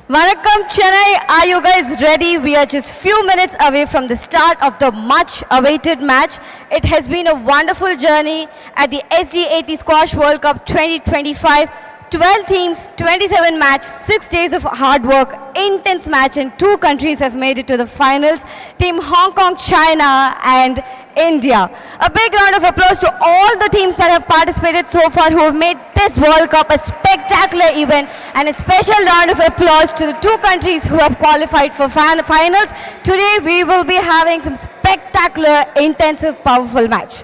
Vanakkam Chennai, are you guys ready? We are just few minutes away from the start of the much awaited match. It has been a wonderful journey at the SDAT Squash World Cup 2025. 12 teams, 27 match, 6 days of hard work, intense match, and 2 countries have made it to the finals. Team Hong Kong, China and India. A big round of applause to all the teams that have participated so far who have made this World Cup a spectacular event, and a special round of applause to the 2 countries who have qualified for finals. Today we will be having some spectacular, intensive, powerful match.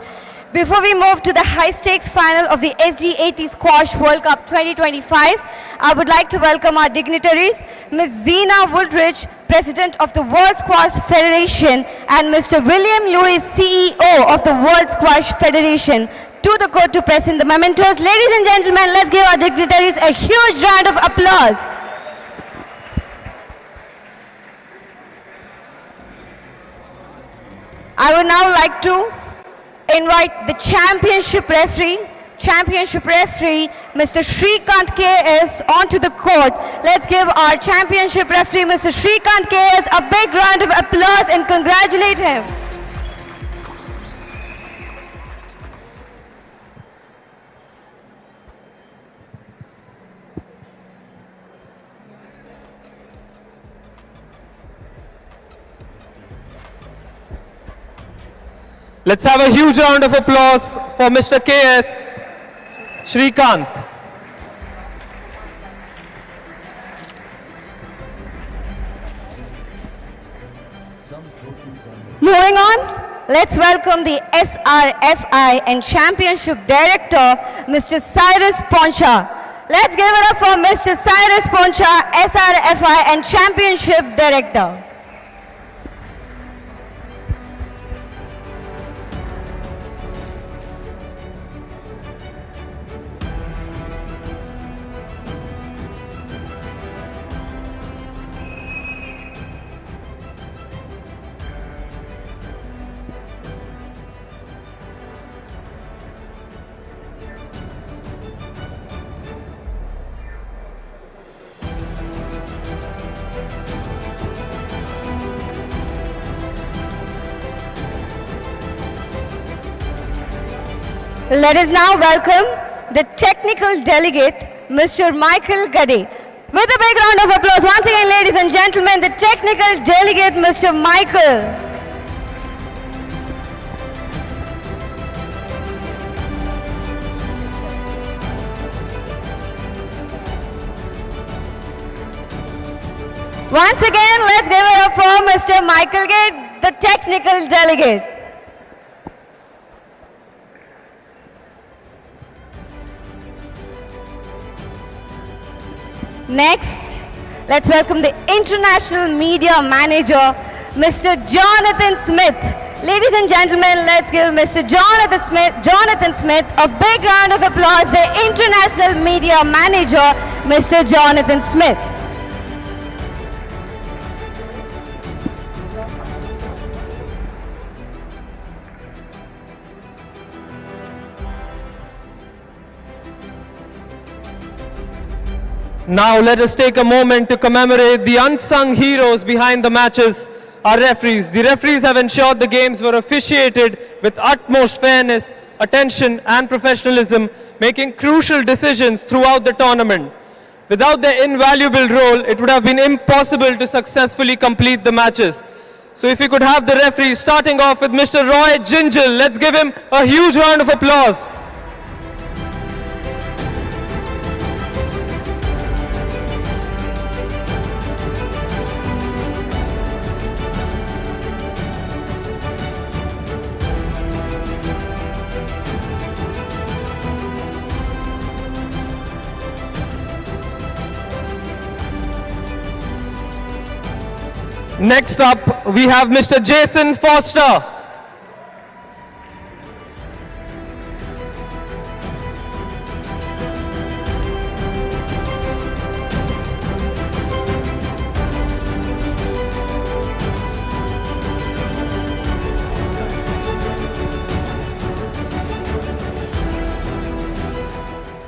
Before we move to the high-stakes final of the SDAT Squash World Cup 2025, I would like to welcome our dignitaries, Ms. Zena Woodridge, President of the World Squash Federation, and Mr. William Lewis, CEO of the World Squash Federation, to the court to present the mementos. Ladies and gentlemen, let's give our dignitaries a huge round of applause. I would now like to invite the championship referee, Mr. Shrikant KS, onto the court. Let's give our championship referee, Mr. Shrikant KS, a big round of applause and congratulate him. Let's have a huge round of applause for Mr. KS Shrikant. Moving on, let's welcome the SRFI and Championship Director, Mr. Cyrus Poncha. Let's give it up for Mr. Cyrus Poncha, SRFI and Championship Director. Let us now welcome the technical delegate, Mr. Michael Gade. With a big round of applause, once again, ladies and gentlemen, the technical delegate, Mr. Michael. Once again, let's give it up for Mr. Michael Gade, the technical delegate. Next, let's welcome the International Media Manager, Mr. Jonathan Smith. Ladies and gentlemen, let's give Mr. Jonathan Smith a big round of applause, the International Media Manager, Mr. Jonathan Smith. Now let us take a moment to commemorate the unsung heroes behind the matches, our referees. The referees have ensured the games were officiated with utmost fairness, attention and professionalism, making crucial decisions throughout the tournament. Without their invaluable role, it would have been impossible to successfully complete the matches. So if you could have the referees, starting off with Mr. Roy Gingell, let's give him a huge round of applause. Next up, we have Mr. Jason Foster.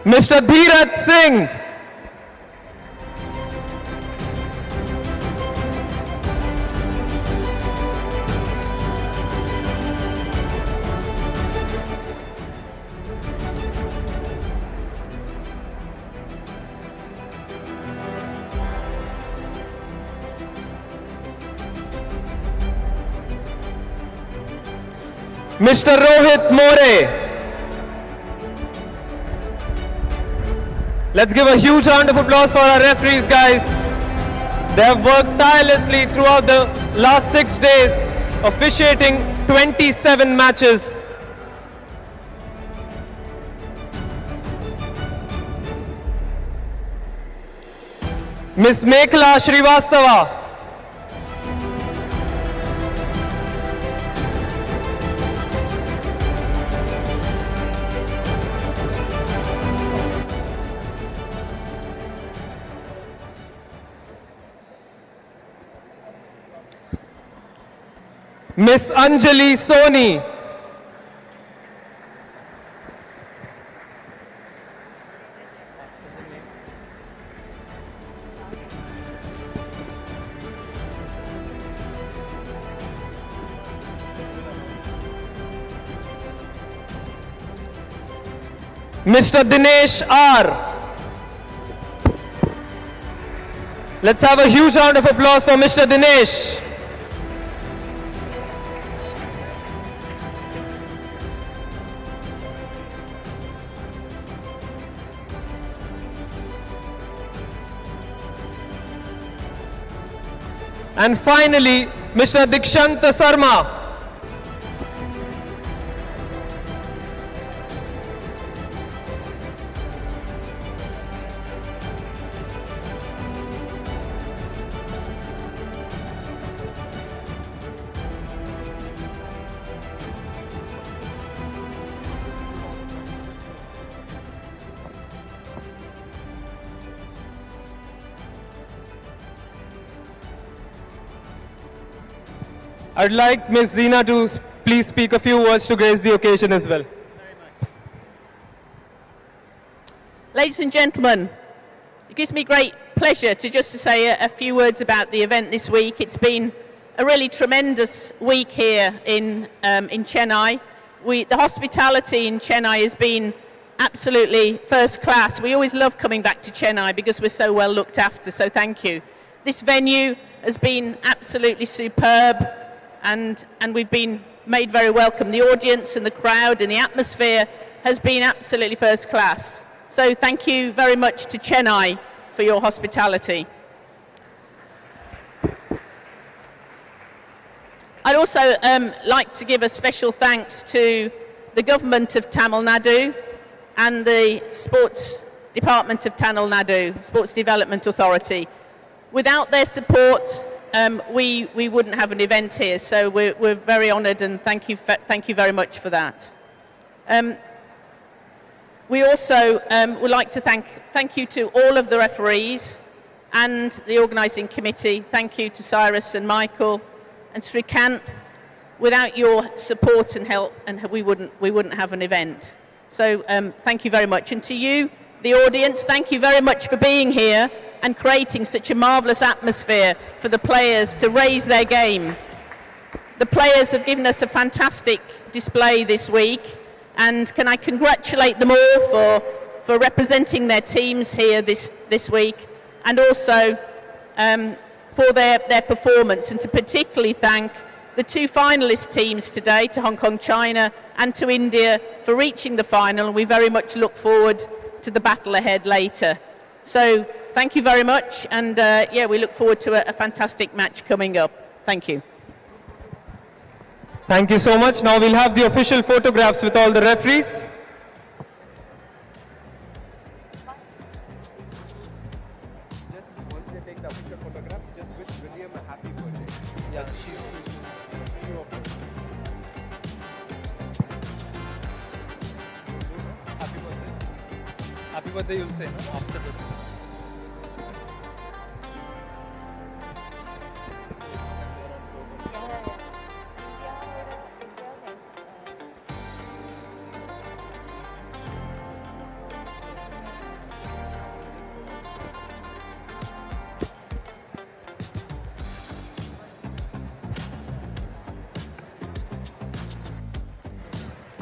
Mr. Dheeraj Singh. Mr. Rohit More. Let's give a huge round of applause for our referees, guys. They have worked tirelessly throughout the last 6 days, officiating 27 matches. Miss Mekhla Shrivastava. Miss Anjali Soni. Mr. Dinesh R. Let's have a huge round of applause for Mr. Dinesh. And finally, Mr. Dikshanta Sarma. I'd like Ms. Zina to please speak a few words to grace the occasion as well. Ladies and gentlemen, it gives me great pleasure to say a few words about the event this week. It's been a really tremendous week here in Chennai. The hospitality in Chennai has been absolutely first class. We always love coming back to Chennai because we're so well looked after, so thank you. This venue has been absolutely superb. And we've been made very welcome. The audience and the crowd and the atmosphere has been absolutely first class. So thank you very much to Chennai for your hospitality. I'd also like to give a special thanks to the government of Tamil Nadu and the Sports Department of Tamil Nadu, Sports Development Authority. Without their support, we wouldn't have an event here, so we're very honoured, and thank you very much for that. We also would like to thank you to all of the referees and the organising committee. Thank you to Cyrus and Michael and Srikanth. Without your support and help, we wouldn't have an event. So thank you very much, and to you, the audience, thank you very much for being here and creating such a marvellous atmosphere for the players to raise their game. The players have given us a fantastic display this week, and can I congratulate them all for representing their teams here this week, and also for their performance, and to particularly thank the two finalist teams today, to Hong Kong, China, and to India for reaching the final, and we very much look forward to the battle ahead later. So thank you very much, and we look forward to a fantastic match coming up. Thank you. Thank you so much. Now we'll have the official photographs with all the referees. Just once they take the official photograph, just wish William a happy birthday. Yeah. Happy birthday. Happy birthday, you'll say, no? After this.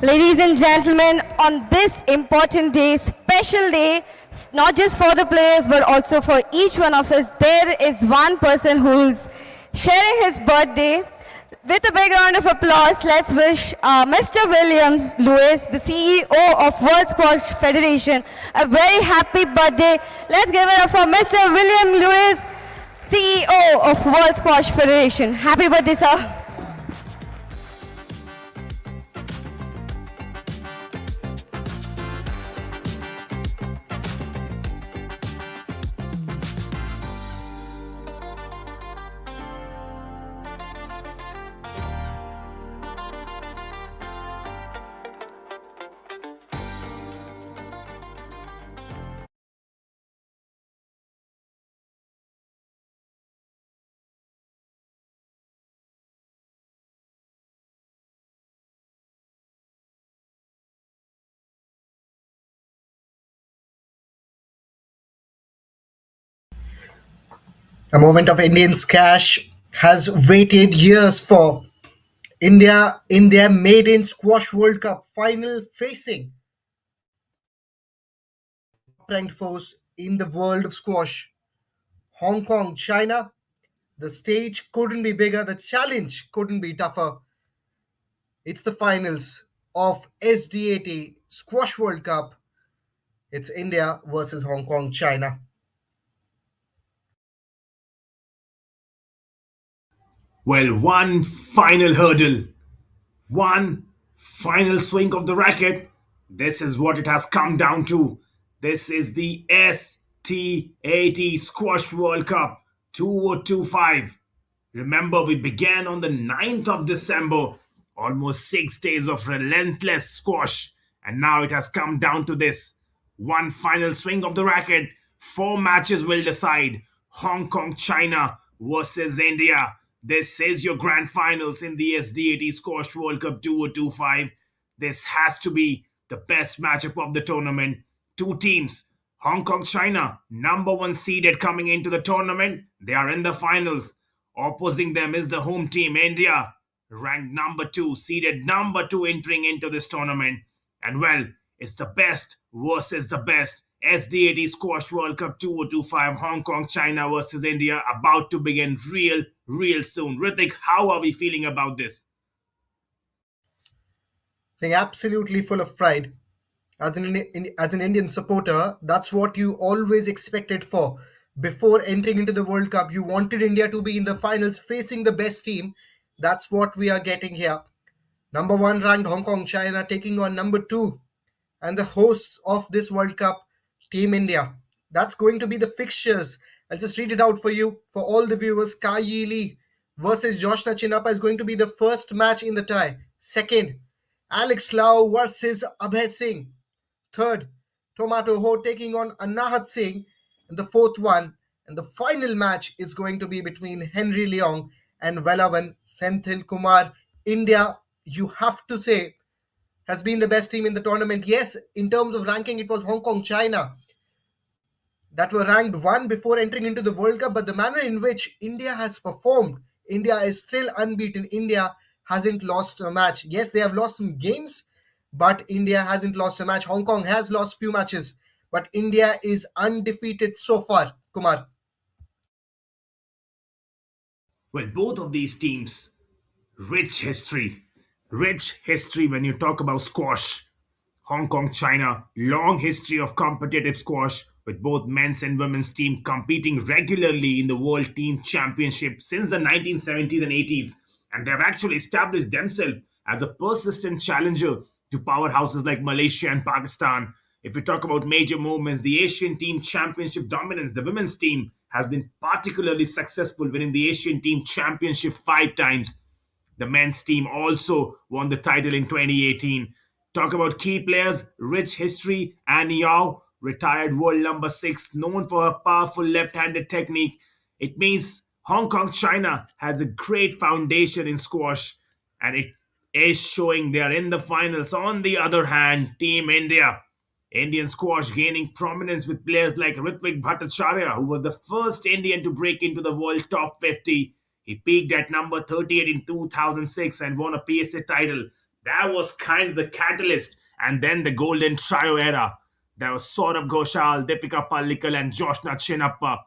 Ladies and gentlemen, on this important day, special day, not just for the players but also for each one of us, there is one person who is sharing his birthday. With a big round of applause, let's wish Mr. William Lewis, the CEO of World Squash Federation, a very happy birthday. Let's give it up for Mr. William Lewis, CEO of World Squash Federation. Happy birthday, sir. A moment of Indian squash has waited years for. India in their maiden Squash World Cup final facing top-ranked foes in the world of squash. Hong Kong, China. The stage couldn't be bigger, the challenge couldn't be tougher. It's the finals of SDAT Squash World Cup. It's India versus Hong Kong, China. Well, one final hurdle, one final swing of the racket. This is what it has come down to. This is the SDAT Squash World Cup 2025. Remember, we began on the 9th of December, almost 6 days of relentless squash, and now it has come down to this. One final swing of the racket, 4 matches will decide. Hong Kong, China versus India. This is your grand finals in the SDAT Squash World Cup 2025. This has to be the best matchup of the tournament. 2 teams, Hong Kong, China, number 1 seeded coming into the tournament. They are in the finals. Opposing them is the home team, India, ranked number 2, seeded number 2 entering into this tournament. And well, it's the best versus the best. SDAT Squash World Cup 2025, Hong Kong, China versus India, about to begin real soon. Ritik, how are we feeling about this? Being absolutely full of pride. As an Indian supporter, that's what you always expected for. Before entering into the World Cup, you wanted India to be in the finals facing the best team. That's what we are getting here. Number 1 ranked Hong Kong, China taking on number 2 and the hosts of this World Cup, Team India. That's going to be the fixtures. I'll just read it out for you. For all the viewers, Kai Yi Lee versus Joshna Chinappa is going to be the first match in the tie. Second, Alex Lau versus Abhay Singh. Third, Tomato Ho taking on Anahat Singh. And the fourth one, and the final match is going to be between Henry Leong and Velavan Senthil Kumar. India, you have to say, has been the best team in the tournament. Yes, in terms of ranking, it was Hong Kong, China that were ranked 1 before entering into the World Cup. But the manner in which India has performed, India is still unbeaten. India hasn't lost a match. Yes, they have lost some games, but India hasn't lost a match. Hong Kong has lost few matches, but India is undefeated so far. Kumar. Well, both of these teams, rich history. Rich history when you talk about squash. Hong Kong, China, long history of competitive squash with both men's and women's team competing regularly in the World Team Championship since the 1970s and 80s. And they've actually established themselves as a persistent challenger to powerhouses like Malaysia and Pakistan. If we talk about major movements, the Asian Team Championship dominance, the women's team has been particularly successful, winning the Asian Team Championship 5 times. The men's team also won the title in 2018. Talk about key players, rich history. Annie Yao, retired world number 6, known for her powerful left-handed technique. It means Hong Kong, China has a great foundation in squash, and it is showing they are in the finals. On the other hand, Team India, Indian squash gaining prominence with players like Ritvik Bhattacharya, who was the first Indian to break into the world top 50. He peaked at number 38 in 2006 and won a PSA title. That was kind of the catalyst. And then the golden trio era. There was Saurabh Ghoshal, Deepika Pallikal, and Joshna Chinappa.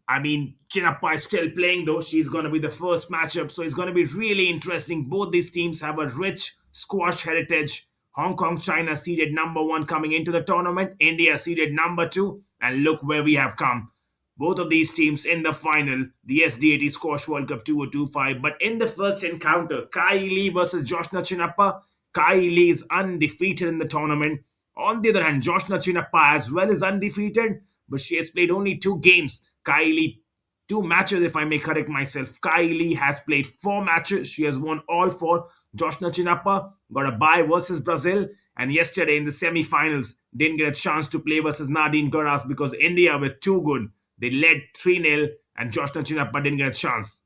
I mean, Chinappa is still playing though. She's going to be the first matchup. So it's going to be really interesting. Both these teams have a rich squash heritage. Hong Kong, China seeded number 1 coming into the tournament. India seeded number 2. And look where we have come. Both of these teams in the final, the SDAT Squash World Cup 2025. But in the first encounter, Kai Lee versus Joshna Chinappa. Kai Lee is undefeated in the tournament. On the other hand, Joshna Chinappa as well is undefeated, but she has played only 2 games. Kai Lee, 2 matches if I may correct myself. Kai Lee has played 4 matches. She has won all 4. Joshna Chinappa got a bye versus Brazil. And yesterday in the semi-finals, didn't get a chance to play versus Nadine Garas because India were too good. They led 3-0 and Joshna Chinappa didn't get a chance.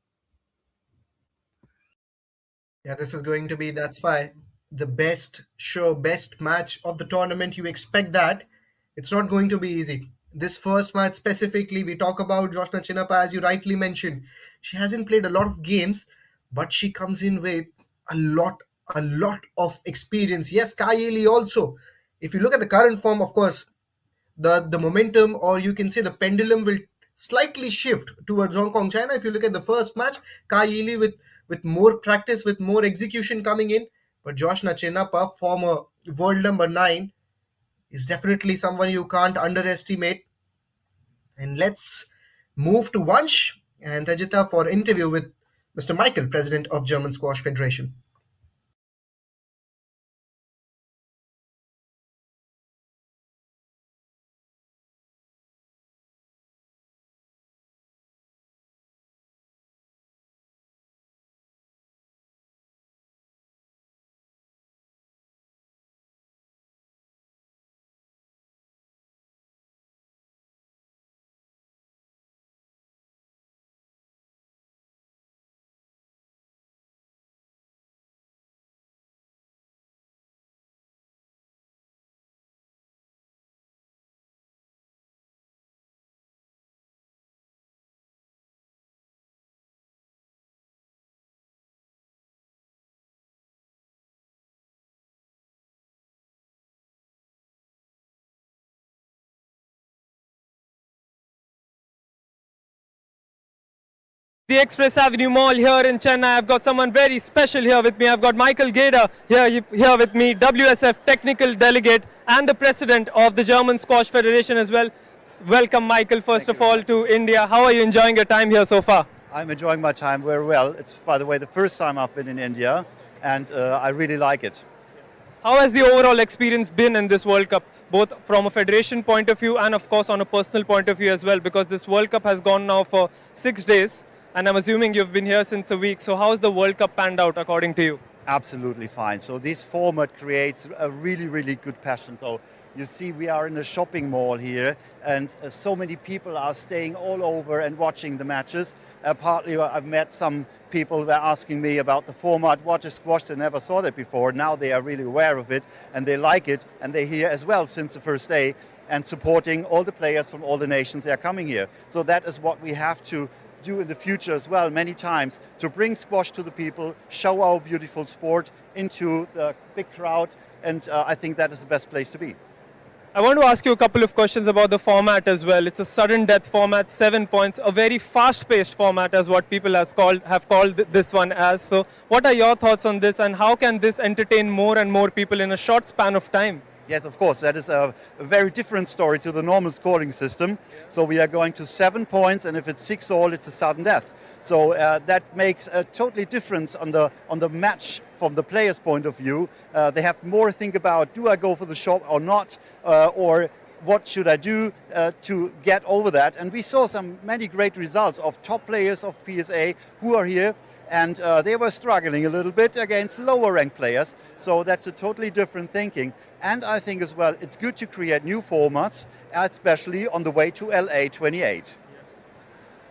Yeah, this is going to be, that's why, the best show, best match of the tournament. You expect that. It's not going to be easy. This first match specifically, we talk about Joshna Chinappa, as you rightly mentioned. She hasn't played a lot of games, but she comes in with a lot of experience. Yes, Kai Lee also. If you look at the current form, of course, the momentum, or you can say the pendulum, will slightly shift towards Hong Kong, China. If you look at the first match, Kai Lee with more practice, with more execution coming in. But Joshna Chinappa, former world number 9, is definitely someone you can't underestimate. And let's move to Vansh and Rajita for interview with Mr. Michael, President of German Squash Federation. The Express Avenue Mall here in Chennai. I've got someone very special here with me. I've got Michael Gader here with me, WSF Technical Delegate and the President of the German Squash Federation as well. Welcome, Michael, first of all, to India. How are you enjoying your time here so far? I'm enjoying my time very well. It's, by the way, the first time I've been in India, and I really like it. How has the overall experience been in this World Cup, both from a federation point of view and, of course, on a personal point of view as well? Because this World Cup has gone now for 6 days. And I'm assuming you've been here since a week. So how's the World Cup panned out according to you? Absolutely fine. So this format creates a really, really good passion. So you see we are in a shopping mall here, and so many people are staying all over and watching the matches. Partly I've met some people who were asking me about the format, what is squash, they never saw that before. Now they are really aware of it and they like it, and they're here as well since the first day and supporting all the players from all the nations that are coming here. So that is what we have to do in the future as well, many times, to bring squash to the people, show our beautiful sport into the big crowd, and I think that is the best place to be. I want to ask you a couple of questions about the format as well. It's a sudden death format, 7 points, a very fast-paced format as what people have called this one as. So what are your thoughts on this, and how can this entertain more and more people in a short span of time? Yes, of course. That is a very different story to the normal scoring system. So we are going to 7 points, and if it's 6-all, it's a sudden death. So that makes a totally difference on the match from the player's point of view. They have more to think about, do I go for the shot or not, or what should I do to get over that? And we saw many great results of top players of PSA who are here, and they were struggling a little bit against lower ranked players. So that's a totally different thinking. And I think as well, it's good to create new formats, especially on the way to LA 28.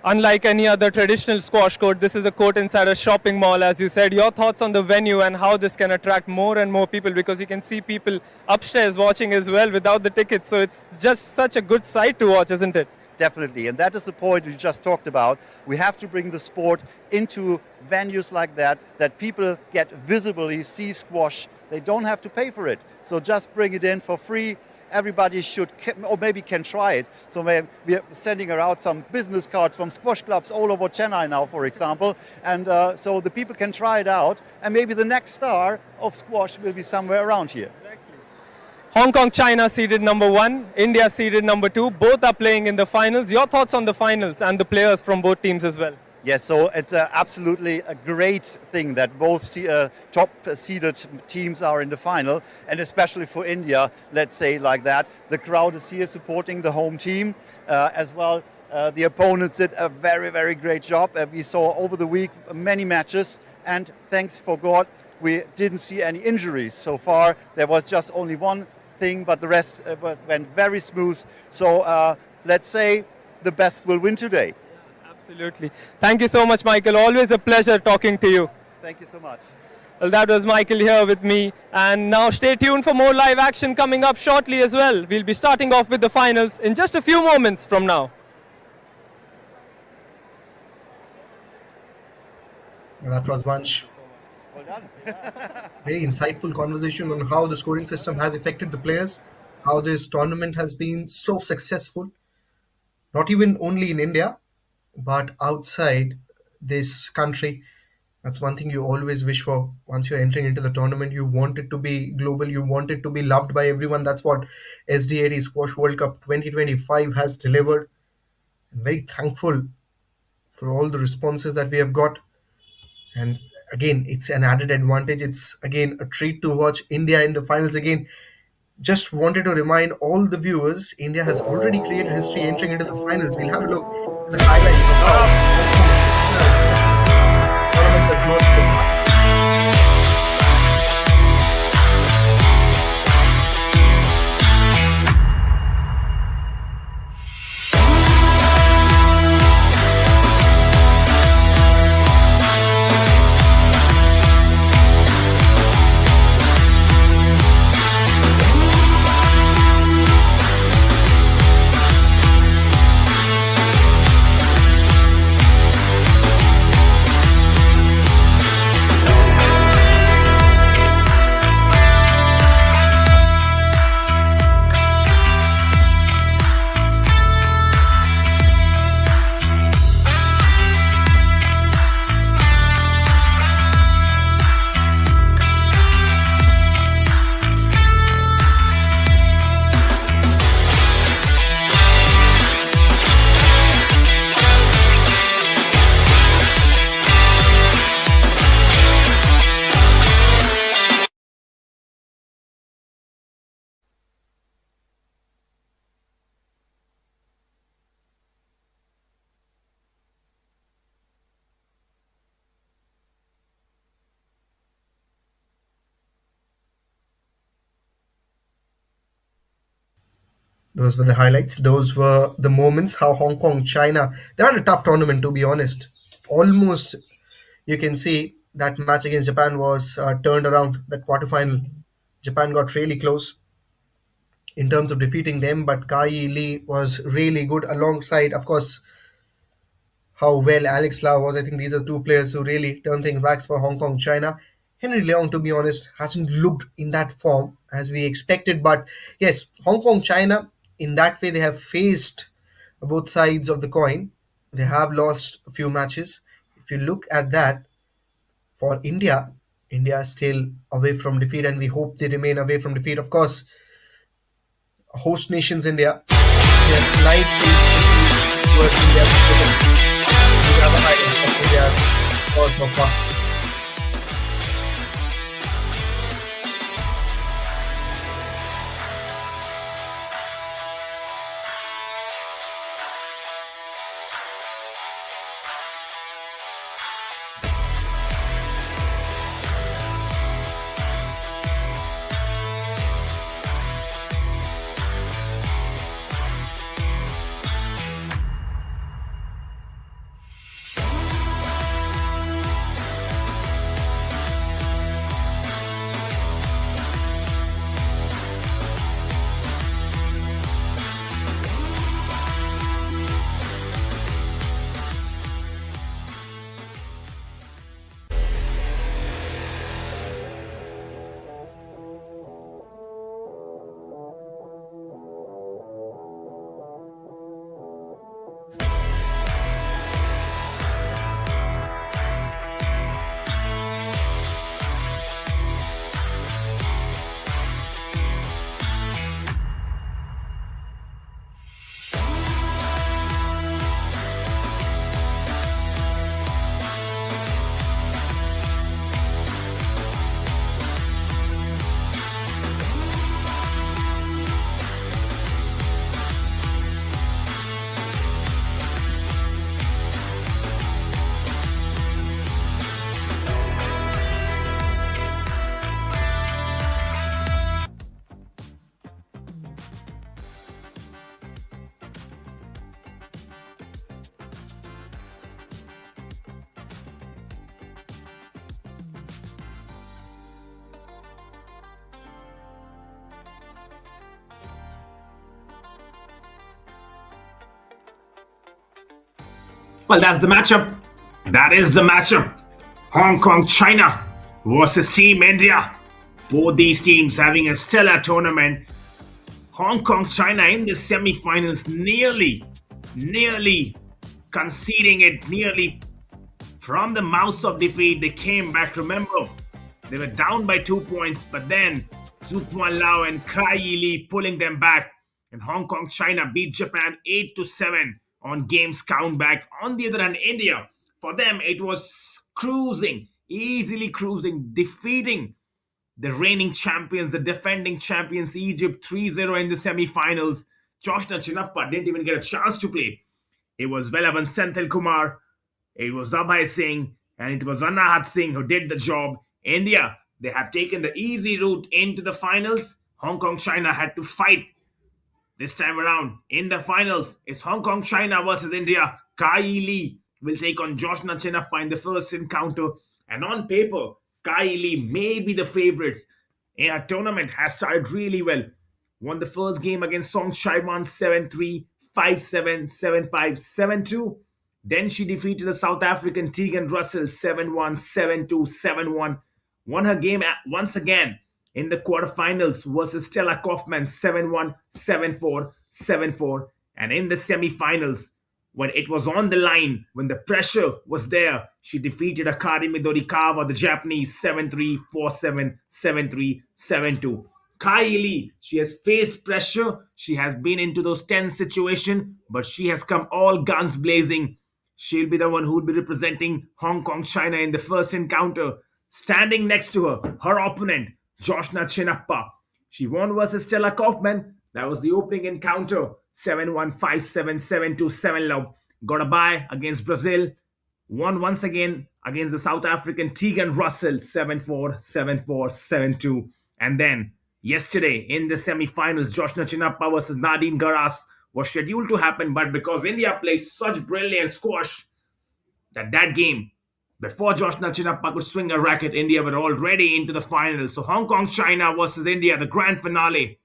Unlike any other traditional squash court, this is a court inside a shopping mall, as you said. Your thoughts on the venue and how this can attract more and more people, because you can see people upstairs watching as well without the tickets. So it's just such a good sight to watch, isn't it? Definitely, and that is the point we just talked about. We have to bring the sport into venues like that people get visibly see squash. They don't have to pay for it. So just bring it in for free. everybody should, or maybe can try it. So we are sending around some business cards from squash clubs all over Chennai now, for example. And so the people can try it out. And maybe the next star of squash will be somewhere around here. Hong Kong, China seeded number 1, India seeded number 2. Both are playing in the finals. Your thoughts on the finals and the players from both teams as well? Yes, so it's absolutely a great thing that both top-seeded teams are in the final, and especially for India, let's say like that. The crowd is here supporting the home team as well. The opponents did a very, very great job. We saw over the week many matches, and thanks for God, we didn't see any injuries so far. There was just only one thing, but the rest went very smooth. So let's say the best will win today. Absolutely. Thank you so much, Michael. Always a pleasure talking to you. Thank you so much. Well, that was Michael here with me. And now stay tuned for more live action coming up shortly as well. We'll be starting off with the finals in just a few moments from now. That was Vansh. Well done. Very insightful conversation on how the scoring system has affected the players, how this tournament has been so successful, not even only in India, but outside this country. That's one thing you always wish for once you're entering into the tournament. You want it to be global, you want it to be loved by everyone. That's what SDAT Squash World Cup 2025 has delivered. I'm very thankful for all the responses that we have got. And again, it's an added advantage. It's again a treat to watch India in the finals again. Just wanted to remind all the viewers, India has already created history entering into the finals. We'll have a look at the highlights of how the tournament has launched so far. Those were the highlights. Those were the moments how Hong Kong, China, they had a tough tournament, to be honest. Almost, you can see that match against Japan was turned around, that quarterfinal. Japan got really close in terms of defeating them, but Kai Lee was really good alongside, of course, how well Alex Lau was. I think these are two players who really turned things back for Hong Kong, China. Henry Leong, to be honest, hasn't looked in that form as we expected. But yes, Hong Kong, China, in that way, they have faced both sides of the coin. They have lost a few matches. If you look at that, for India, India is still away from defeat, and we hope they remain away from defeat. Of course, host nations India, they are slightly towards India. We have a highlight of India's score so far. Well, that's the matchup. That is the matchup. Hong Kong, China versus Team India. Both these teams having a stellar tournament. Hong Kong, China in the semi-finals nearly conceding it, nearly from the mouth of defeat. They came back. Remember, they were down by 2 points, but then Zhu Lau and Kai Yi pulling them back. And Hong Kong, China beat Japan 8-7 on games count back. On the other hand, India, for them, it was cruising, easily cruising, defeating the reigning champions, the defending champions, Egypt 3-0 in the semi-finals. Joshna Chinappa didn't even get a chance to play. It was Velavan Senthil Kumar, it was Abhay Singh, and it was Anahat Singh who did the job. India, they have taken the easy route into the finals. Hong Kong, China had to fight this time around. In the finals, it's Hong Kong, China versus India. Kai Yi will take on Joshna Chinappa in the first encounter. And on paper, Kai Yi may be the favorites. A tournament has started really well. Won the first game against Song Chaiwan 7-3, 5-7, 7-5, 7-2. Then she defeated the South African Tegan Russell 7-1, 7-2, 7-1. Won her game once again in the quarterfinals versus Stella Kaufman 7-1, 7-4, 7-4. And in the semifinals, when it was on the line, when the pressure was there, she defeated Akari Midorikawa, the Japanese, 7-3, 4-7, 7-3, 7-2. Kai Yi, she has faced pressure. She has been into those tense situations, but she has come all guns blazing. She'll be the one who will be representing Hong Kong, China in the first encounter. Standing next to her, her opponent, Joshna Chinappa. She won versus Stella Kaufman. That was the opening encounter. 7-1, 5-7, 7-2, 7-love. Got a bye against Brazil. Won once again against the South African Tegan Russell. 7-4, 7-4, 7-2. And then yesterday in the semi-finals, Joshna Chinappa versus Nadine Garas was scheduled to happen, but because India played such brilliant squash, that game, before Joshna Chinappa could swing a racket, India were already into the finals. So Hong Kong, China versus India, the grand finale.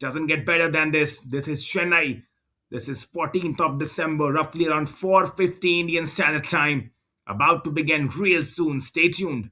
Doesn't get better than this. This is Chennai. This is 14th of December, roughly around 4:50 Indian Standard Time. About to begin real soon. Stay tuned.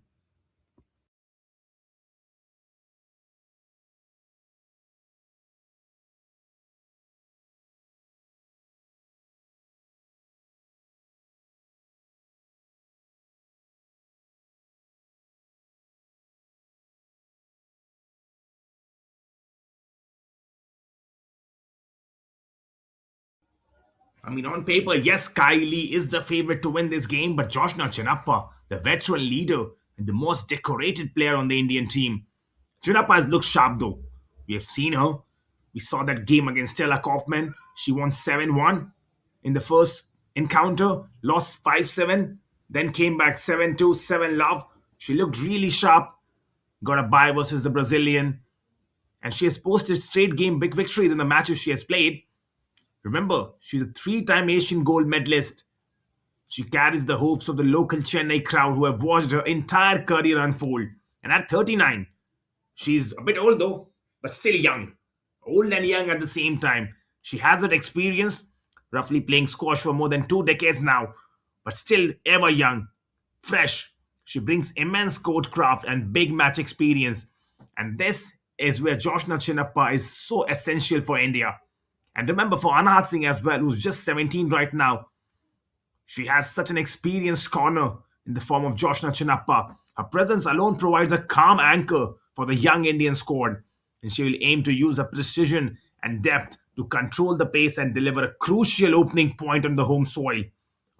I mean, on paper, yes, Kai Yi is the favorite to win this game, but Joshna Chinappa, the veteran leader and the most decorated player on the Indian team. Chinappa has looked sharp though. We have seen her. We saw that game against Stella Kaufman. She won 7-1 in the first encounter, lost 5-7, then came back 7-2, 7-love. She looked really sharp. Got a bye versus the Brazilian. And she has posted straight game big victories in the matches she has played. Remember, she's a 3-time Asian gold medalist. She carries the hopes of the local Chennai crowd who have watched her entire career unfold. And at 39, she's a bit old though, but still young. Old and young at the same time. She has that experience, roughly playing squash for more than 2 decades now, but still ever young, fresh. She brings immense court craft and big match experience. And this is where Joshna Chinappa is so essential for India. And remember, for Anahat Singh as well, who's just 17 right now, she has such an experienced corner in the form of Joshna Chinappa. Her presence alone provides a calm anchor for the young Indian squad, and she will aim to use her precision and depth to control the pace and deliver a crucial opening point on the home soil.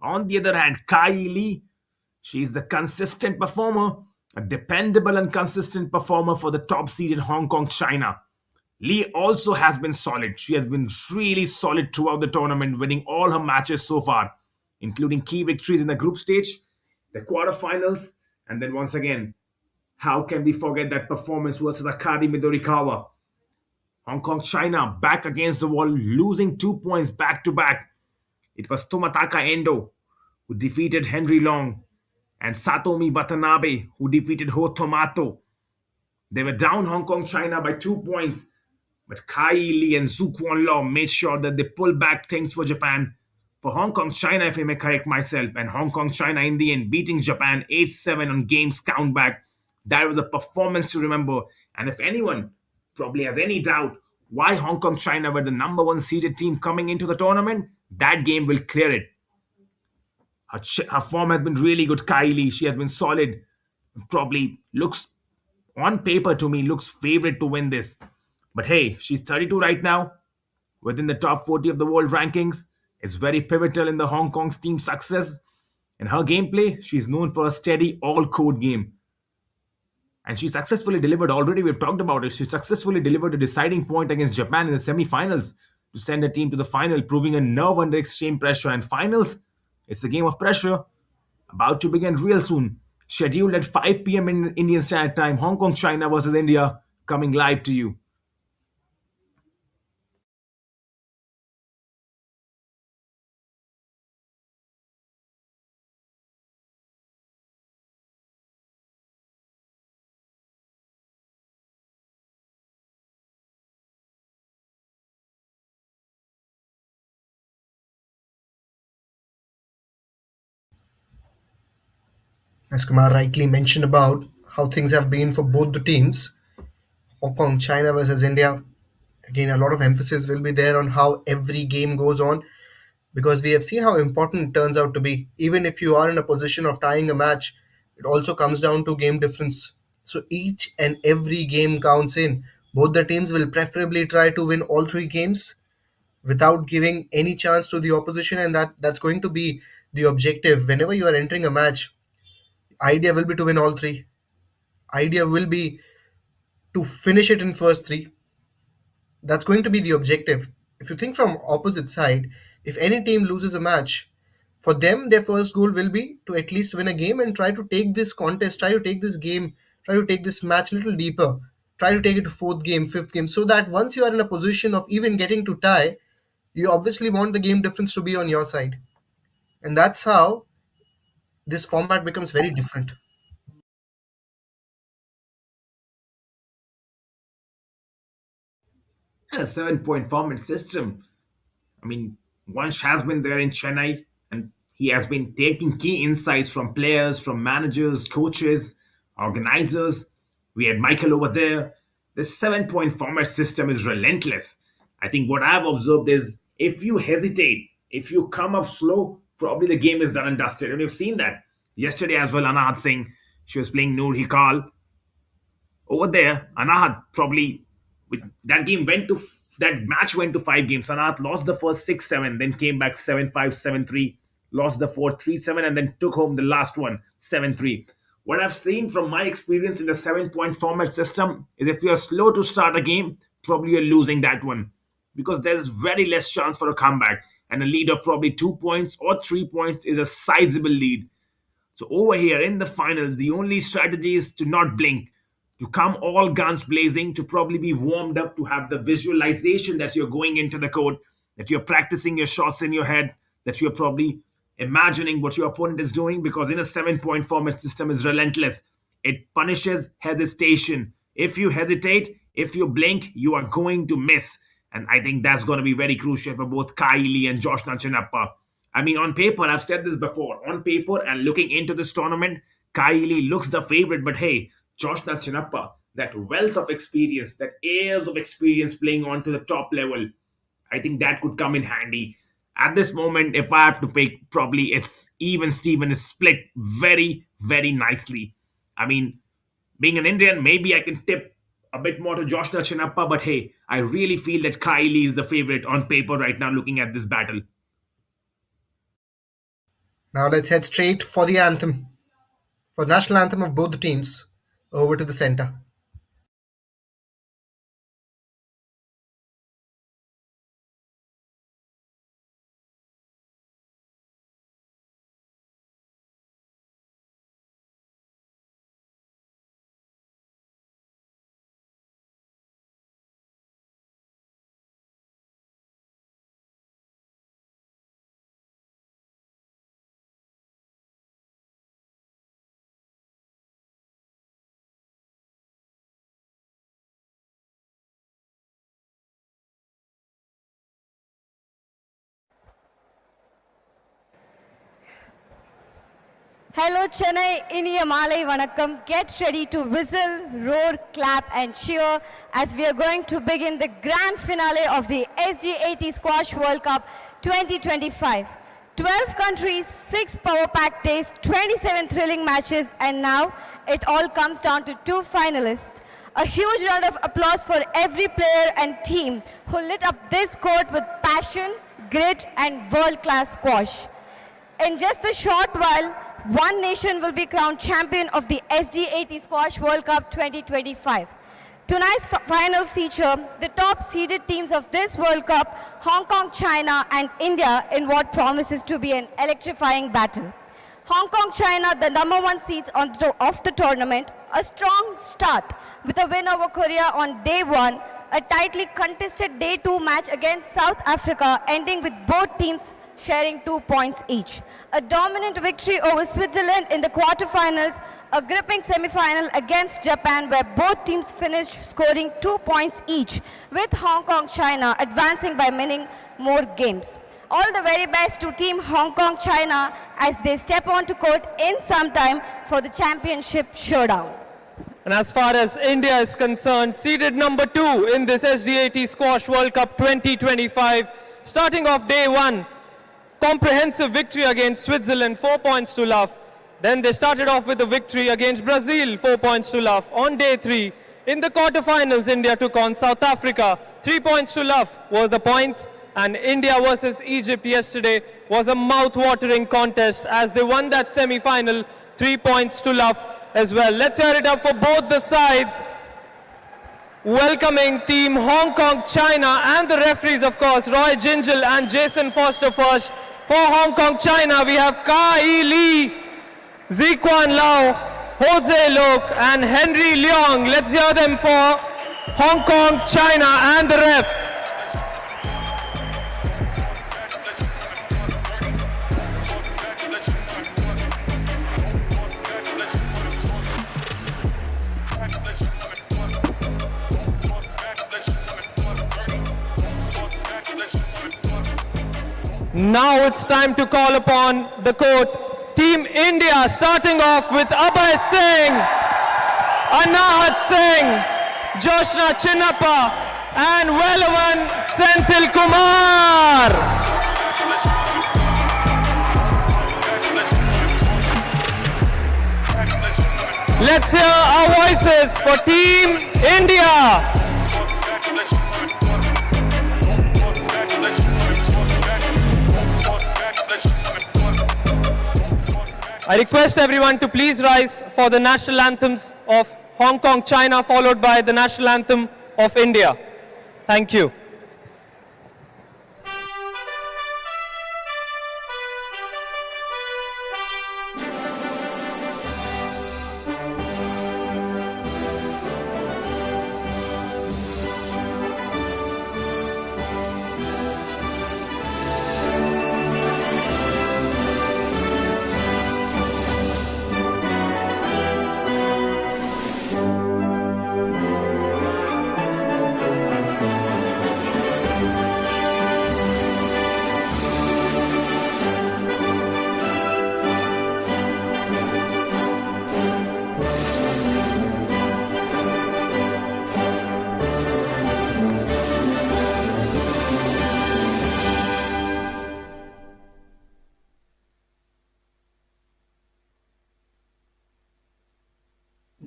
On the other hand, Kai Yi, she is the consistent performer, a dependable and consistent performer for the top seed in Hong Kong, China. Lee also has been solid. She has been really solid throughout the tournament, winning all her matches so far, including key victories in the group stage, the quarterfinals, and then once again, how can we forget that performance versus Akari Midorikawa? Hong Kong, China back against the wall, losing 2 points back to back. It was Tomataka Endo who defeated Henry Long and Satomi Watanabe who defeated Ho Tomato. They were down Hong Kong, China by 2 points. But Kai Yi and Zhu Lau made sure that they pulled back things for Japan. for Hong Kong, China, if I may correct myself, and Hong Kong, China in the end beating Japan 8-7 on games count back. That was a performance to remember. And if anyone probably has any doubt why Hong Kong, China were the number one seeded team coming into the tournament, that game will clear it. Her form has been really good. Kylie, she has been solid. Probably looks on paper to me looks favorite to win this. But hey, she's 32 right now, within the top 40 of the world rankings. Is very pivotal in the Hong Kong's team success. In her gameplay, she's known for a steady all-court game. And she successfully delivered, already we've talked about it, she successfully delivered a deciding point against Japan in the semi-finals to send the team to the final, proving a nerve under extreme pressure. And finals, it's a game of pressure, about to begin real soon. Scheduled at 5 p.m. in Indian Standard Time, Hong Kong, China versus India, coming live to you. As Kumar rightly mentioned about how things have been for both the teams, Hong Kong, China versus India, again, a lot of emphasis will be there on how every game goes on because we have seen how important it turns out to be. Even if you are in a position of tying a match, it also comes down to game difference. So each and every game counts in. Both the teams will preferably try to win all three games without giving any chance to the opposition, and that's going to be the objective. Whenever you are entering a match, idea will be to win all three. Idea will be to finish it in first three. That's going to be the objective. If you think from opposite side, if any team loses a match, for them their first goal will be to at least win a game and try to take this contest, try to take this game, try to take this match a little deeper, try to take it to fourth game, fifth game, so that once you are in a position of even getting to tie, you obviously want the game difference to be on your side. And that's how this format becomes very different. And a 7-point format system. I mean, Vansh has been there in Chennai and he has been taking key insights from players, from managers, coaches, organizers. We had Michael over there. This 7-point format system is relentless. I think what I've observed is if you hesitate, if you come up slow, probably the game is done and dusted. And we've seen that yesterday as well. Anahad Singh, she was playing Noor Hikal. Over there, Anahat probably with that game went to that match went to 5 games. Anahat lost the first 6-7, then came back 7-5, 7-3, lost the fourth 3-7, and then took home the last one 7-3. What I've seen from my experience in the 7-point format system is if you're slow to start a game, probably you're losing that one because there's very less chance for a comeback. And a lead of probably 2 points or 3 points is a sizable lead. So over here in the finals, the only strategy is to not blink, to come all guns blazing, to probably be warmed up, to have the visualization that you're going into the court, that you're practicing your shots in your head, that you're probably imagining what your opponent is doing, because in a 7-point format system is relentless. It punishes hesitation. If you hesitate, if you blink, you are going to miss. And I think that's going to be very crucial for both Kylie and Joshna Chinappa. I mean, on paper, I've said this before, on paper and looking into this tournament, Kylie looks the favorite, but hey, Joshna Chinappa, that wealth of experience, that years of experience playing on to the top level, I think that could come in handy. At this moment, if I have to pick, probably it's even Steven is split very, very nicely. I mean, being an Indian, maybe I can tip a bit more to Joshna Chinappa, but hey, I really feel that Kylie is the favorite on paper right now looking at this battle. Now let's head straight for the anthem, for the national anthem of both the teams. Over to the center. Hello Chennai, Iniya Malai Vanakkam. Get ready to whistle, roar, clap and cheer as we are going to begin the grand finale of the SDAT Squash World Cup 2025. 12 countries, 6 power-packed days, 27 thrilling matches, and now it all comes down to 2 finalists. A huge round of applause for every player and team who lit up this court with passion, grit and world-class squash. In just a short while, one nation will be crowned champion of the SDAT Squash World Cup 2025. Tonight's final feature, the top seeded teams of this World Cup, Hong Kong, China and India in what promises to be an electrifying battle. Hong Kong, China, the #1 seeds of the tournament, a strong start with a win over Korea on day 1, a tightly contested day 2 match against South Africa ending with both teams sharing 2 points each. A dominant victory over Switzerland in the quarterfinals, a gripping semi-final against Japan where both teams finished scoring 2 points each, with Hong Kong, China advancing by winning more games. All the very best to Team Hong Kong, China as they step onto court in some time for the championship showdown. And as far as India is concerned, seeded number 2 in this SDAT Squash World Cup 2025, starting off day 1, comprehensive victory against Switzerland, 4 points to love. Then they started off with a victory against Brazil, 4 points to love. On day 3, in the quarterfinals, India took on South Africa, 3 points to love were the points. And India versus Egypt yesterday was a mouth-watering contest as they won that semi-final, 3 points to love as well. Let's hear it up for both the sides. Welcoming Team Hong Kong, China and the referees, of course, Roy Gingell and Jason Foster first. For Hong Kong, China, we have Kai Lee, Zikuan Lau, Jose Lok and Henry Leong. Let's hear them for Hong Kong, China and the refs. Now it's time to call upon the court. Team India starting off with Abhay Singh, Anahat Singh, Joshna Chinappa and Velavan Senthil Kumar. Let's hear our voices for Team India. I request everyone to please rise for the national anthems of Hong Kong, China, followed by the national anthem of India. Thank you.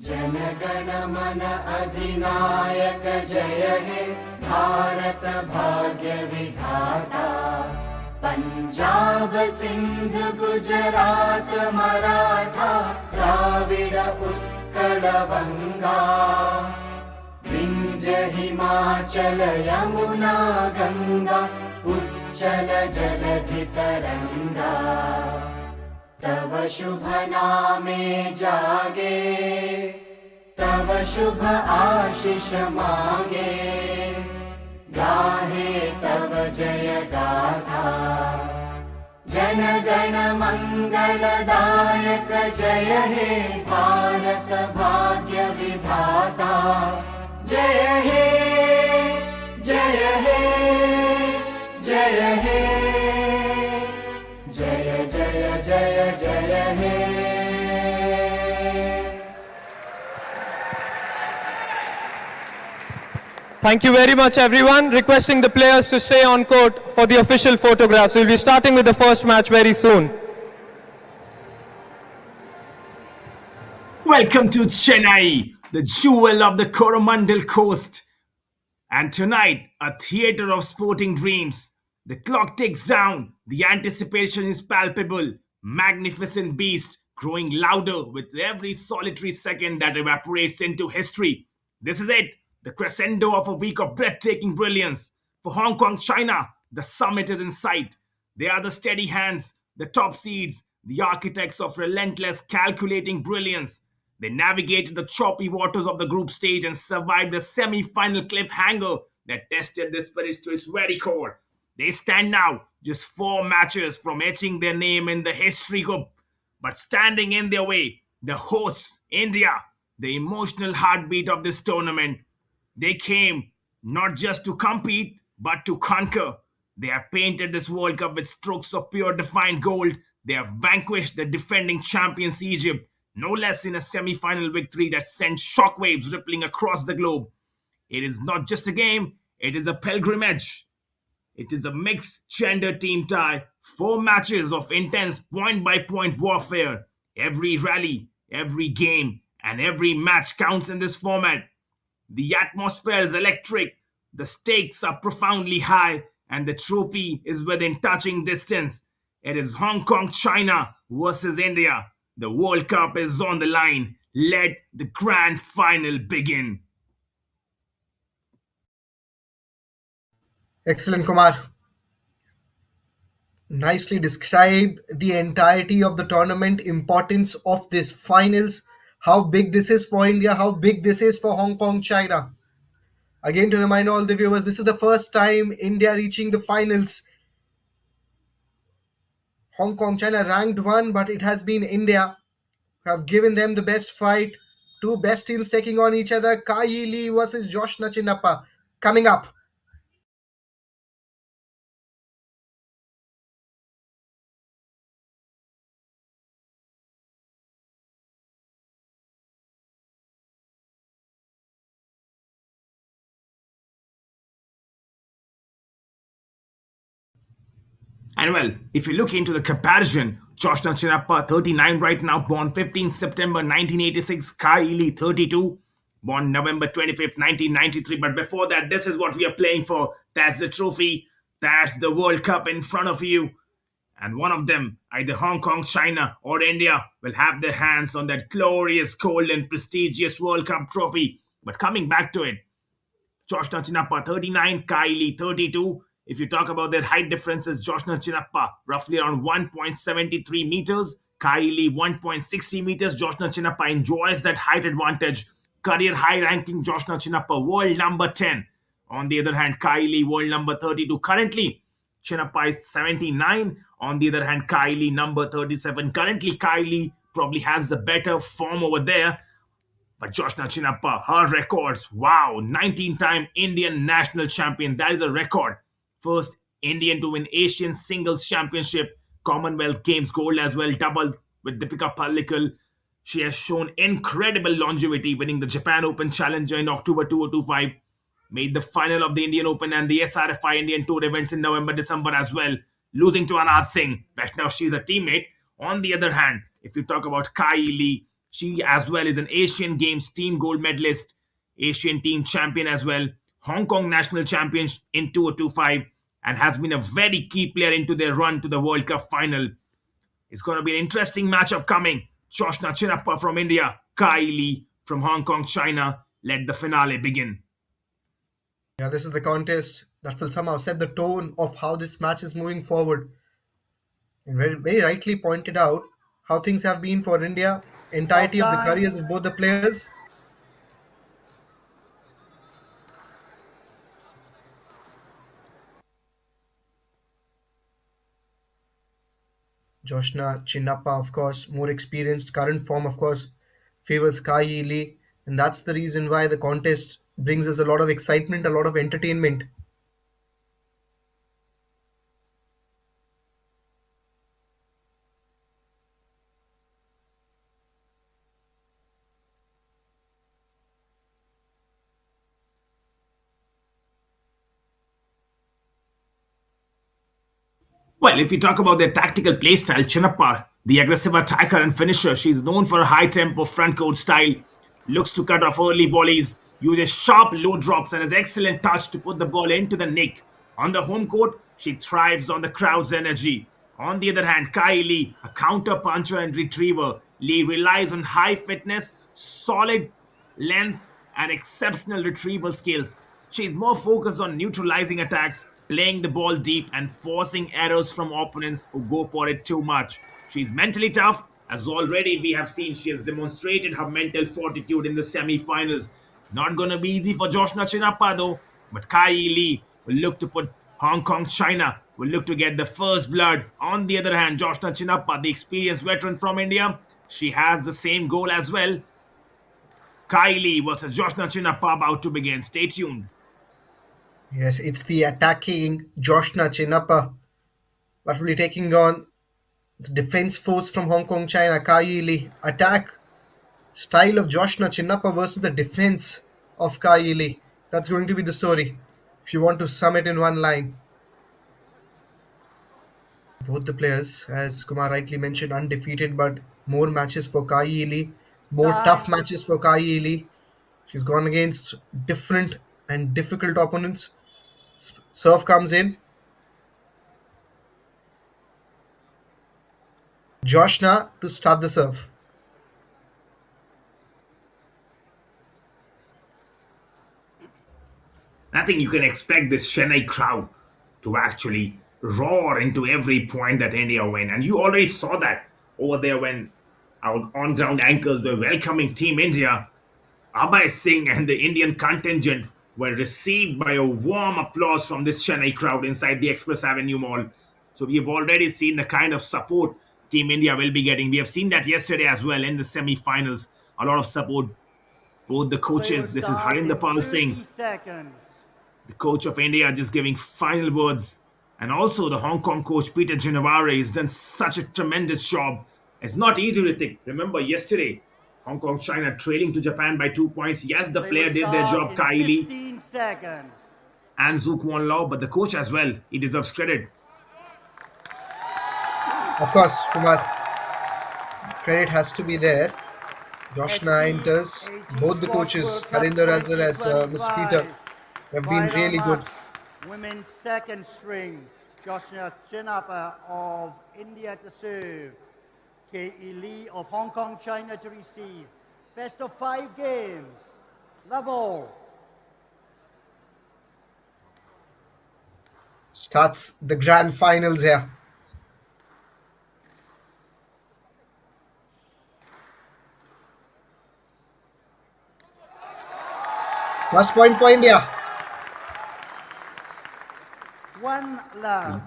Jana Gana Mana अधिनायक जय हे भारत भाग्य विधाता पंजाब सिंध गुजरात मराठा द्राविड उत्कल बंगा विंध्य हिमाचल यमुना गंगा उच्चल जलधि तरंगा तव शुभ नामे जागे तव शुभ आशीष मांगे गाहे तव जय गाथा जन गण मंगलदायक जय हे भारत भाग्य विधाता जय हे जय हे जय हे जय जय जय जय हे Thank you very much, everyone. Requesting the players to stay on court for the official photographs. We'll be starting with the first match very soon. Welcome to Chennai, the jewel of the Coromandel coast. And tonight, a theatre of sporting dreams. The clock ticks down, the anticipation is palpable. Magnificent beast growing louder with every solitary second that evaporates into history. This is it, the crescendo of a week of breathtaking brilliance. For Hong Kong, China, the summit is in sight. They are the steady hands, the top seeds, the architects of relentless, calculating brilliance. They navigated the choppy waters of the group stage and survived the semi-final cliffhanger that tested their spirits to its very core. They stand now just 4 matches from etching their name in the history book. But standing in their way, the hosts, India, the emotional heartbeat of this tournament. They came not just to compete, but to conquer. They have painted this World Cup with strokes of pure defined gold. They have vanquished the defending champions Egypt, no less in a semi-final victory that sent shockwaves rippling across the globe. It is not just a game, it is a pilgrimage. It is a mixed gender team tie, 4 matches of intense point-by-point warfare. Every rally, every game, and every match counts in this format. The atmosphere is electric, the stakes are profoundly high, and the trophy is within touching distance. It is Hong Kong, China versus India. The World Cup is on the line. Let the grand final begin. Excellent, Kumar. Nicely described the entirety of the tournament, importance of this finals, how big this is for India, how big this is for Hong Kong, China. Again, to remind all the viewers, this is the first time India reaching the finals. Hong Kong, China ranked 1, but it has been India who have given them the best fight. 2 best teams taking on each other. Kai Lee versus Chinappa coming up. And well, if you look into the comparison, Chinappa, 39 right now, born 15 September 1986, Kai Lee, 32, born November 25th, 1993. But before that, this is what we are playing for. That's the trophy. That's the World Cup in front of you. And one of them, either Hong Kong, China, or India, will have their hands on that glorious, golden, prestigious World Cup trophy. But coming back to it, Chinappa 39, Kai Lee 32. If you talk about their height differences, Chinappa roughly around 1.73 meters, Kai Lee 1.60 meters. Chinappa enjoys that height advantage. Career high ranking Chinappa, world number 10. On the other hand, Kai Lee, world number 32. Currently, Chinappa is 79. On the other hand, Kai Lee, number 37. Currently, Kai Lee probably has the better form over there. But Chinappa, her records, wow, 19-time Indian national champion. That is a record. First Indian to win Asian Singles Championship, Commonwealth Games gold as well, double with Deepika Pallikal. She has shown incredible longevity, winning the Japan Open Challenger in October 2025, made the final of the Indian Open and the SRFI Indian Tour events in November, December as well, losing to Anand Singh. Right now she's a teammate. On the other hand, if you talk about Kai Lee, she as well is an Asian Games team gold medalist, Asian team champion as well, Hong Kong national champion in 2025, and has been a very key player into their run to the World Cup final. It's going to be an interesting matchup coming. Chinappa from India, Kai Lee from Hong Kong, China. Let the finale begin. Yeah, this is the contest that will somehow set the tone of how this match is moving forward. And very, very rightly pointed out how things have been for India, entirety of the careers of both the players. Chinappa, of course, more experienced. Current form, of course, favors Kai Lee. And that's the reason why the contest brings us a lot of excitement, a lot of entertainment. Well, if you talk about their tactical play style, Chinappa, the aggressive attacker and finisher, she's known for a high-tempo front-court style, looks to cut off early volleys, uses sharp low drops and has excellent touch to put the ball into the nick. On the home court, she thrives on the crowd's energy. On the other hand, Kai Lee, a counter-puncher and retriever, Lee relies on high fitness, solid length and exceptional retrieval skills. She's more focused on neutralizing attacks, playing the ball deep and forcing errors from opponents who go for it too much. She's mentally tough, as already we have seen she has demonstrated her mental fortitude in the semi-finals. Not gonna be easy for Joshna Chinappa though, but Kai Lee will look to put Hong Kong China, will look to get the first blood. On the other hand, Joshna Chinappa, the experienced veteran from India, she has the same goal as well. Kai Lee versus Joshna Chinappa about to begin. Stay tuned. Yes, it's the attacking Joshna Chinappa that will be taking on the defense force from Hong Kong, China, Kai Lee. Attack style of Joshna Chinappa versus the defense of Kai Lee. That's going to be the story, if you want to sum it in one line. Both the players, as Kumar rightly mentioned, undefeated, but more matches for Kai Lee, more tough matches for Kai Lee. She's gone against different and difficult opponents. Serve comes in. Joshna to start the serve. I think you can expect this Chennai crowd to actually roar into every point that India win. And you already saw that over there when our on-ground anchors were welcoming Team India. Abhay Singh and the Indian contingent were received by a warm applause from this Chennai crowd inside the Express Avenue Mall. So we have already seen the kind of support Team India will be getting. We have seen that yesterday as well in the semi-finals. A lot of support. Both the coaches, this is Harinder Pal Singh, the coach of India, just giving final words. And also the Hong Kong coach, Peter Ginevare, has done such a tremendous job. It's not easy to think. Remember yesterday, Hong Kong, China trailing to Japan by 2 points. Yes, the player did their job, Kai Lee and Zhu Quan Lao, but the coach as well, he deserves credit. Of course, Kumar, credit has to be there. Joshna enters. Both the coaches, Harinder as well as Mr. Peter, have been really good. Women's second string, Joshna Chinappa of India to serve. K.E. Lee of Hong Kong, China to receive. Best of 5 games. Level. Starts the grand finals here. Last point for India. 1 love.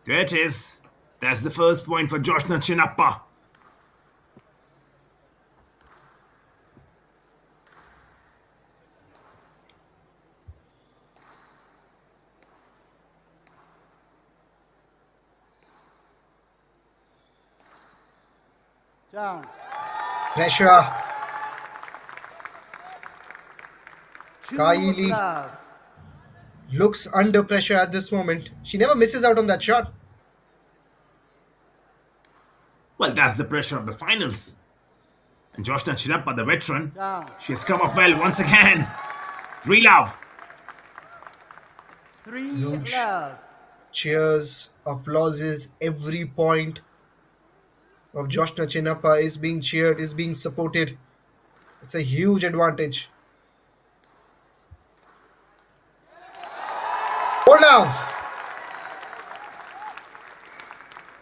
There it is. That's the first point for Joshna Chinappa. Down. Pressure. Kai Lee looks under pressure at this moment. She never misses out on that shot. Well, that's the pressure of the finals. And Joshna Chinappa, the veteran, she has come off well once again. 3 love. 3 Huge love. cheers, applauses, every point of Joshna Chinappa is being cheered, is being supported. It's a huge advantage. 4 love.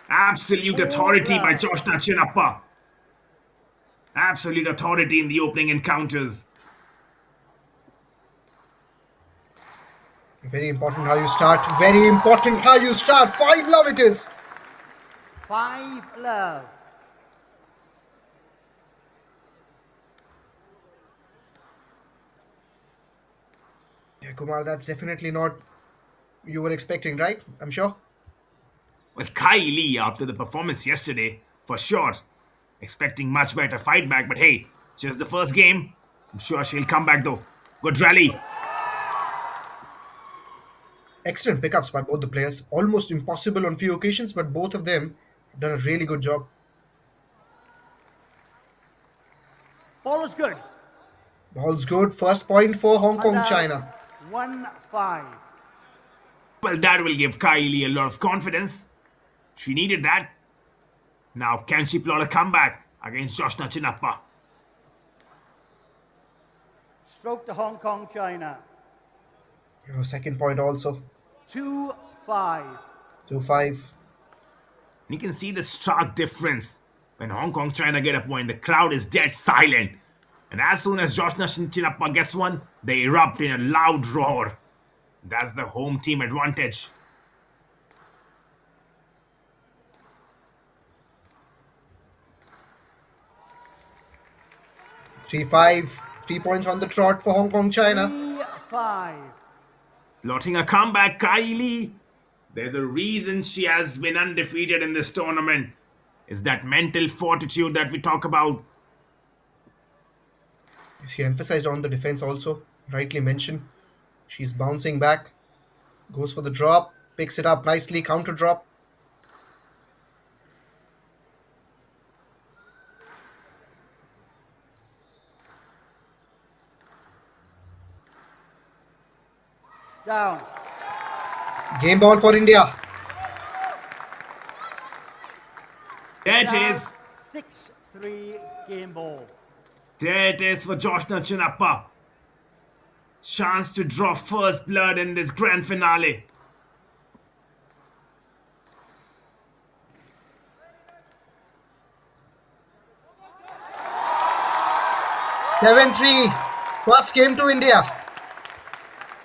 Absolute authority by Joshna Chinappa. Absolute authority in the opening encounters. Very important how you start. Very important how you start. 5 love it is. 5 love. Yeah, Kumar, that's definitely not you were expecting, right? I'm sure. Well, Kai Lee, after the performance yesterday, for sure, expecting much better fight back. But hey, just the first game. I'm sure she'll come back though. Good rally. Excellent pickups by both the players. Almost impossible on few occasions, but both of them have done a really good job. Ball is good. Ball's good. First point for Hong Kong, And, China. 1-5. Well, that will give Kylie a lot of confidence. She needed that. Now, can she plot a comeback against Joshna Chinappa? Stroke to Hong Kong, China. Second point also. 2-5. 2-5. You can see the stark difference. When Hong Kong, China get a point, the crowd is dead silent. And as soon as Joshna Chinappa gets one, they erupt in a loud roar. That's the home team advantage. Three 3 points on the trot for Hong Kong, China. 3-5. Plotting a comeback, Kylie. There's a reason she has been undefeated in this tournament. It's that mental fortitude that we talk about. She emphasized on the defense also. Rightly mentioned. She's bouncing back. Goes for the drop. Picks it up nicely. Counter drop. Down. Game ball for India. There it Down. is. 6-3 game ball. There it is for Joshna Chinappa. Chance to draw first blood in this grand finale. Seven 3. First game to India.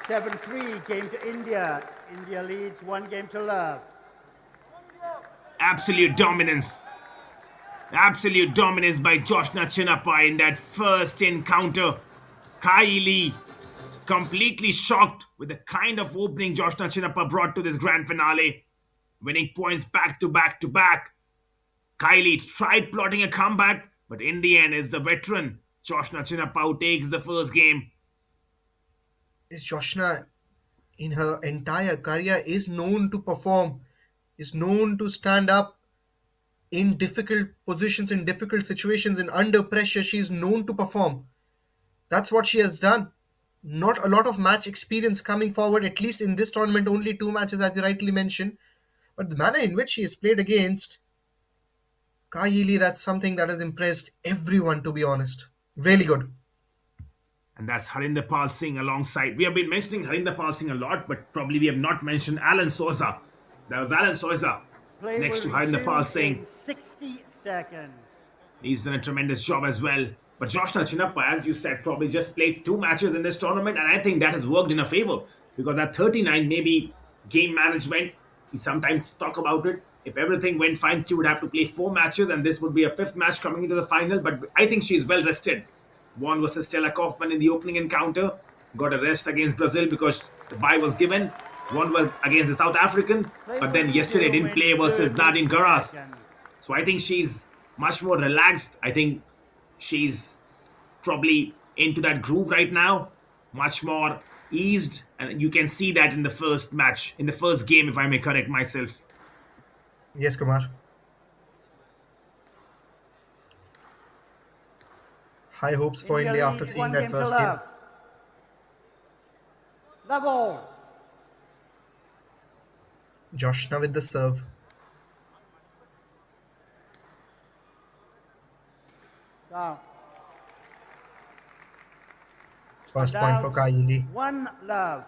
7-3 game to India. India leads 1 game to love. Absolute dominance. Absolute dominance by Joshna Chinappa in that first encounter. Kylie completely shocked with the kind of opening Joshna Chinappa brought to this grand finale. Winning points back to back to back. Kylie tried plotting a comeback, but in the end is the veteran Joshna Chinappa who takes the first game. This Joshna, in her entire career, is known to perform, is known to stand up in difficult positions, in difficult situations, and under pressure. She's known to perform. That's what she has done. Not a lot of match experience coming forward, at least in this tournament, only 2 matches, as you rightly mentioned. But the manner in which she has played against Kylie, that's something that has impressed everyone, to be honest. Really good. And that's Harinder Pal Singh alongside. We have been mentioning Harinder Pal Singh a lot, but probably we have not mentioned Alan Souza. That was Alan Souza Play next to will Harinder Pal resume Singh. in 60 seconds. He's done a tremendous job as well. But Joshna Chinappa, as you said, probably just played 2 matches in this tournament, and I think that has worked in her favor. Because at 39, maybe game management, we sometimes talk about it. If everything went fine, she would have to play 4 matches, and this would be a 5th match coming into the final. But I think she's well rested. Won versus Stella Kaufman in the opening encounter. Got a rest against Brazil because the bye was given. Won was against the South African. But then yesterday didn't play versus Nadine Garas. So I think she's much more relaxed. I think she's probably into that groove right now. Much more eased. And you can see that in the first match. In the first game, if I may correct myself. Yes, Kumar. High hopes for India after leads seeing 1 that game to first game. love. The ball. Joshna with the serve. Down. First point for Kylie. 1 love.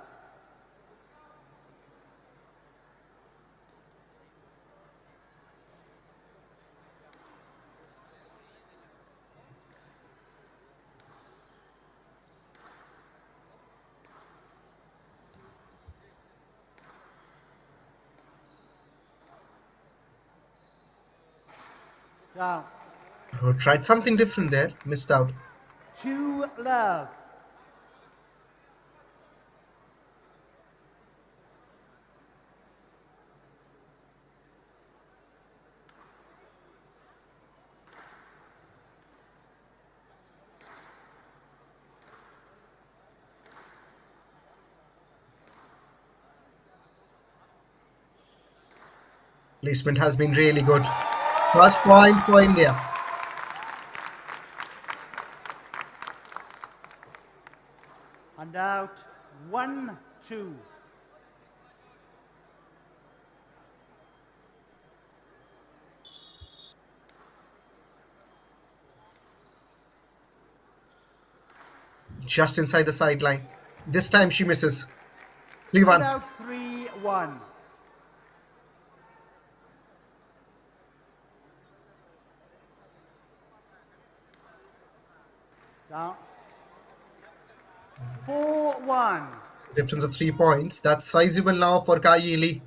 Down. Oh, tried something different there. Missed out. 2 love. Placement has been really good. First point for India. And out 1-2. Just inside the sideline. This time she misses. 3-1. And out 3-1. Down. 4-1. Difference of 3 points. That's sizable now for Kai Lee.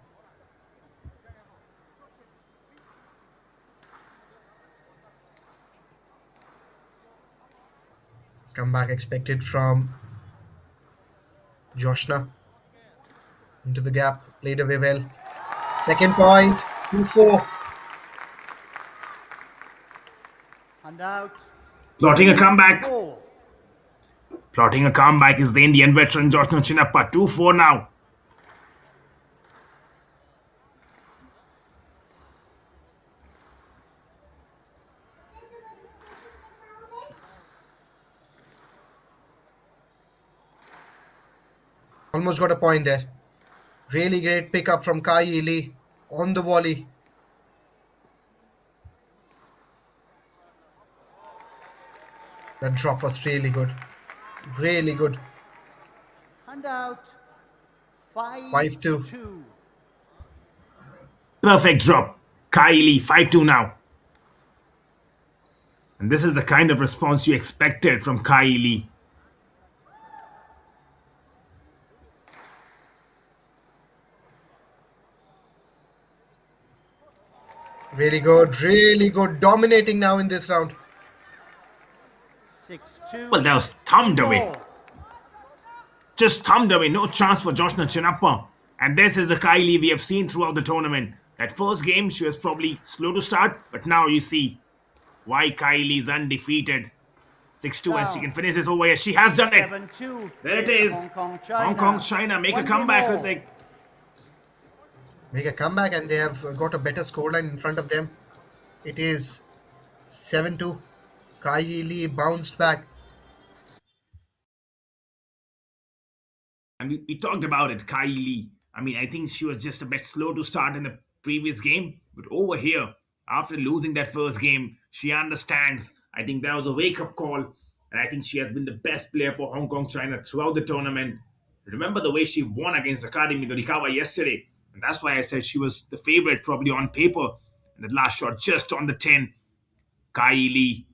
Comeback expected from Joshna. Into the gap. Played away well. Second point. 2-4. And out. Plotting a comeback. 4. Plotting a comeback is the Indian veteran Joshna Chinappa. 2-4 now. Almost got a point there. Really great pickup from Kai Lee on the volley. That drop was really good. Really good. And out 5-2. 5-2. Perfect drop. Kylie 5-2 now. And this is the kind of response you expected from Kylie. Really good. Really good. Dominating now in this round. 6-2. Well, that was thumbed away. 4. Just thumbed away. No chance for Joshna Chinappa. And this is the Kylie we have seen throughout the tournament. That first game, she was probably slow to start. But now you see why Kylie is undefeated. 6-2 and she can finish this over here. She has done it. 7-2. There it is. Hong Kong, China make a One comeback game with more. it. Make a comeback and they have got a better scoreline in front of them. It is 7-2. Kai Lee bounced back. And we talked about it, Kylie. I mean, I think she was just a bit slow to start in the previous game. But over here, after losing that first game, she understands. I think that was a wake-up call. And I think she has been the best player for Hong Kong, China throughout the tournament. Remember the way she won against Academy Dorikawa yesterday. And that's why I said she was the favorite probably on paper. And the last shot just on the 10. Kylie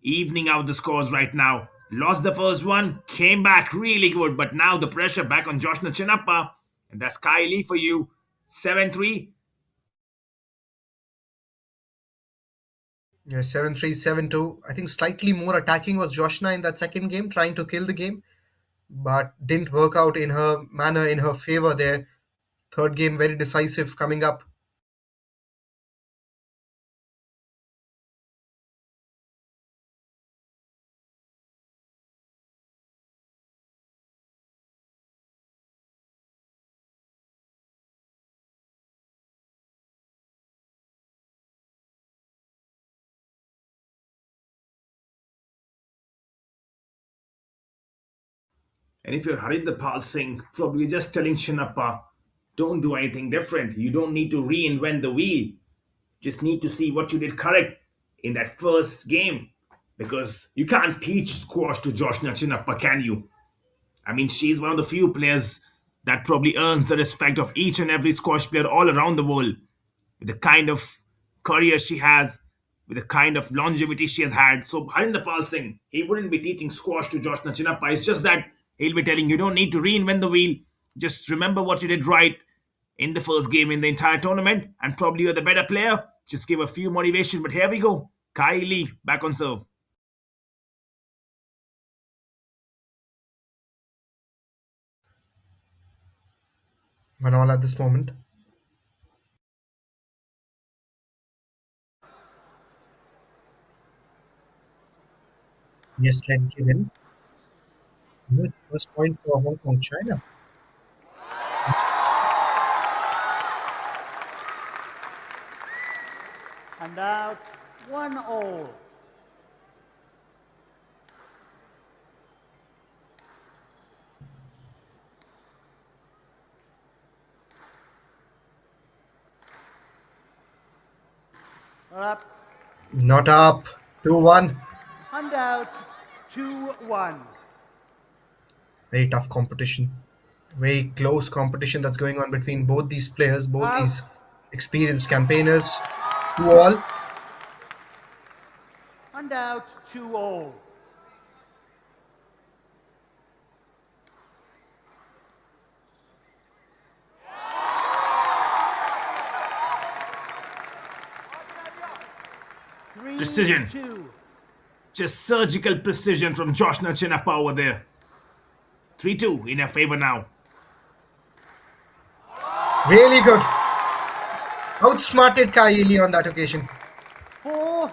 evening out the scores right now. Lost the first one, came back really good, but now the pressure back on Joshna Chinappa. And that's Kylie for you. 7-3. Yeah, 7-3, 7-2. I think slightly more attacking was Joshna in that second game, trying to kill the game. But didn't work out in her manner, in her favor there. Third game, very decisive coming up. And if you're Harinder Pal Singh, probably just telling Chinappa, don't do anything different. You don't need to reinvent the wheel. Just need to see what you did correct in that first game. Because you can't teach squash to Joshna Chinappa, can you? I mean, she's one of the few players that probably earns the respect of each and every squash player all around the world. With the kind of career she has, with the kind of longevity she has had. So Harinder Pal Singh, he wouldn't be teaching squash to Joshna Chinappa. It's just that he'll be telling you don't need to reinvent the wheel. Just remember what you did right in the first game in the entire tournament. And probably you're the better player. Just give a few motivation. But here we go. Kylie back on serve. One all at this moment. Yes, let given. It's first point for Hong Kong, China. And out 1-all. Up Not up. 2-1. and out 2-1. Very tough competition. Very close competition that's going on between both these players, both Out. these experienced campaigners. 2-all. And out 2-all. Precision. 3-2. Just surgical precision from Joshna Chinappa over there. 3-2 in her favor now. Really good. Outsmarted Kaili on that occasion. 4-2.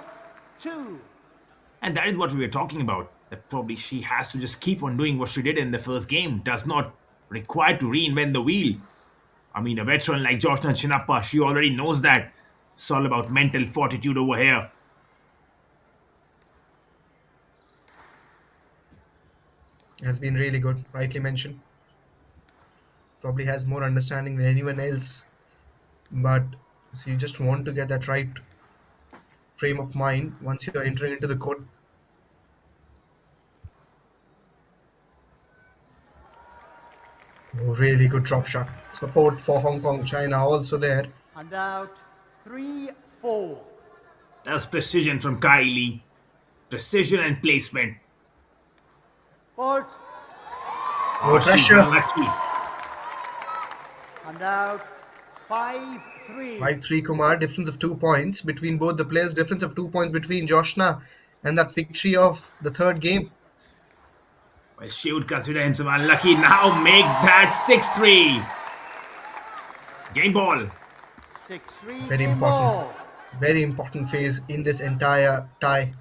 And that is what we were talking about. That probably she has to just keep on doing what she did in the first game. Does not require to reinvent the wheel. I mean, a veteran like Joshna Chinappa, she already knows that. It's all about mental fortitude over here. Has been really good, rightly mentioned. Probably has more understanding than anyone else. But so you just want to get that right frame of mind once you are entering into the court. Oh, really good drop shot. Support for Hong Kong, China also there. And out 3-4. That's precision from Kylie. Precision and placement. Fault. No She's pressure. unlucky. And out 5-3. 5-3 Kumar, difference of 2 points between both the players, difference of 2 points between Joshna and that victory of the third game. Well, she would consider himself unlucky. Now make that 6-3. Game ball. 6-3. Very game important. ball. Very important phase in this entire tie.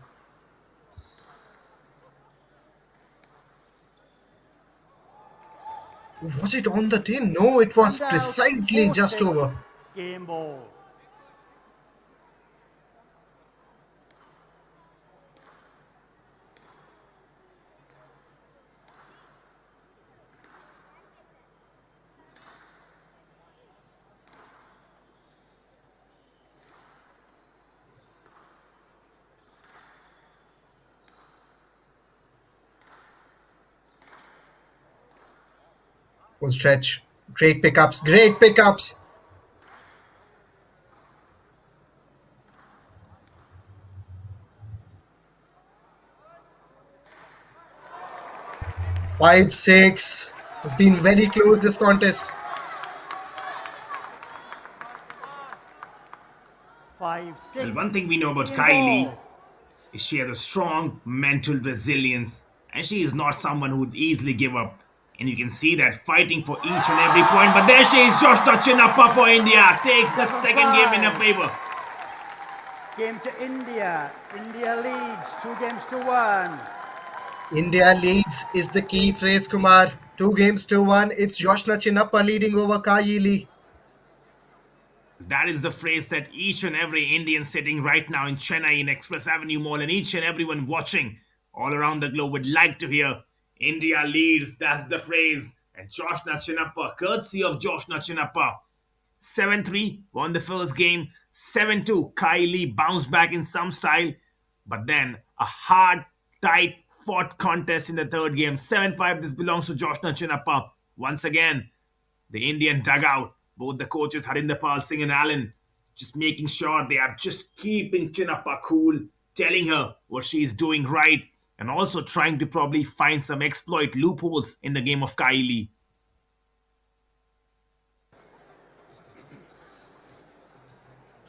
Was it on the tin? No, it was And out precisely just 4-6. over. Game ball. Full stretch. Great pickups. Great pickups. Five, six. It's been very close this contest. 5-6. Well, one thing we know about game Kylie ball. is she has a strong mental resilience and she is not someone who would easily give up. And you can see that fighting for each and every point. But there she is, Joshna Chinappa for India. Takes the second game in her favor. Game to India. India leads 2-1. India leads is the key phrase, Kumar. 2-1. It's Joshna Chinappa leading over Kaili. That is the phrase that each and every Indian sitting right now in Chennai in Express Avenue Mall and each and everyone watching all around the globe would like to hear. India leads, that's the phrase. And Joshna Chinappa, courtesy of Joshna Chinappa. 7-3 won the first game. 7-2, Kylie bounced back in some style. But then a hard, tight, fought contest in the third game. 7-5, this belongs to Joshna Chinappa. Once again, the Indian dugout, both the coaches Harinder Pal Singh and Allen, just making sure they are just keeping Chinappa cool, telling her what she's doing right, and also trying to probably find some exploit loopholes in the game of Kylie.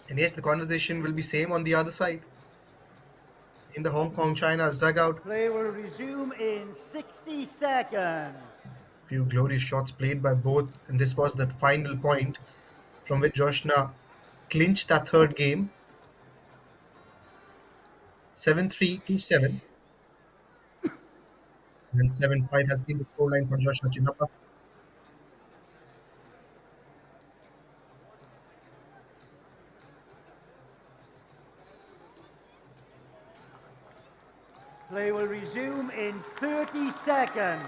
And yes, the conversation will be same on the other side. In the Hong Kong China's dugout. Play will resume in 60 seconds. Few glorious shots played by both, and this was that final point from which Joshna clinched that third game. 7-3 to 7. And 7-5 has been the scoreline for Joshna Chinappa. Play will resume in 30 seconds.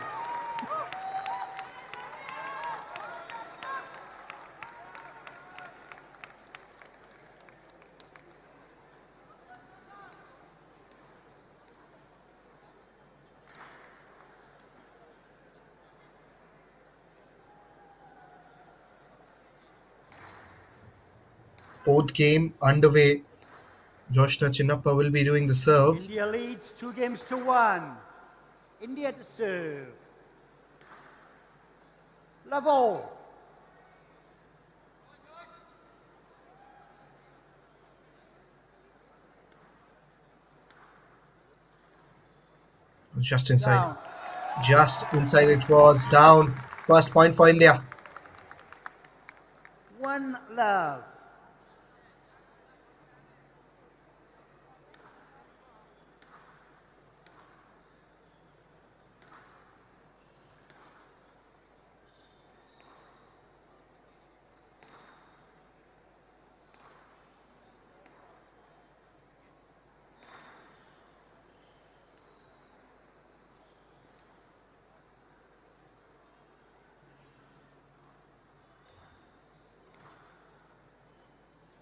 Fourth game underway. Joshna Chinappa will be doing the serve. India leads 2-1. India to serve. Level. Just inside. Down. Just inside it was. Down. First point for India. 1 love.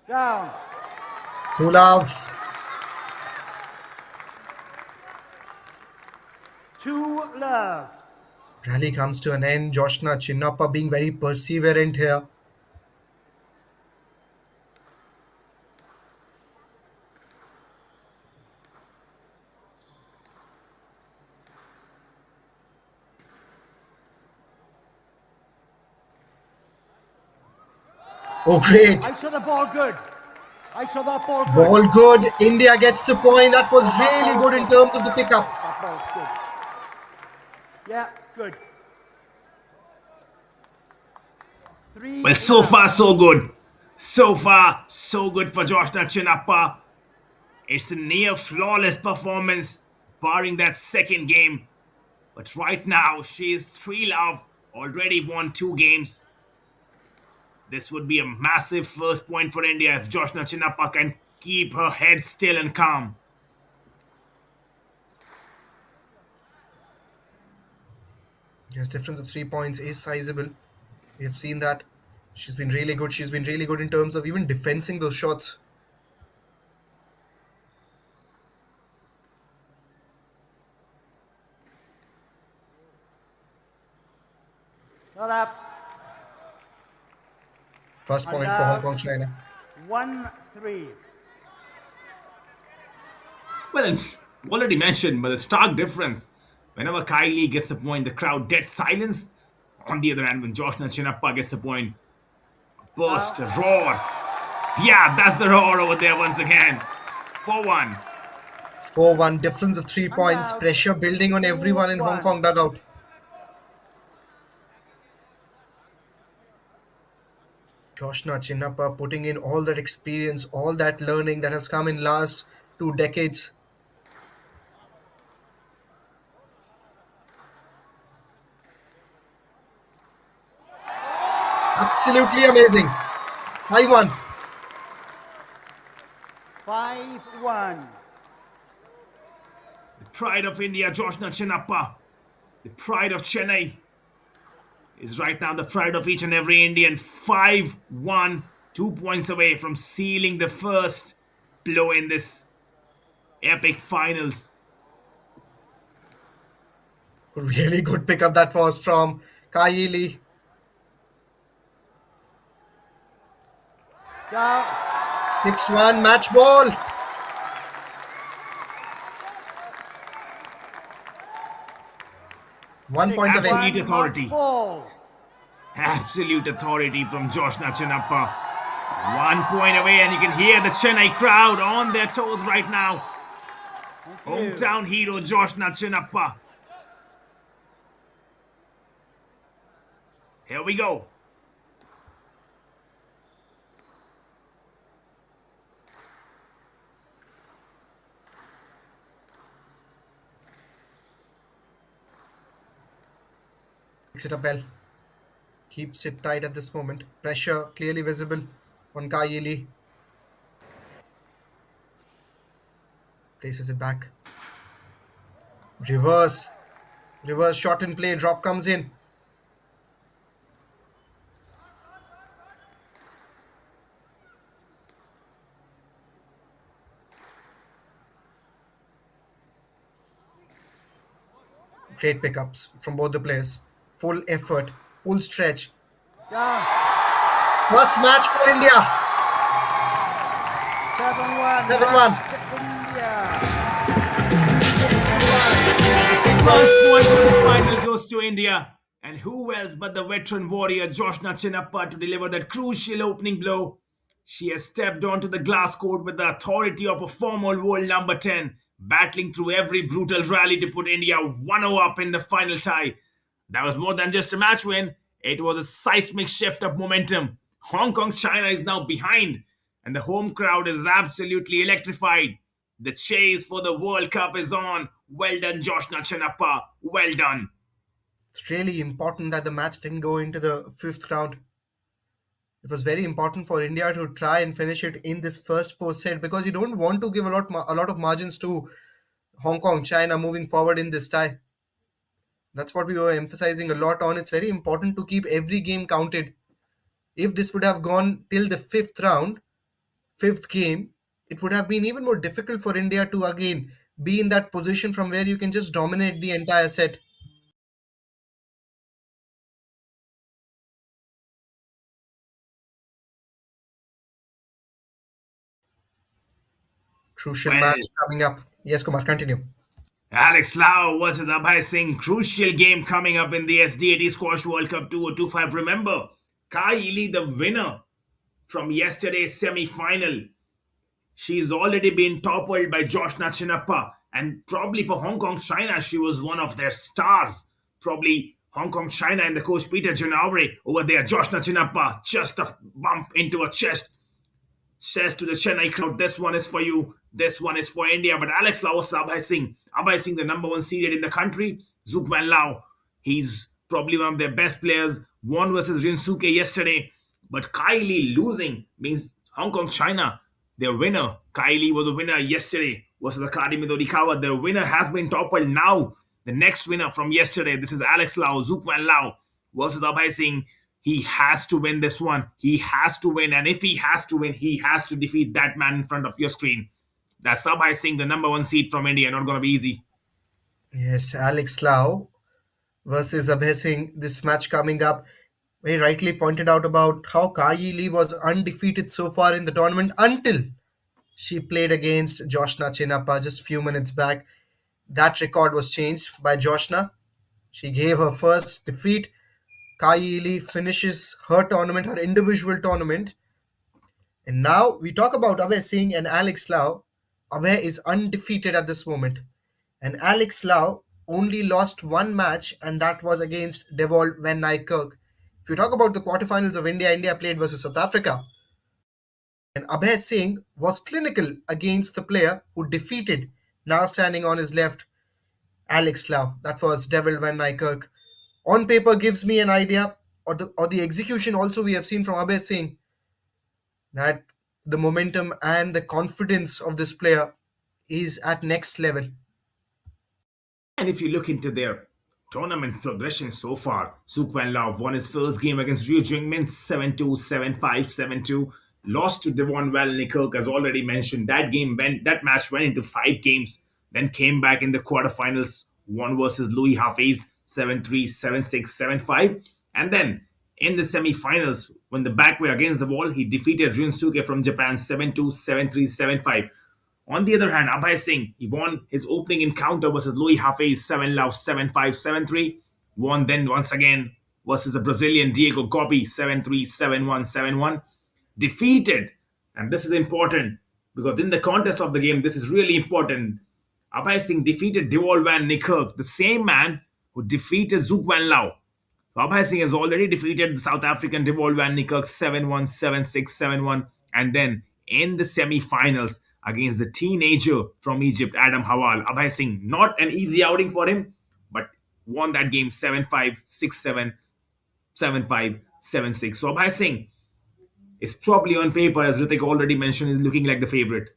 Down. 2 love. 2 love. Rally comes to an end. Joshna Chinappa being very perseverant here. Oh, great. I saw the ball good. I saw that ball good. Ball good. India gets the point. That was really good in terms of the pickup. That ball's good. Yeah, good. 3 Well, so far so good. So far so good for Joshna Chinappa. It's a near flawless performance, barring that second game. But right now, she is 3 love, already won 2 games. This would be a massive first point for India if Joshna Chinappa can keep her head still and calm. Yes, difference of 3 points is sizable. We have seen that. She's been really good. She's been really good in terms of even defending those shots. Not up. First point for Hong Kong, China. 1-3. Well, I've already mentioned, but the stark difference. Whenever Kylie gets a point, the crowd dead silence. On the other hand, when Joshna Chinappa gets a point, a burst, a roar. Yeah, that's the roar over there once again. 4-1. 4-1, difference of 3 points. Pressure building on everyone in Hong Kong dugout. Joshna Chinappa putting in all that experience, all that learning that has come in last 2 decades. Absolutely amazing. 5-1. 5-1. The pride of India, Joshna Chinappa. The pride of Chennai is right now the pride of each and every Indian. 5-1, 2 points away from sealing the first blow in this epic finals. Really good pickup that was from Kylie. Down. 6-1, match ball. One point away. Absolute authority. Ball. Absolute authority from Joshna Chinappa. 1 point away, and you can hear the Chennai crowd on their toes right now. Hometown hero Joshna Chinappa. Here we go. Picks it up well. Keeps it tight at this moment. Pressure clearly visible on Kylie. Places it back. Reverse shot in play, drop comes in. Great pickups from both the players. Full effort, full stretch. Yeah. First match for India. 7-1. 7-1. India. First point of the final goes to India. And who else but the veteran warrior Joshna Chinappa to deliver that crucial opening blow? She has stepped onto the glass court with the authority of a former world number 10, battling through every brutal rally to put India 1-0 up in the final tie. That was more than just a match win. It was a seismic shift of momentum. Hong Kong, China is now behind, and the home crowd is absolutely electrified. The chase for the World Cup is on. Well done, Joshna Chinappa. Well done. It's really important that the match didn't go into the fifth round. It was very important for India to try and finish it in this first four set, because you don't want to give a lot of margins to Hong Kong, China moving forward in this tie. That's what we were emphasizing a lot on. It's very important to keep every game counted. If this would have gone till the fifth round, fifth game, it would have been even more difficult for India to again be in that position from where you can just dominate the entire set. Crucial Well, match coming up. Yes, Kumar, continue. Alex Lau versus Abhay Singh. Crucial game coming up in the SDAT Squash World Cup 2025. Remember, Kai Ili, the winner from yesterday's semi-final. She's already been toppled by Joshna Chinappa. And probably for Hong Kong, China, she was one of their stars. Probably Hong Kong, China and the coach Peter Janawari over there. Joshna Chinappa, just a bump into her chest. Says to the Chennai crowd, this one is for you, this one is for India. But Alex Lau versus Abhay Singh. Abhay Singh, the number one seeded in the country. Zukman Lau, he's probably one of their best players. Won versus Rinsuke yesterday. But Kylie losing means Hong Kong, China, their winner. Kylie was a winner yesterday versus Akari Midorikawa. Their winner has been toppled now. The next winner from yesterday, this is Alex Lau, Zukman Lau versus Abhay Singh. He has to win this one. He has to win. And if he has to win, he has to defeat that man in front of your screen. That's Abhay Singh, the number one seed from India. Not going to be easy. Yes, Alex Lau versus Abhay Singh. This match coming up. Very rightly pointed out about how Kai Lee was undefeated so far in the tournament until she played against Joshna Chinappa just a few minutes back. That record was changed by Joshna. She gave her first defeat. Kai Lee finishes her tournament, her individual tournament. And now we talk about Abhay Singh and Alex Lau. Abhay is undefeated at this moment. And Alex Lau only lost one match, and that was against Devold Van Niekerk. If you talk about the quarterfinals of India, India played versus South Africa. And Abhay Singh was clinical against the player who defeated, now standing on his left, Alex Lau. That was Devold Van Niekerk. On paper gives me an idea, or the execution also we have seen from Abhay Singh, that the momentum and the confidence of this player is at next level. And if you look into their tournament progression so far, Sukwan Lau won his first game against Ryu Jingmin 7-2, 7-5, 7-2. Lost to Devon Nikirk, as already mentioned. That match went into 5 games, then came back in the quarterfinals, won versus Louis Hafiz 7-3, 7-6, 7-5. And then in the semi-finals, when the back were against the wall, he defeated Rinsuke from Japan 7-2, 7-3, 7-5. On the other hand, Abhay Singh, he won his opening encounter versus Louis Hafiz 7-love, 7-5, 7-3. Won then once again versus the Brazilian Diego Gobi 7-3, 7-1, 7-1. Defeated, and this is important because in the contest of the game, this is really important. Abhay Singh defeated Devol Van Niekerk, the same man who defeated Zouk Van Lau. So Abhay Singh has already defeated the South African Devol Van Niekerk 7-1, 7-6, 7-1. And then in the semi-finals against the teenager from Egypt, Adam Hawal, Abhay Singh, not an easy outing for him, but won that game 7-5, 6-7, 7-5, 7-6. So Abhay Singh is probably on paper, as Ritik already mentioned, is looking like the favorite.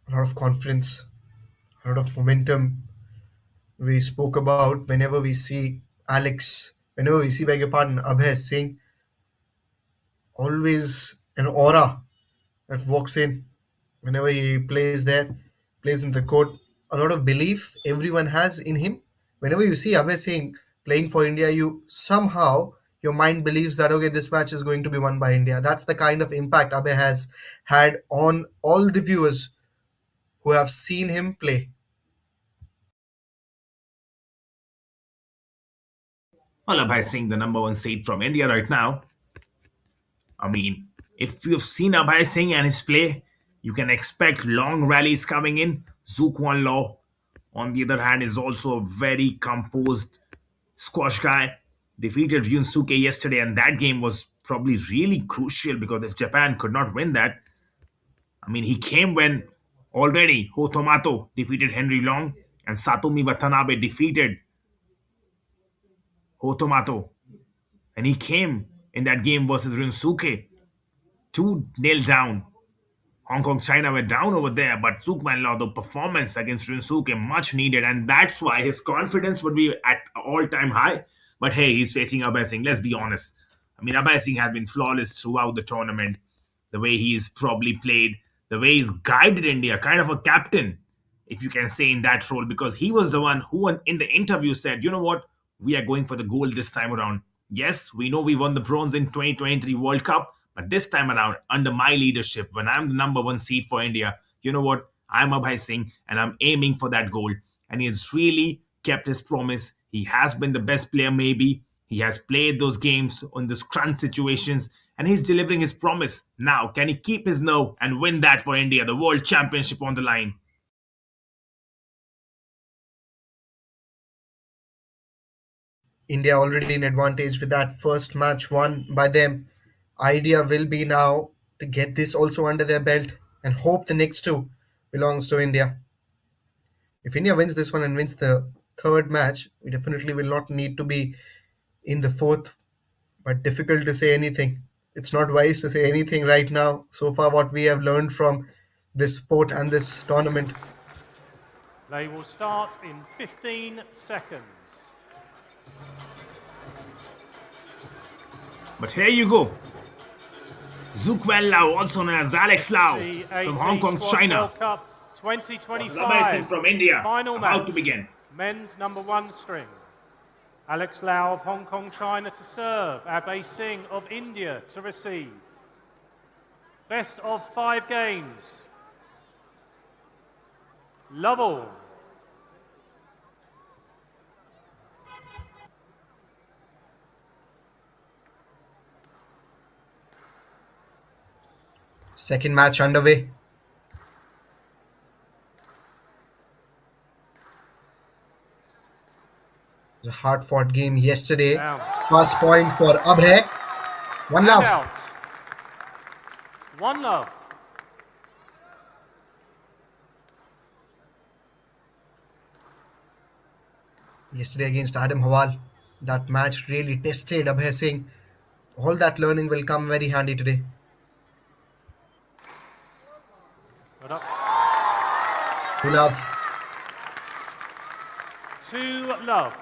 a lot of confidence, a lot of momentum. We spoke about whenever we see whenever we see, beg your pardon, Abhay Singh, always an aura that walks in whenever he plays there, plays in the court. A lot of belief everyone has in him. Whenever you see Abhay Singh playing for India, you somehow your mind believes that okay, this match is going to be won by India. That's the kind of impact Abhay has had on all the viewers who have seen him play. Well, Abhay Singh, the number one seed from India right now. I mean, if you've seen Abhay Singh and his play, you can expect long rallies coming in. Zook Wan Law, on the other hand, is also a very composed squash guy. Defeated Ryunsuke yesterday, and that game was probably really crucial because if Japan could not win that, I mean, he came when already Ho Tomato defeated Henry Long and Satomi Watanabe defeated Ho Tomato. And he came in that game versus Ryunsuke 2-0 down. Hong Kong, China were down over there, but Zookman Law, the performance against Ryunsuke, much needed, and that's why his confidence would be at all-time high. But hey, he's facing Abhay Singh. Let's be honest. I mean, Abhay Singh has been flawless throughout the tournament. The way he's probably played, the way he's guided India, kind of a captain, if you can say, in that role, because he was the one who in the interview said, you know what, we are going for the gold this time around. Yes, we know we won the bronze in 2023 World Cup, but this time around, under my leadership, when I'm the number one seed for India, you know what? I'm Abhay Singh and I'm aiming for that goal. And he has really kept his promise. He has been the best player, maybe. He has played those games on the crunch situations and he's delivering his promise. Now, can he keep his nerve and win that for India, the World Championship on the line? India already in advantage with that first match won by them. Idea will be now to get this also under their belt and hope the next two belongs to India. If India wins this one and wins the third match, we definitely will not need to be in the fourth, but difficult to say anything. It's not wise to say anything right now. So far, what we have learned from this sport and this tournament. They will start in 15 seconds. But here you go. Zookwan Lau, also known as Alex Lau, from Hong Kong, China. World Cup 2025. Abhay Singh from India, Final about match. to begin. Men's number one string. Alex Lau of Hong Kong, China to serve. Abhay Singh of India to receive. Best of 5 games. Love all. Second match underway. It was a hard-fought game yesterday. Down. First point for Abhay. One love. Out. One love. Yesterday against Adam Hawal, that match really tested Abhay Singh. All that learning will come very handy today. Put up. Two love. 2 love.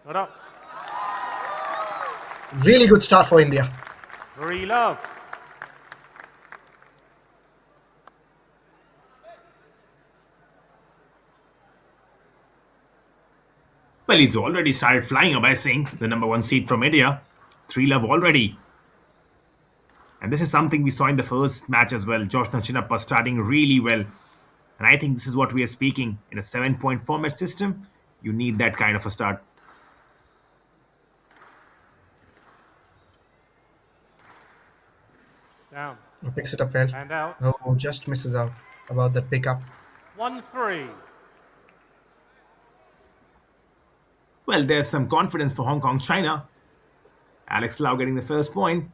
Put up. Really good start for India. 3 love. Well, he's already started flying, Abhay Singh, the number one seed from India. 3 love already. And this is something we saw in the first match as well. Chinappa starting really well. And I think this is what we are speaking. In a 7-point format system, you need that kind of a start. Down. He picks it up well. And out. Oh, just misses out about that pickup. 1-3. Well, there's some confidence for Hong Kong, China. Alex Lau getting the first point.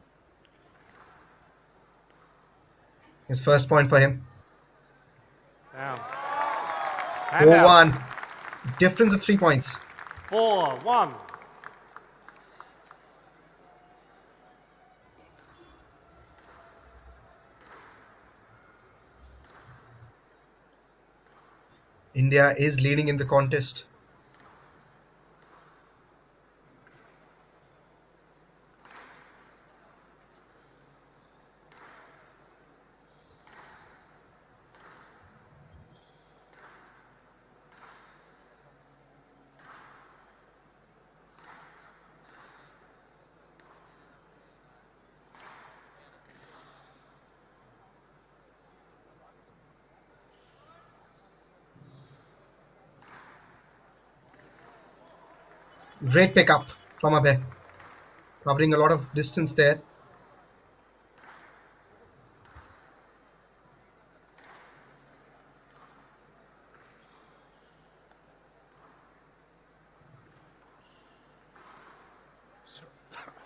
His first point for him. Down. And 4-1. Difference of 3 points. 4-1. India is leading in the contest. Great pickup from Abhay. Covering a lot of distance there.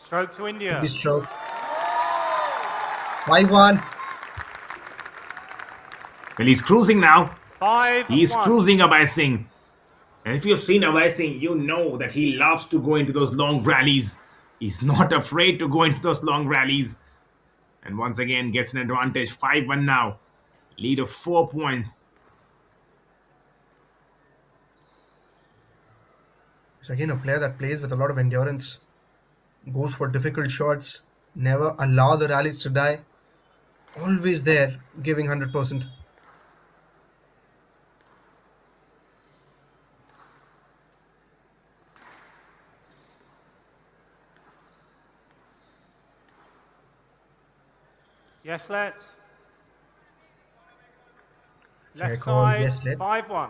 Stroke to India. Big stroke. 5-1. Well, he's cruising now. 5-1. He's cruising Abhay Singh. And if you've seen Abhay Singh, you know that he loves to go into those long rallies. He's not afraid to go into those long rallies. And once again, gets an advantage. 5-1 now. Lead of 4 points. He's again a player that plays with a lot of endurance. Goes for difficult shots. Never allow the rallies to die. Always there, giving 100%. Yes, let. Fair Left call, side, yes, let. 5-1.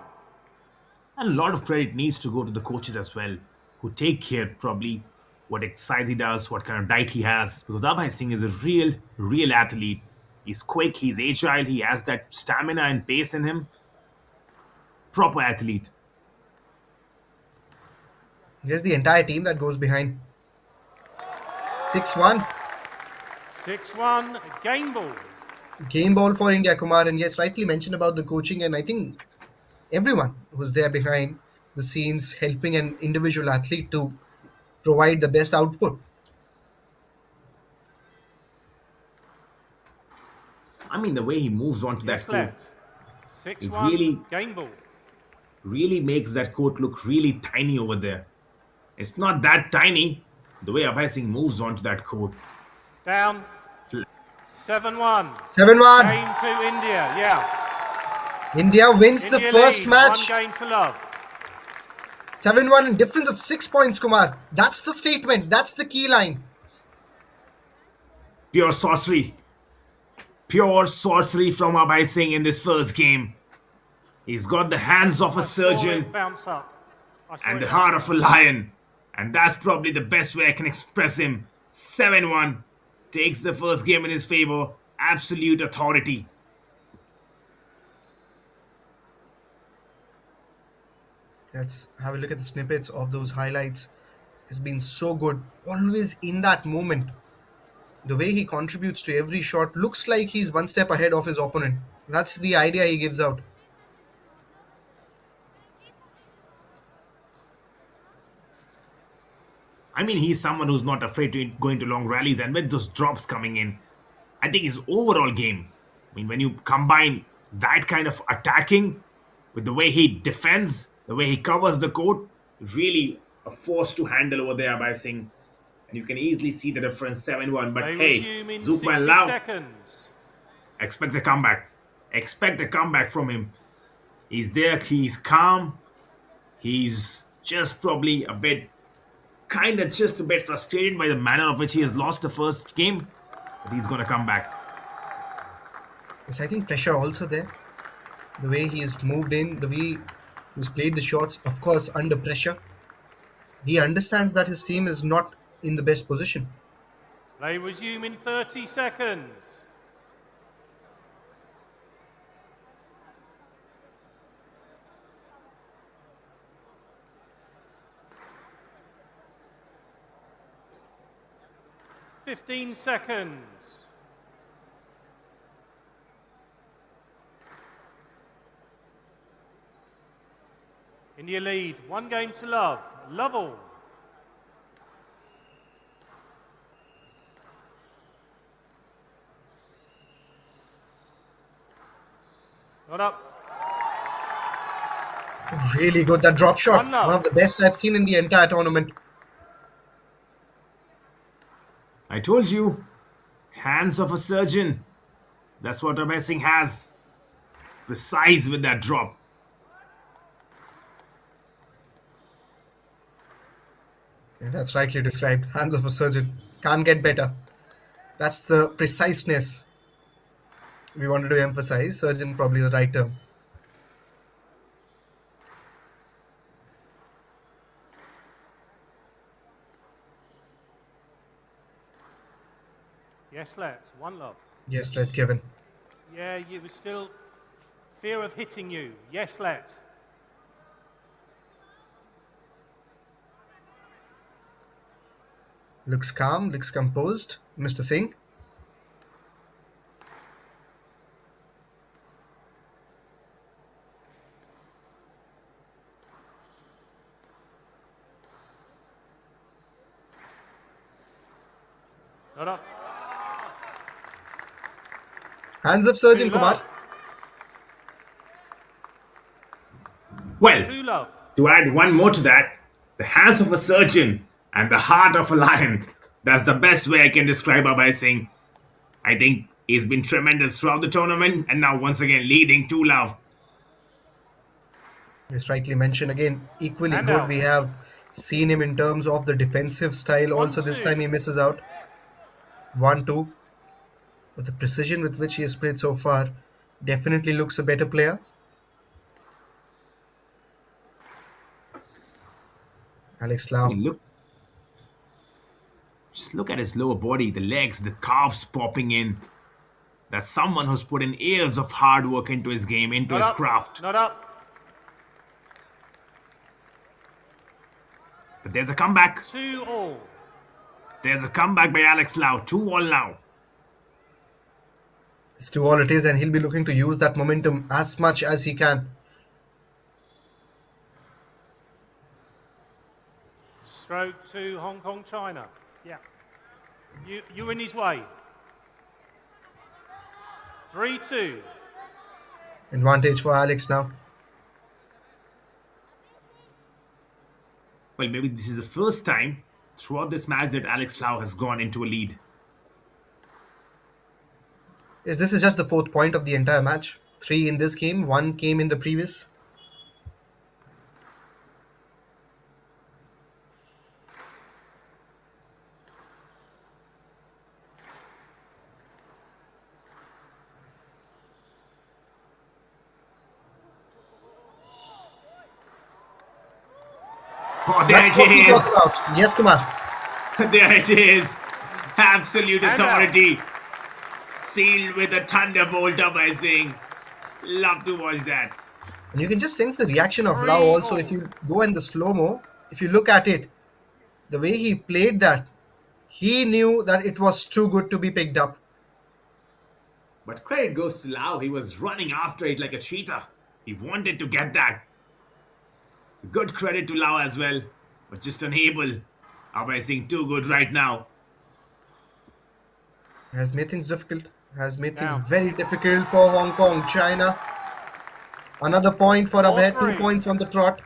And a lot of credit needs to go to the coaches as well, who take care probably what exercise he does, what kind of diet he has. Because Abhay Singh is a real athlete. He's quick, he's agile, he has that stamina and pace in him. Proper athlete. Here's the entire team that goes behind. 6-1. 6-1, game ball. Game ball for India, Kumar. And yes, rightly mentioned about the coaching. And I think everyone who's there behind the scenes helping an individual athlete to provide the best output. I mean, the way he moves onto Yes, that court, let. it 6-1, game ball. really makes that court look really tiny over there. It's not that tiny, the way Abhay Singh moves onto that court. Down. 7-1. 7-1. Game to India, yeah. India wins the India first lead, match. 1 game to love. 7-1 difference of 6 points, Kumar. That's the statement. That's the key line. Pure sorcery. Pure sorcery from Abhay Singh in this first game. He's got the hands of a I saw surgeon it bounce up. and the heart of a lion. And that's probably the best way I can express him. 7-1. Takes the first game in his favor. Absolute authority. Let's have a look at the snippets of those highlights. Has been so good. Always in that moment. The way he contributes to every shot looks like he's one step ahead of his opponent. That's the idea he gives out. I mean, he's someone who's not afraid to go into long rallies, and with those drops coming in, I think his overall game, I mean, when you combine that kind of attacking with the way he defends, the way he covers the court, really a force to handle over there by Singh. And you can easily see the difference, 7-1. But hey, Zukman Lau, expect a comeback. Expect a comeback from him. He's there, he's calm. He's just probably a bit frustrated by the manner of which he has lost the first game. But he's going to come back. Yes, I think pressure also there. The way he's moved in, the way he's played the shots, of course, under pressure. He understands that his team is not in the best position. Play resume in 30 seconds. Fifteen seconds. India lead, 1 game to love. Love all. Not up. Really good. That drop shot. 1-0. One of the best I've seen in the entire tournament. I told you, hands of a surgeon. That's what Abhay Singh has. Precise with that drop. Yeah, that's rightly described. Hands of a surgeon. Can't get better. That's the preciseness we wanted to emphasize. Surgeon, probably the right term. Yes, let's. 1 love. Yes, let Kevin. Yeah, it was still fear of hitting you. Yes, let's. Looks calm, looks composed. Mr. Singh. Not up. Hands of surgeon, 2 Kumar. love. Well, 2 love. to add one more to that, the hands of a surgeon and the heart of a lion. That's the best way I can describe Abhay Singh. I think he's been tremendous throughout the tournament and now once again leading 2-love. Yes, rightly mentioned again. Equally And good. out. We have seen him in terms of the defensive style. Also, this 1-2. time he misses out. 1-2. But the precision with which he has played so far definitely looks a better player. Alex Lau. Just look at his lower body, the legs, the calves popping in. That's someone who's put in years of hard work into his game, into Not his up. craft. Not up. But there's a comeback. 2 all. There's a comeback by Alex Lau. 2-all now. It's 2-all it is, and he'll be looking to use that momentum as much as he can. Stroke to Hong Kong, China. Yeah. You're in his way. 3-2. Advantage for Alex now. Well, maybe this is the first time throughout this match that Alex Lau has gone into a lead. Yes, this is just the 4th point of the entire match. 3 in this game, 1 came in the previous. Oh, there That's what we it talked is. about. Yes, Kumar. There it is. Absolute And authority. Sealed with a thunderbolt of Abhay Singh. Love to watch that. And you can just sense the reaction of Lau also. If you go in the slow-mo, if you look at it, the way he played that, he knew that it was too good to be picked up. But credit goes to Lau. He was running after it like a cheetah. He wanted to get that. So good credit to Lau as well. But just unable. Abhay Singh too good right now. Has made things difficult. Has made things Down. very difficult for Hong Kong, China. Another point for Abhay. 2 4-3. points on the trot.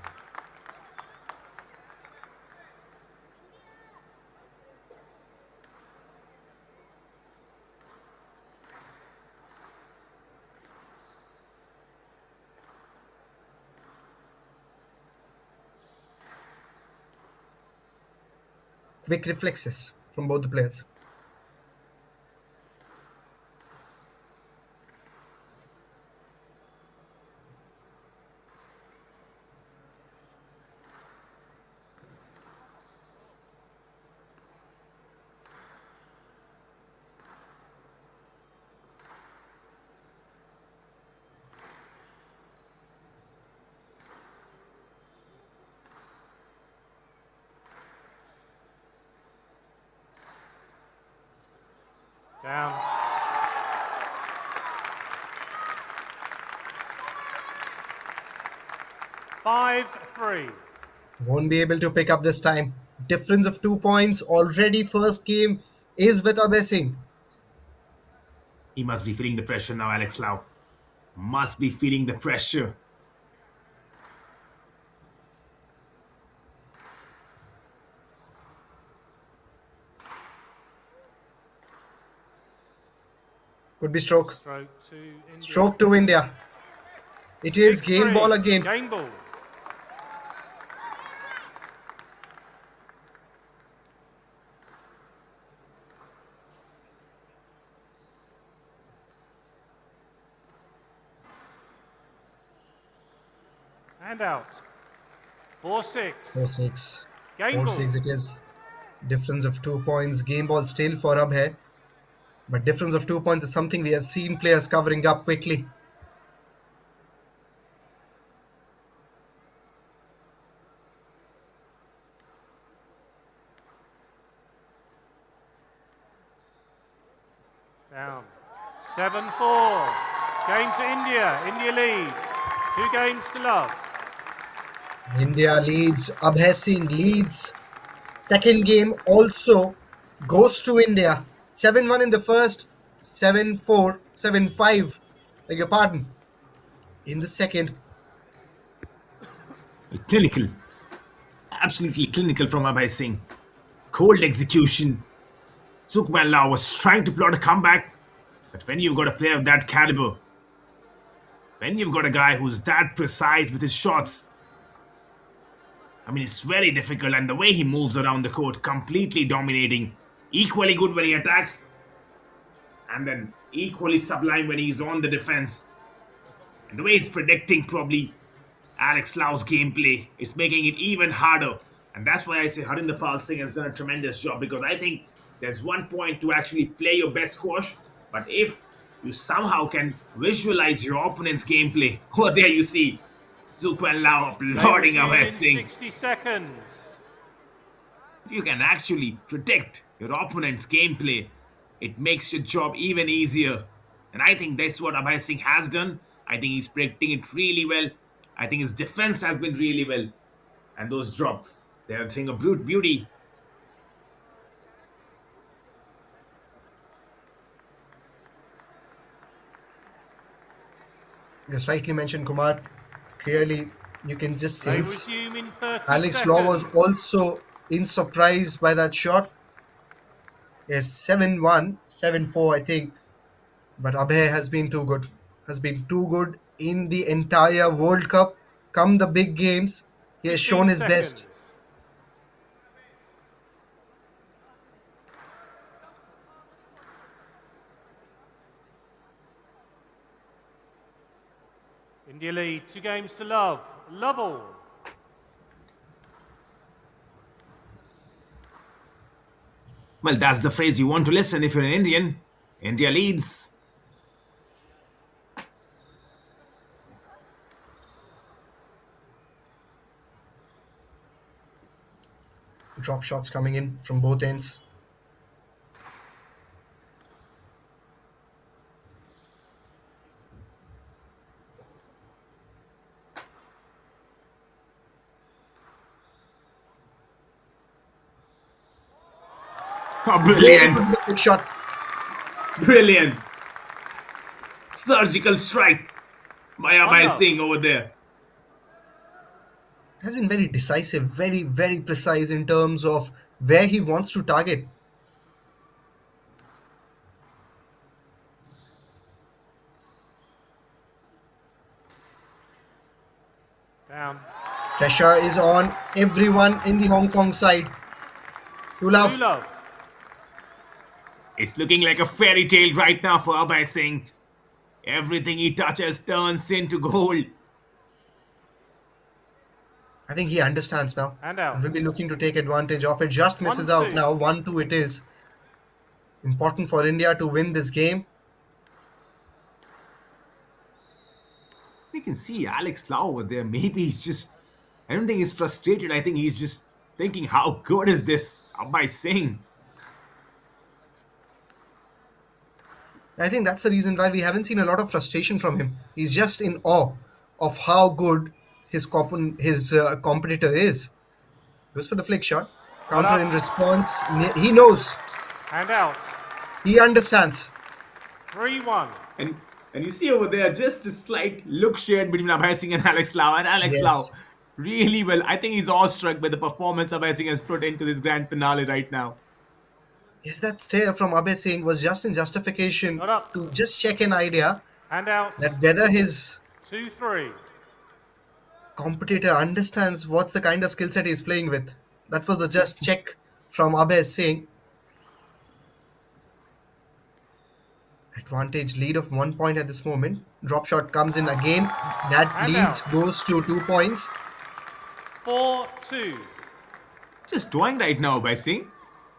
Quick reflexes from both the players. Down. 5-3. Won't be able to pick up this time. Difference of 2 points. Already first game is with Abhay Singh. He must be feeling the pressure now, Alex Lau. Must be feeling the pressure. Could be stroke. Stroke to India. Stroke to India. It is 6-3. game ball again. Game ball. And out. 4-6. 4-6. Game ball. 4-6 it is. Difference of 2 points. Game ball still for Abhay. But difference of 2 points is something we have seen players covering up quickly. Down. 7-4. Game to India. India lead. 2 games to love. India leads. Abhay Singh leads. Second game also goes to India. 7-1 in the first. 7-4. 7-5. Beg your pardon. In the second. Clinical. Absolutely clinical from Abhay Singh. Cold execution. Sukhman Lau was trying to plot a comeback. But when you've got a player of that caliber, when you've got a guy who's that precise with his shots, I mean, it's very difficult. And the way he moves around the court, completely dominating. Equally good when he attacks. And then equally sublime when he's on the defense. And the way he's predicting probably Alex Lau's gameplay, it's making it even harder. And that's why I say Harinder Pal Singh has done a tremendous job, because I think there's one point to actually play your best squash. But if you somehow can visualize your opponent's gameplay, oh, there you see Sukhman Lau applauding Abhay Singh. 60 seconds. If you can actually predict your opponent's gameplay, it makes your job even easier. And I think that's what Abhay Singh has done. I think he's predicting it really well. I think his defense has been really well. And those drops, they are a thing of brute beauty. As rightly mentioned, Kumar, clearly you can just They sense resume in 30 Alex Law was seconds. also in surprise by that shot. Yes, 7-1, 7-4, I think. But Abhay has been too good. Has been too good in the entire World Cup. Come the big games, he has 15 shown his seconds. best. India lead. 2 games to love. Love all. Well, that's the phrase you want to listen if you're an Indian. India leads. Drop shots coming in from both ends. Oh, Very brilliant. good big shot. Brilliant. Surgical strike by Abhay Wow. Singh over there. Has been very decisive, very, very precise in terms of where he wants to target. Down. Pressure is on everyone in the Hong Kong side. To 2 love. love. It's looking like a fairy tale right now for Abhay Singh. Everything he touches turns into gold. I think he understands now. And out. And will be looking to take advantage of it. Just misses 1-2. out now. 1-2 it is. Important for India to win this game. We can see Alex Lau over there. Maybe he's just, I don't think he's frustrated. I think he's just thinking, how good is this Abhay Singh? I think that's the reason why we haven't seen a lot of frustration from him. He's just in awe of how good his competitor is. Goes for the flick shot. Counter in response. He knows. And out. He understands. 3-1. And you see over there just a slight look shared between Abhay Singh and Alex Lau. And Alex Lau really well. I think he's awestruck by the performance Abhay Singh has put into this grand finale right now. Yes, that stare from Abhay Singh was just in justification to just check an idea and out. That whether his 2-3 competitor understands what's the kind of skill set he's playing with. That was the just check from Abhay Singh. Advantage lead of 1 point at this moment. Drop shot comes in again. That and leads out. goes to 2 points. 4-2. Just toying right now, Abhay Singh.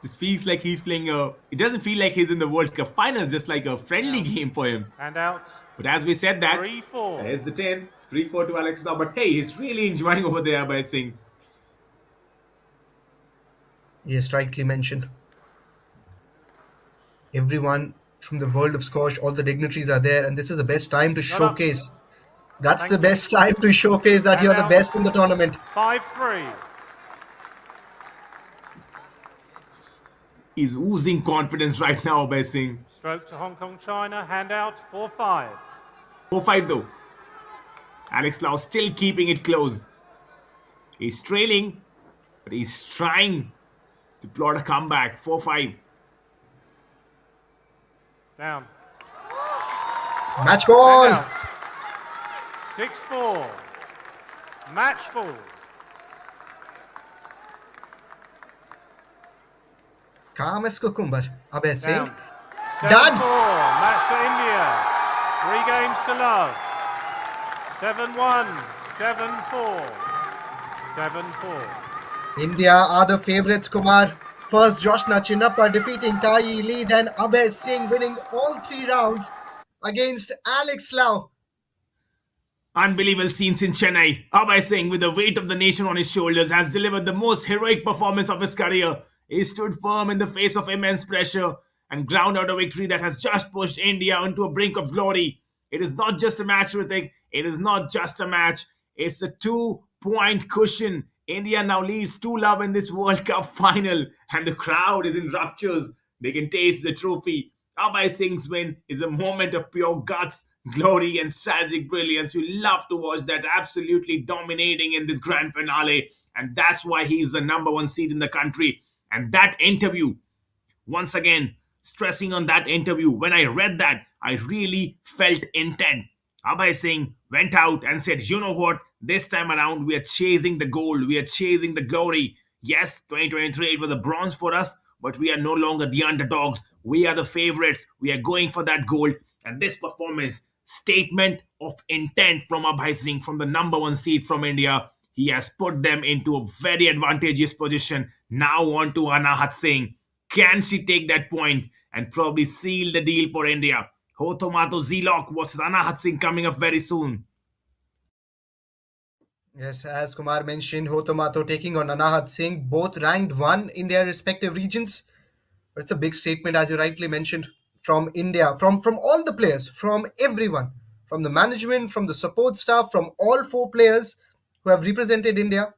Just feels like he's playing it doesn't feel like he's in the World Cup finals, just like a friendly game for him. And out. But as we said that, 3-4. there's the 10. 3-4 to Alex now. But hey, he's really enjoying over there, Abhay Singh. Yes, rightly mentioned. Everyone from the world of squash, all the dignitaries are there, and this is the best time to showcase. That's the best time to showcase that you're the best in the tournament. 5-3. He's oozing confidence right now, Abhay Singh. Stroke to Hong Kong, China. Hand out. 4-5. 4-5 though. Alex Lau still keeping it close. He's trailing, but he's trying to plot a comeback. 4-5. Down. Match ball. 6-4. Match ball. Kamas Kukumbar. Abhay Singh. Down. 7-4. Done. Match for India. 3 games to love. 7-1. 7-4. 7-4. India are the favourites, Kumar. First, Joshna Chinappa defeating Tai Lee, then Abhay Singh winning all 3 rounds against Alex Lau. Unbelievable scenes in Chennai. Abhay Singh, with the weight of the nation on his shoulders, has delivered the most heroic performance of his career. He stood firm in the face of immense pressure and ground out a victory that has just pushed India onto a brink of glory. It is not just a match, Ritik. It is not just a match. It's a 2-point cushion. India now leads 2-love in this World Cup final, and the crowd is in raptures. They can taste the trophy. Abhay Singh's win is a moment of pure guts, glory, and strategic brilliance. You love to watch that, absolutely dominating in this grand finale, and that's why he's the number 1 seed in the country. And that interview, once again, stressing on that interview, when I read that, I really felt intent. Abhay Singh went out and said, you know what, this time around we are chasing the gold, we are chasing the glory. Yes, 2023 it was a bronze for us, but we are no longer the underdogs. We are the favorites. We are going for that gold. And this performance, statement of intent from Abhay Singh, from the number 1 seed from India. He has put them into a very advantageous position. Now on to Anahat Singh. Can she take that point and probably seal the deal for India? Hotomato Zilok versus Anahat Singh coming up very soon. Yes, as Kumar mentioned, Hotomato taking on Anahat Singh, both ranked 1 in their respective regions. But it's a big statement, as you rightly mentioned, from India, from all the players, from everyone, from the management, from the support staff, from all 4 players who have represented India.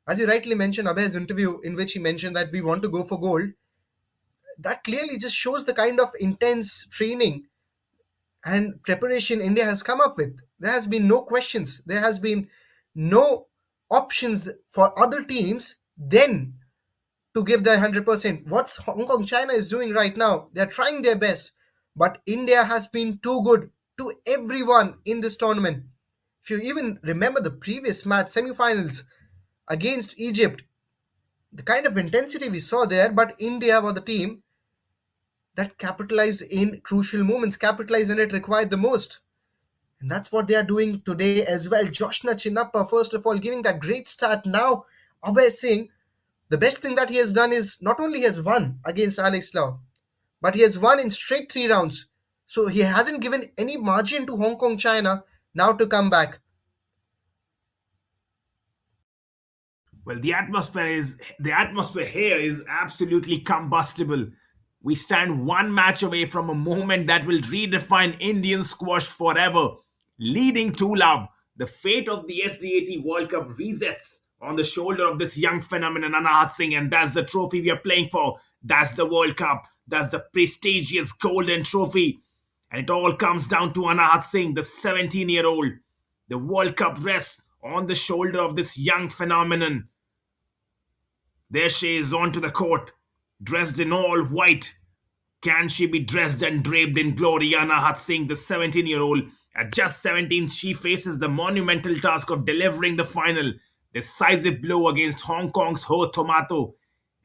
As you rightly mentioned, Abhay's interview in which he mentioned that we want to go for gold, that clearly just shows the kind of intense training and preparation India has come up with. There has been no questions. There has been no options for other teams then to give their 100%. What Hong Kong China is doing right now, they're trying their best. But India has been too good to everyone in this tournament. If you even remember the previous match, semi-finals against Egypt, the kind of intensity we saw there, but India were the team that capitalized in crucial moments, capitalized when it required the most. And that's what they are doing today as well. Joshna Chinappa, first of all, giving that great start. Now, Abhay Singh, the best thing that he has done is not only he has won against Alex Lau, but he has won in straight 3 rounds. So he hasn't given any margin to Hong Kong China now to come back. Well, the atmosphere here is absolutely combustible. We stand 1 match away from a moment that will redefine Indian squash forever. Leading 2-love, The fate of the SDAT World Cup resets on the shoulder of this young phenomenon, Anahat Singh, and that's the trophy we are playing for. That's the World Cup. That's the prestigious golden trophy. And it all comes down to Anahat Singh, the 17-year-old. The World Cup rests on the shoulder of this young phenomenon. There she is onto the court, dressed in all white. Can she be dressed and draped in glory? Anahat Singh, the 17-year-old. At just 17, she faces the monumental task of delivering the final decisive blow against Hong Kong's Ho Tomato.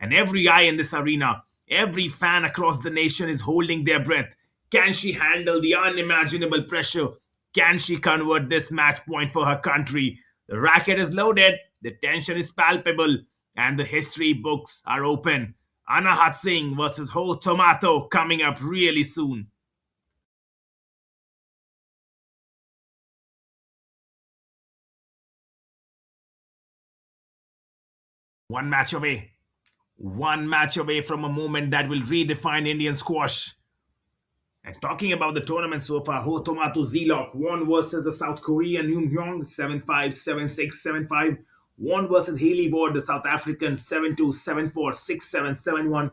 And every eye in this arena, every fan across the nation is holding their breath. Can she handle the unimaginable pressure? Can she convert this match point for her country? The racket is loaded, the tension is palpable, and the history books are open. Anahat Singh versus Ho Tomato coming up really soon. One match away from a moment that will redefine Indian squash. And talking about the tournament so far, Ho Tomato Zilok won versus the South Korean Yoon Hyung 7-5, 7-6, 7-5. Won versus Haley Ward, the South African 7-2, 7-4, 6-7, 7-1.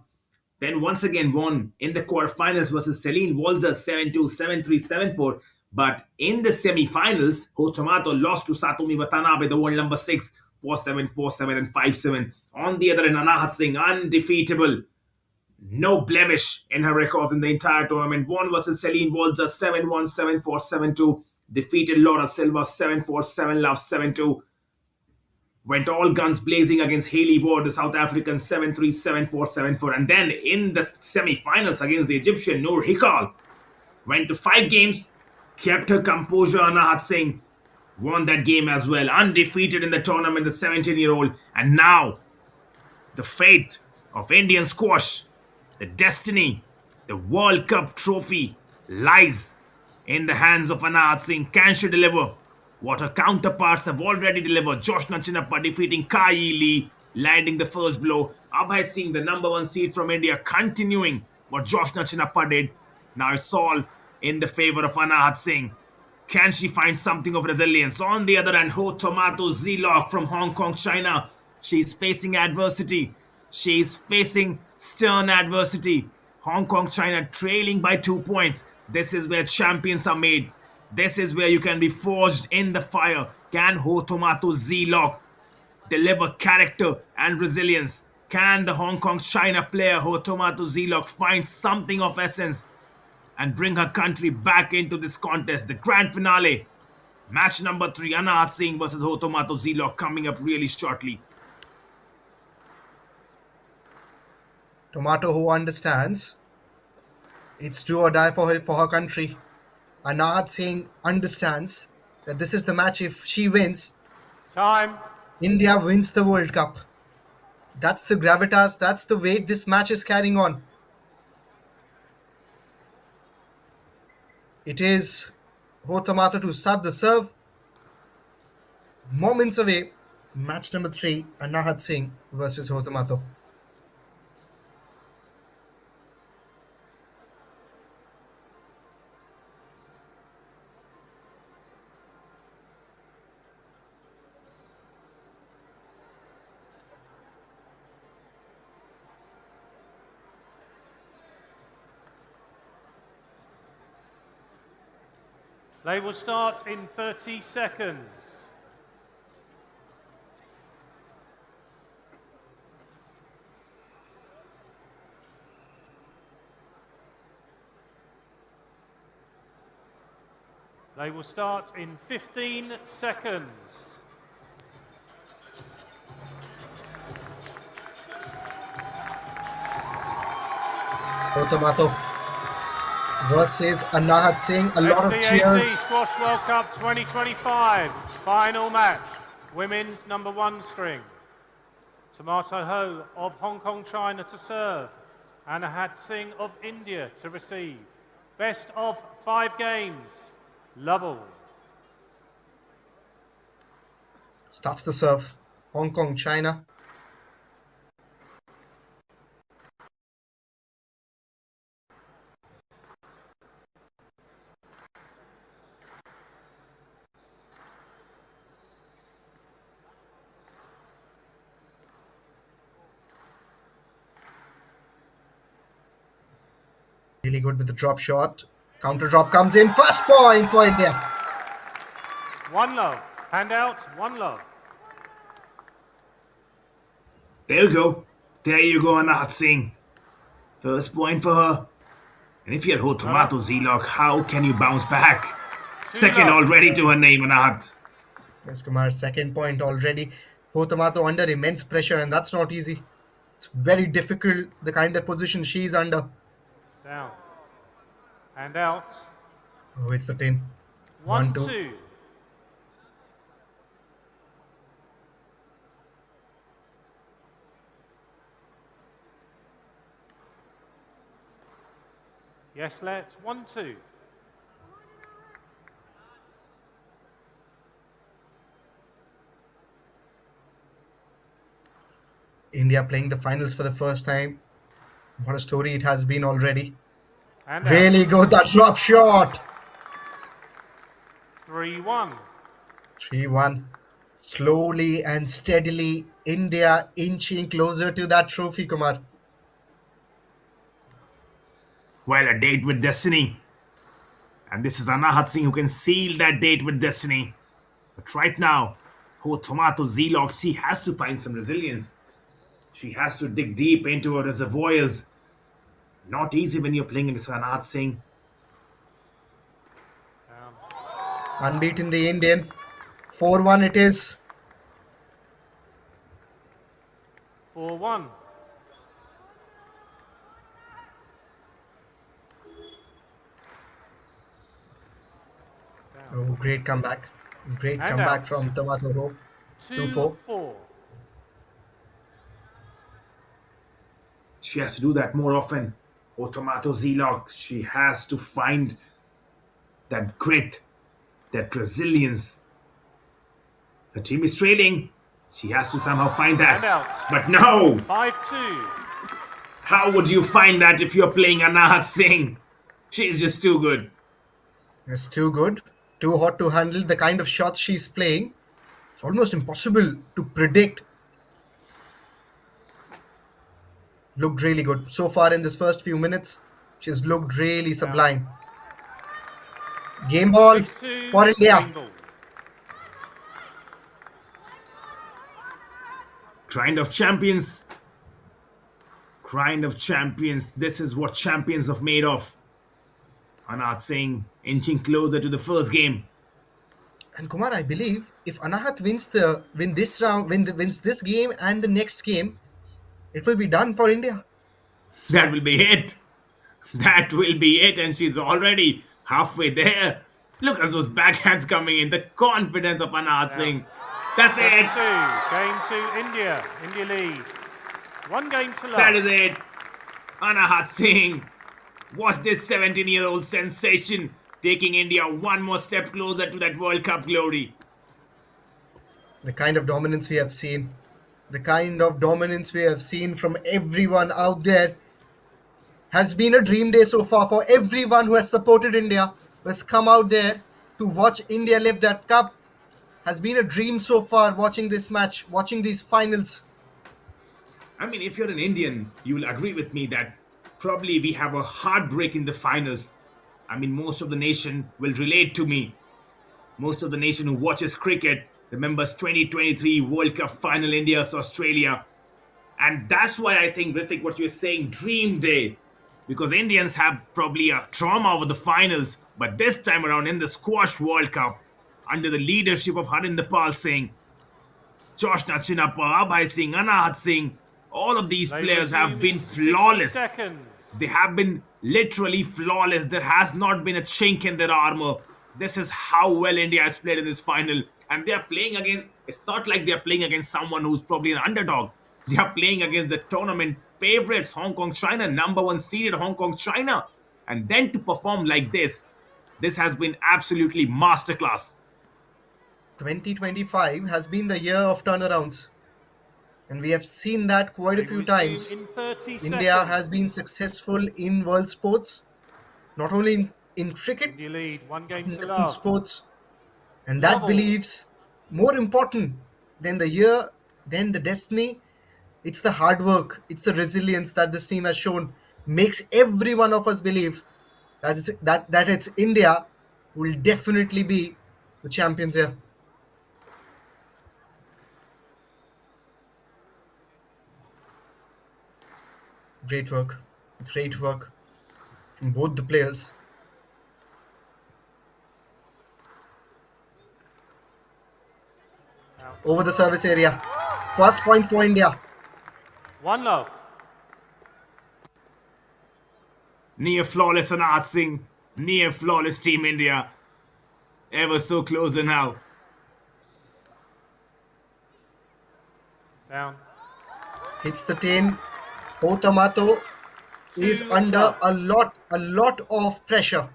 Then once again won in the quarterfinals versus Celine Walzer 7-2, 7-3, 7-4. But in the semi-finals, Ho Tomato lost to Satomi Watanabe, the world number 6, 4-7, 4-7, and 5-7. On the other end, Anahat Singh, undefeatable. No blemish in her records in the entire tournament. Won versus Celine Walzer 7-1, 7-4, 7-2. Defeated Laura Silva 7-4, 7-love, 7-2. Went all guns blazing against Haley Ward, the South African 7-3, 7-4, 7-4. And then in the semi-finals against the Egyptian Noor Hikal, went to 5 games, kept her composure. Anahat Singh won that game as well. Undefeated in the tournament, the 17-year-old. And now, the fate of Indian squash, the destiny, the World Cup trophy lies in the hands of Anahat Singh. Can she deliver what her counterparts have already delivered? Joshna Chinappa defeating Kai Lee, landing the first blow. Abhay Singh, the number 1 seed from India, continuing what Joshna Chinappa did. Now it's all in the favor of Anahat Singh. Can she find something of resilience? On the other hand, Ho Tomato Zilok from Hong Kong, China. She's facing adversity. She's facing stern adversity. Hong Kong, China trailing by 2 points. This is where champions are made. This is where you can be forged in the fire. Can Ho Tomato Zilok deliver character and resilience? Can the Hong Kong China player Ho Tomato Zilok find something of essence and bring her country back into this contest? The grand finale, match number 3, Anahat Singh versus Ho Tomato Zilok, coming up really shortly. Tomato who understands it's do or die for her country. Anahat Singh understands that this is the match. If she wins, Time. India wins the World Cup. That's the gravitas, that's the weight this match is carrying on. It is Ho Tomato to start the serve. Moments away, match number 3, Anahat Singh versus Ho Tomato. They will start in 30 seconds. They will start in 15 seconds. Ho Tomato versus Anahat Singh. A lot of SDAT cheers. Squash World Cup 2025 final match. Women's number 1 string. Tomato Ho of Hong Kong, China to serve. Anahat Singh of India to receive. Best of 5 games. Lovell. Starts the serve. Hong Kong, China. Really good with the drop shot. Counter drop comes in. First point for India. One love. Hand out, one love. There you go. There you go, Anahat Singh. First point for her. And if you're Ho Tomato Z-Lock, how can you bounce back? Second already to her name, Anahat. Yes, Kumar, second point already. Ho Tomato under immense pressure, and that's not easy. It's very difficult, the kind of position she's under. Down. Hand out. Oh, it's the 10. 1-2. Yes, let's. 1-2. India playing the finals for the first time. What a story it has been already. And really good, that drop shot. 3-1. 3-1. Slowly and steadily, India inching closer to that trophy, Kumar. Well, a date with destiny. And this is Anahat Singh who can seal that date with destiny. But right now, Ho Tomato Z-Lock, she has to find some resilience. She has to dig deep into her reservoirs. Not easy when you're playing against Anahat Singh. Unbeaten the Indian. 4-1 it is. 4-1. Oh, great comeback. Great comeback from Tomato Ho. 2-4. She has to do that more often. Oh, Tomato Z-Lock, she has to find that grit, that resilience. The team is trailing. She has to somehow find that. But no! 5-2. How would you find that if you're playing Anahat Singh? She's just too good. It's too good. Too hot to handle. The kind of shots she's playing, it's almost impossible to predict. Looked really good. So far in this first few minutes, she's looked really sublime. Game ball for India. Grind of champions. Grind of champions. This is what champions are made of. Anahat Singh inching closer to the first game. And Kumar, I believe if Anahat wins this game and the next game, it will be done for India. That will be it. That will be it. And she's already halfway there. Look at those backhands coming in. The confidence of Anahat Singh. That's it. Game 2, India. India lead. One game to love. That is it. Anahat Singh. Watch this 17-year-old sensation taking India one more step closer to that World Cup glory. The kind of dominance we have seen. The kind of dominance we have seen from everyone out there has been a dream day so far for everyone who has supported India, who has come out there to watch India lift that cup. Has been a dream so far watching this match, watching these finals. I mean, if you're an Indian, you will agree with me that probably we have a heartbreak in the finals. I mean, most of the nation will relate to me. Most of the nation who watches cricket remembers 2023 World Cup final India-Australia. And that's why I think, Ritik, what you're saying, dream day. Because Indians have probably a trauma over the finals. But this time around in the squash World Cup, under the leadership of Harinder Singh, Joshna Chinappa, Abhay Singh, Anahat Singh, all of these players have been flawless. They have been literally flawless. There has not been a chink in their armor. This is how well India has played in this final. And they are playing against, it's not like they are playing against someone who's probably an underdog. They are playing against the tournament favorites, Hong Kong, China, number 1 seeded Hong Kong, China. And then to perform like this has been absolutely masterclass. 2025 has been the year of turnarounds. And we have seen that quite a few times. India has been successful in world sports, not only in cricket, in different sports. And that believes more important than the year, than the destiny. It's the hard work, it's the resilience that this team has shown makes every one of us believe that it's India who will definitely be the champions here. Great work from both the players. Over the service area. First point for India. 1-love. Near flawless Anand Singh. Near flawless Team India. Ever so closer now. Down. Hits the 10. Otamato is under a lot of pressure.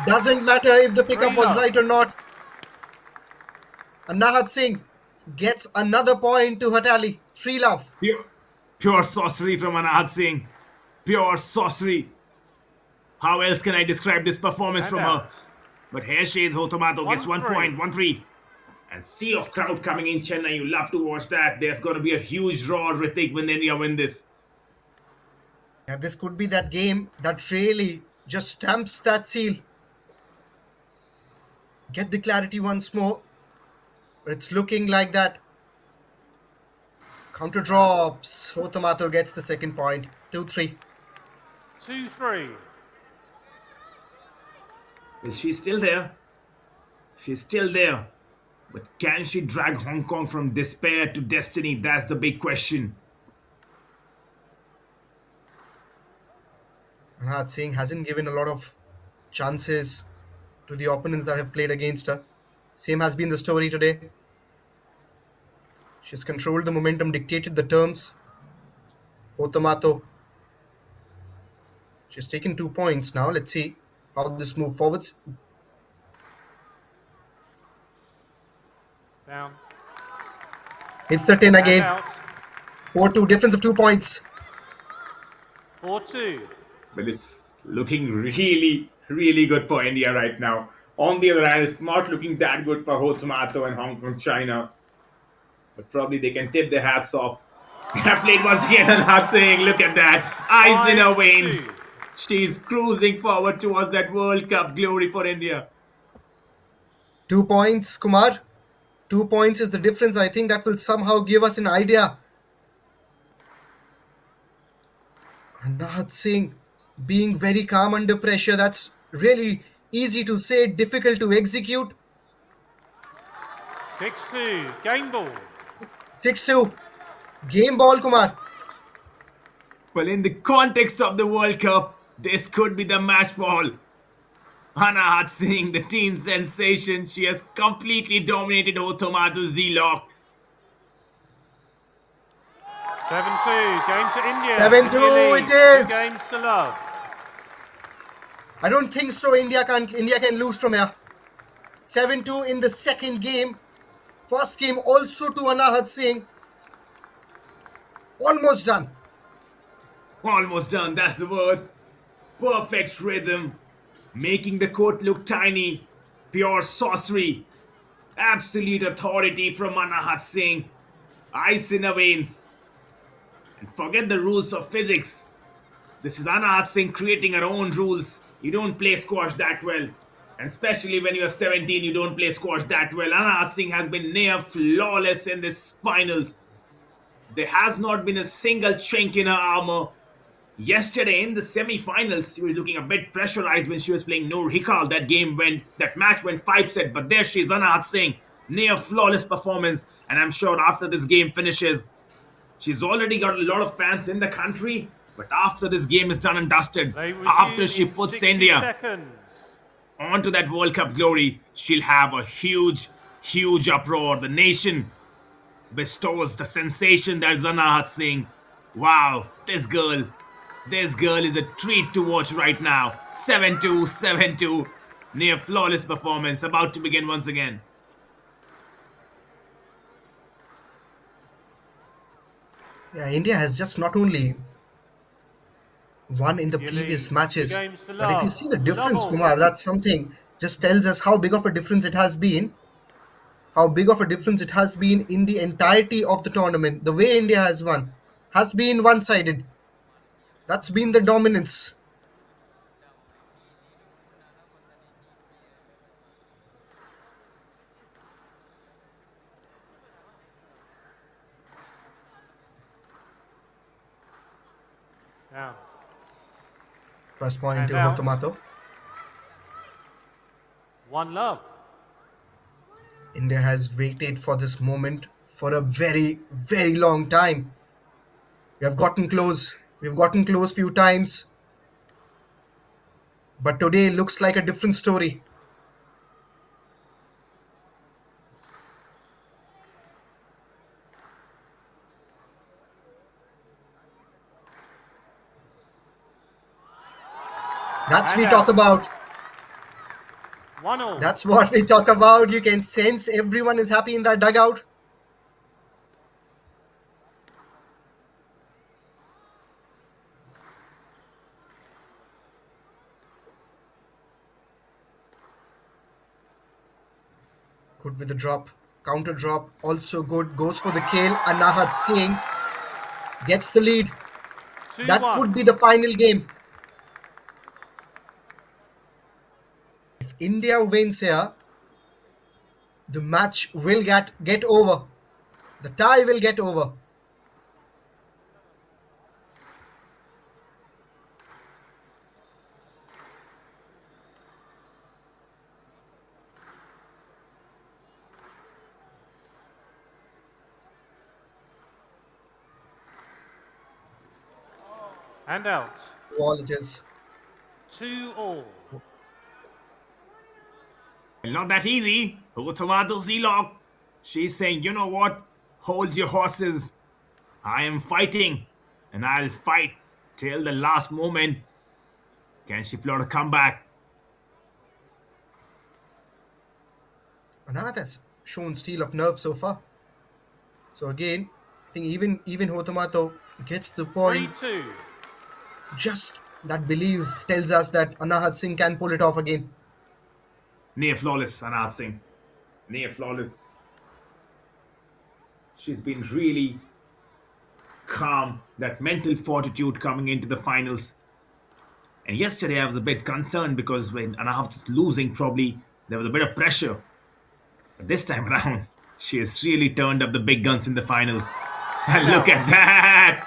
Doesn't matter if the pickup was right or not. Anand Singh gets another point to her tally. 3-love. Pure sorcery from Anand Singh. Pure sorcery. How else can I describe this performance from her? But here she is, Otamato gets 1 point, 1-3. And sea of crowd coming in Chennai. You love to watch that. There's going to be a huge roar, Ritik, when India win this. Yeah, this could be that game that really just stamps that seal. Get the clarity once more. But it's looking like that. Counter drops. Otamato gets the second point. 2-3. 2-3. Is she still there? She's still there. But can she drag Hong Kong from despair to destiny? That's the big question. Anand Singh hasn't given a lot of chances to the opponents that have played against her. Same has been the story today. She's controlled the momentum, dictated the terms. Otamato. She's taken 2 points now. Let's see how this move forwards. Down. Hits the 10 again. 4-2, difference of 2 points. 4-2. But it's looking really, really good for India right now. On the other hand, it's not looking that good for Otamato and Hong Kong, China. But probably they can tip their hats off. They have played once again and not saying, look at that. Ice in her veins. She's cruising forward towards that World Cup glory for India. 2 points, Kumar. 2 points is the difference. I think that will somehow give us an idea. Anand Singh being very calm under pressure. That's really easy to say, difficult to execute. 6-2. Game ball. 6-2. Game ball, Kumar. Well, in the context of the World Cup, this could be the match ball. Anand Singh, the teen sensation, she has completely dominated Otamato Z-Lock. 7-2. Game to India. 7-2 it is. 2 games to love. I don't think so. India can lose from here. 7-2 in the second game. First game also to Anand Singh. Almost done. Almost done, that's the word. Perfect rhythm. Making the court look tiny. Pure sorcery. Absolute authority from Anand Singh. Ice in her veins. And forget the rules of physics. This is Anand Singh creating her own rules. You don't play squash that well. And especially when you're 17, you don't play squash that well. Anand Singh has been near flawless in this finals. There has not been a single chink in her armor. Yesterday in the semi-finals, she was looking a bit pressurized when she was playing Noor Hikal. That match went 5-set. But there she is, Anand Singh. Near flawless performance. And I'm sure after this game finishes, she's already got a lot of fans in the country. But after this game is done and dusted, after she puts India onto that World Cup glory, she'll have a huge, huge uproar. The nation bestows the sensation that is Anand Singh. Wow, this girl is a treat to watch right now. 7-2, 7-2. Near flawless performance about to begin once again. Yeah, India has just not only won in the You previous lead the matches, games to but if you love. see the difference, Double. Kumar, that's something just tells us how big of a difference it has been. How big of a difference it has been in the entirety of the tournament. The way India has won has been one-sided. That's been the dominance. Down. First point And to out. Tomato. One love. India has waited for this moment for a very, very long time. We have gotten close. We've gotten close few times. But today looks like a different story. That's And we out. talk about. 1-all. That's what we talk about. You can sense everyone is happy in that dugout. Good with the drop. Counter drop. Also good. Goes for the kill. Anahat Singh gets the lead. 2-1. That could be the final game. If India wins here, the match will get over. The tie will get over. And out. All it is. 2-all. Not that easy. Tomato Z-Lock. She's saying, you know what? Hold your horses. I am fighting. And I'll fight till the last moment. Can she plot a comeback? Anahat has shown steel of nerve so far. So again, I think even Hotomato gets the point. 3-2. Just that belief tells us that Anahat Singh can pull it off again. Near flawless, Anahat Singh. Near flawless. She's been really calm. That mental fortitude coming into the finals. And yesterday I was a bit concerned because when Anahat was losing, probably there was a bit of pressure. But this time around, she has really turned up the big guns in the finals. And look at that!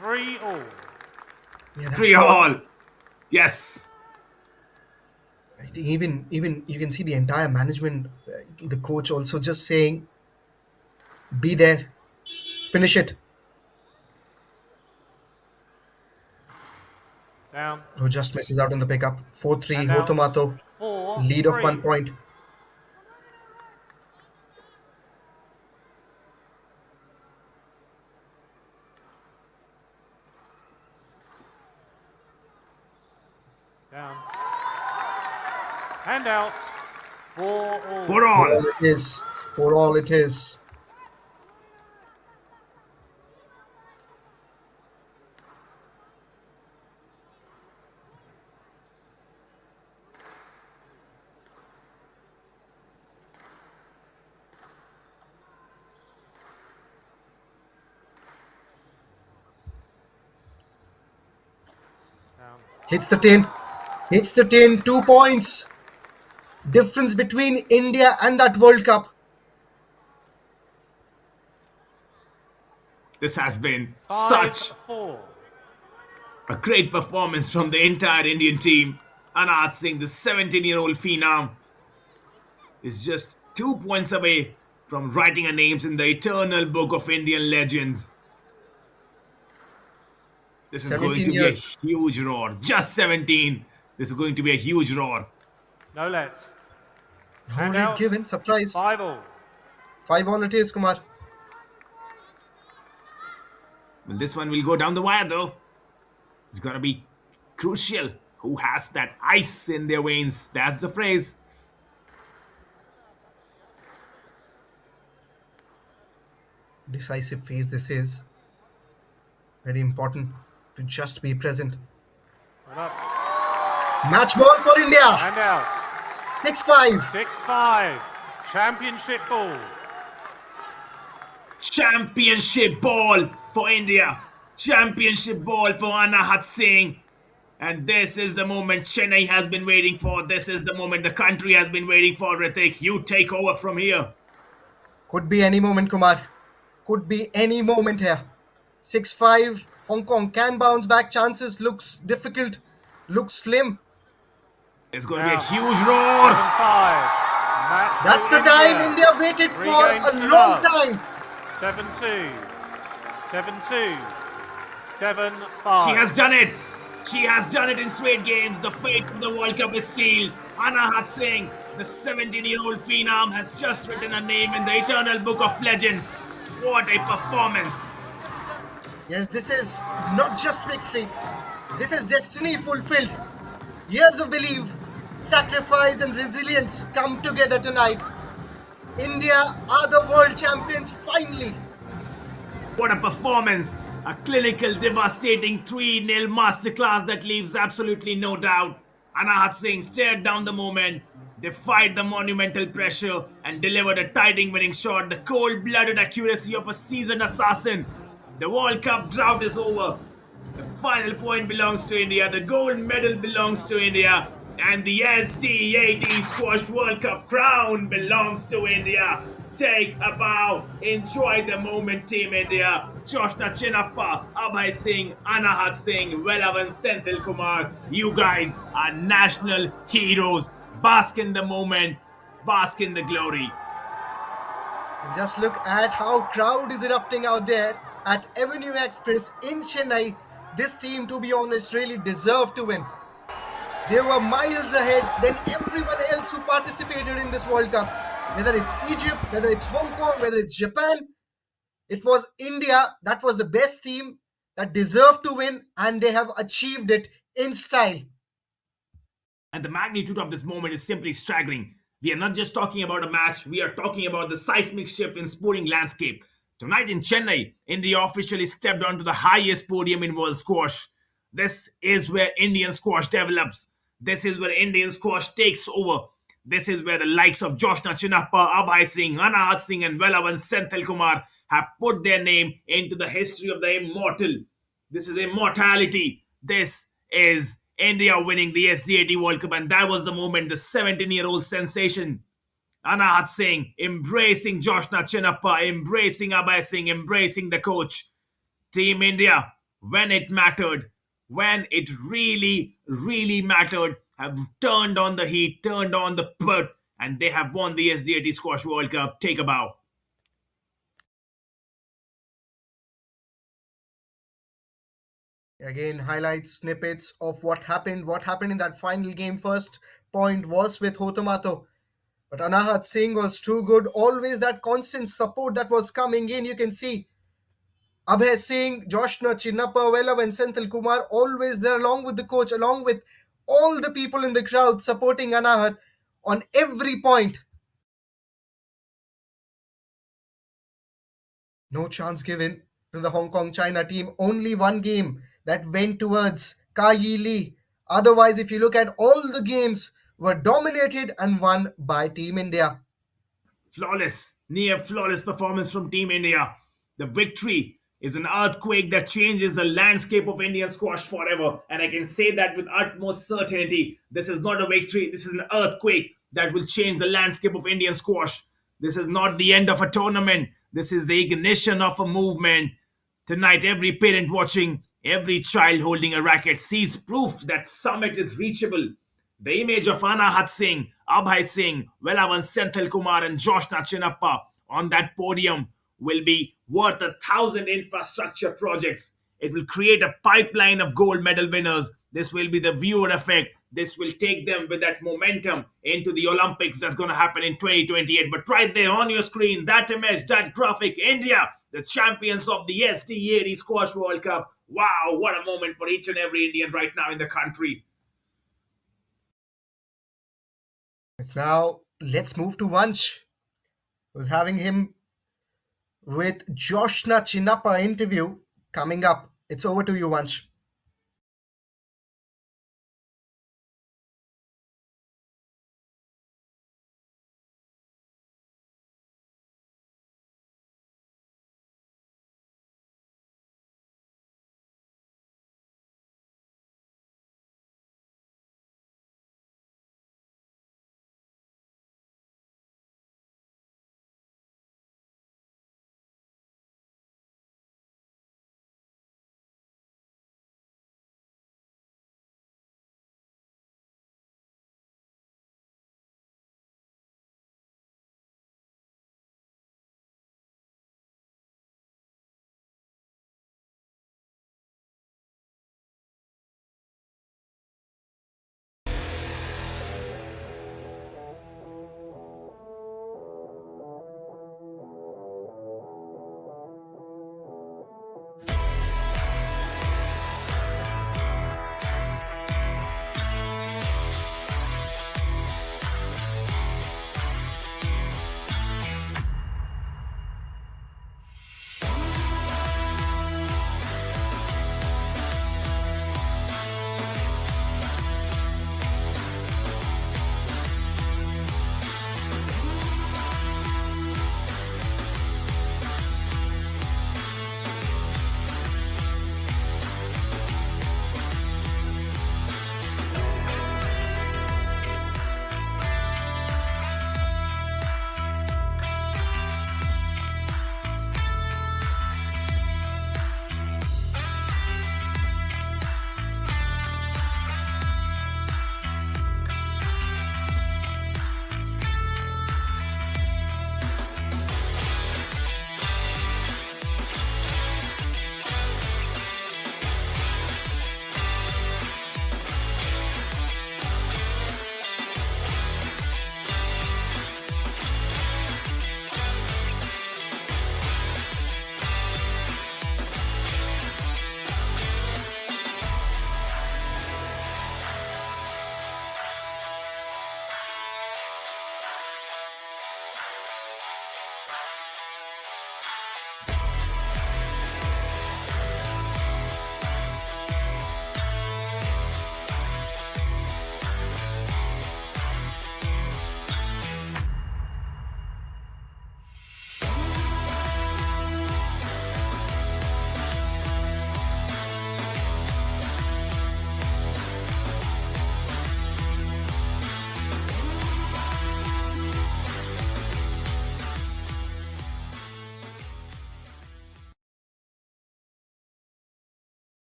3-all. Yeah, that's 3-all. Yes. I think even you can see the entire management, the coach also just saying, be there, finish it. Down. Who just misses out on the pickup. 4-3, And out. Hotomato, 4-3. lead of 1 point. Down. And out. 4-all. 4-all. All it is. For all it is. Down. Hits the tin. Hits the tin. 2 points. Difference between India and that World Cup. This has been such 5-4. a great performance from the entire Indian team. Anahat Singh, the 17-year-old phenom, is just 2 points away from writing her names in the eternal book of Indian legends. This is going 17 to years. be a huge roar. Just 17. This is going to be a huge roar. No let. No And lead out. given. Surprise. 5-all. 5 all it is, Kumar. Well, this one will go down the wire though. It's gonna be crucial. Who has that ice in their veins? That's the phrase. decisive phase this is. Very important to just be present. Match ball for India. And out. 6-5. 6-5. Championship ball. Championship ball for India. Championship ball for Anahat Singh. And this is the moment Chennai has been waiting for. This is the moment the country has been waiting for, Ritik. You take over from here. Could be any moment, Kumar. Could be any moment here. 6-5. Hong Kong can bounce back. Chances looks difficult. Looks slim. It's going to be a huge roar. 7-5. That's the time India waited for a long time. 7-2. 7-2. 7-5. She has done it. She has done it in straight games. The fate of the World Cup is sealed. Anahat Singh, the 17-year-old phenom, has just written her name in the eternal book of legends. What a performance. Yes, this is not just victory. This is destiny fulfilled. Years of belief, sacrifice and resilience come together tonight. India are the world champions finally. What a performance. A clinical, devastating 3-0 masterclass that leaves absolutely no doubt. Anahat Singh stared down the moment, defied the monumental pressure, and delivered a title-winning shot. The cold-blooded accuracy of a seasoned assassin. The World Cup drought is over. The final point belongs to India. The gold medal belongs to India. And the SDAT Squash World Cup crown belongs to India. Take a bow. Enjoy the moment, Team India. Chinappa, Abhay Singh, Anahat Singh, Velavan Senthil Kumar. You guys are national heroes. Bask in the moment. Bask in the glory. Just look at how crowd is erupting out there at Avenue Express in Chennai. This team, to be honest, really deserved to win. They were miles ahead than everyone else who participated in this World Cup. Whether it's Egypt, whether it's Hong Kong, whether it's Japan, it was India that was the best team that deserved to win, and they have achieved it in style. And the magnitude of this moment is simply staggering. We are not just talking about a match, we are talking about the seismic shift in sporting landscape. Tonight in Chennai, India officially stepped onto the highest podium in world squash. This is where Indian squash develops. This is where Indian squash takes over. This is where the likes of Chinappa, Abhay Singh, Anahat Singh and Velavan Senthil Kumar have put their name into the history of the immortal. This is immortality. This is India winning the SDAT World Cup, and that was the moment, the 17-year-old sensation. Anahat Singh embracing Chinappa, embracing Abhay Singh, embracing the coach. Team India, when it mattered, when it really, really mattered, have turned on the heat, turned on the put, and they have won the SDAT Squash World Cup. Take a bow. Again, highlights, snippets of what happened in that final game. First point was with Hotomato. But Anahat Singh was too good. Always that constant support that was coming in. You can see Abhay Singh, Chinappa, Velav and Senthil Kumar always there along with the coach, along with all the people in the crowd supporting Anahat on every point. No chance given to the Hong Kong China team. Only one game that went towards Kai Lee. Otherwise, if you look at all the games, were dominated and won by Team India. Flawless, near flawless performance from Team India. The victory is an earthquake that changes the landscape of Indian squash forever. And I can say that with utmost certainty. This is not a victory. This is an earthquake that will change the landscape of Indian squash. This is not the end of a tournament. This is the ignition of a movement. Tonight, every parent watching, every child holding a racket sees proof that summit is reachable. The image of Anahat Singh, Abhay Singh, Velavan Senthil Kumar and Chinappa on that podium will be worth 1,000 infrastructure projects. It will create a pipeline of gold medal winners. This will be the viewer effect. This will take them with that momentum into the Olympics that's going to happen in 2028. But right there on your screen, that image, that graphic, India, the champions of the SDAT Squash World Cup. Wow, what a moment for each and every Indian right now in the country. Now, let's move to Vansh. with Joshna Chinappa interview coming up. It's over to you, Vansh.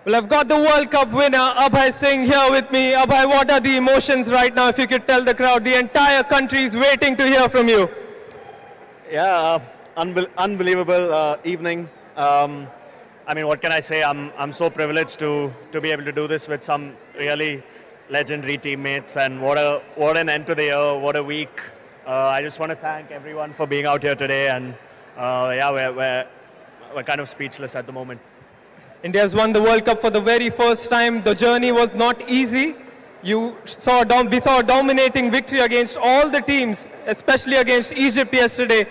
Well, I've got the World Cup winner, Abhay Singh, here with me. Abhay, what are the emotions right now? If you could tell the crowd, the entire country is waiting to hear from you. Yeah, unbelievable evening. I mean, what can I say? I'm so privileged to be able to do this with some really legendary teammates, and what an end to the year, what a week. I just want to thank everyone for being out here today, and we're kind of speechless at the moment. India's won the World Cup for the very first time. The journey was not easy. We saw a dominating victory against all the teams, especially against Egypt yesterday.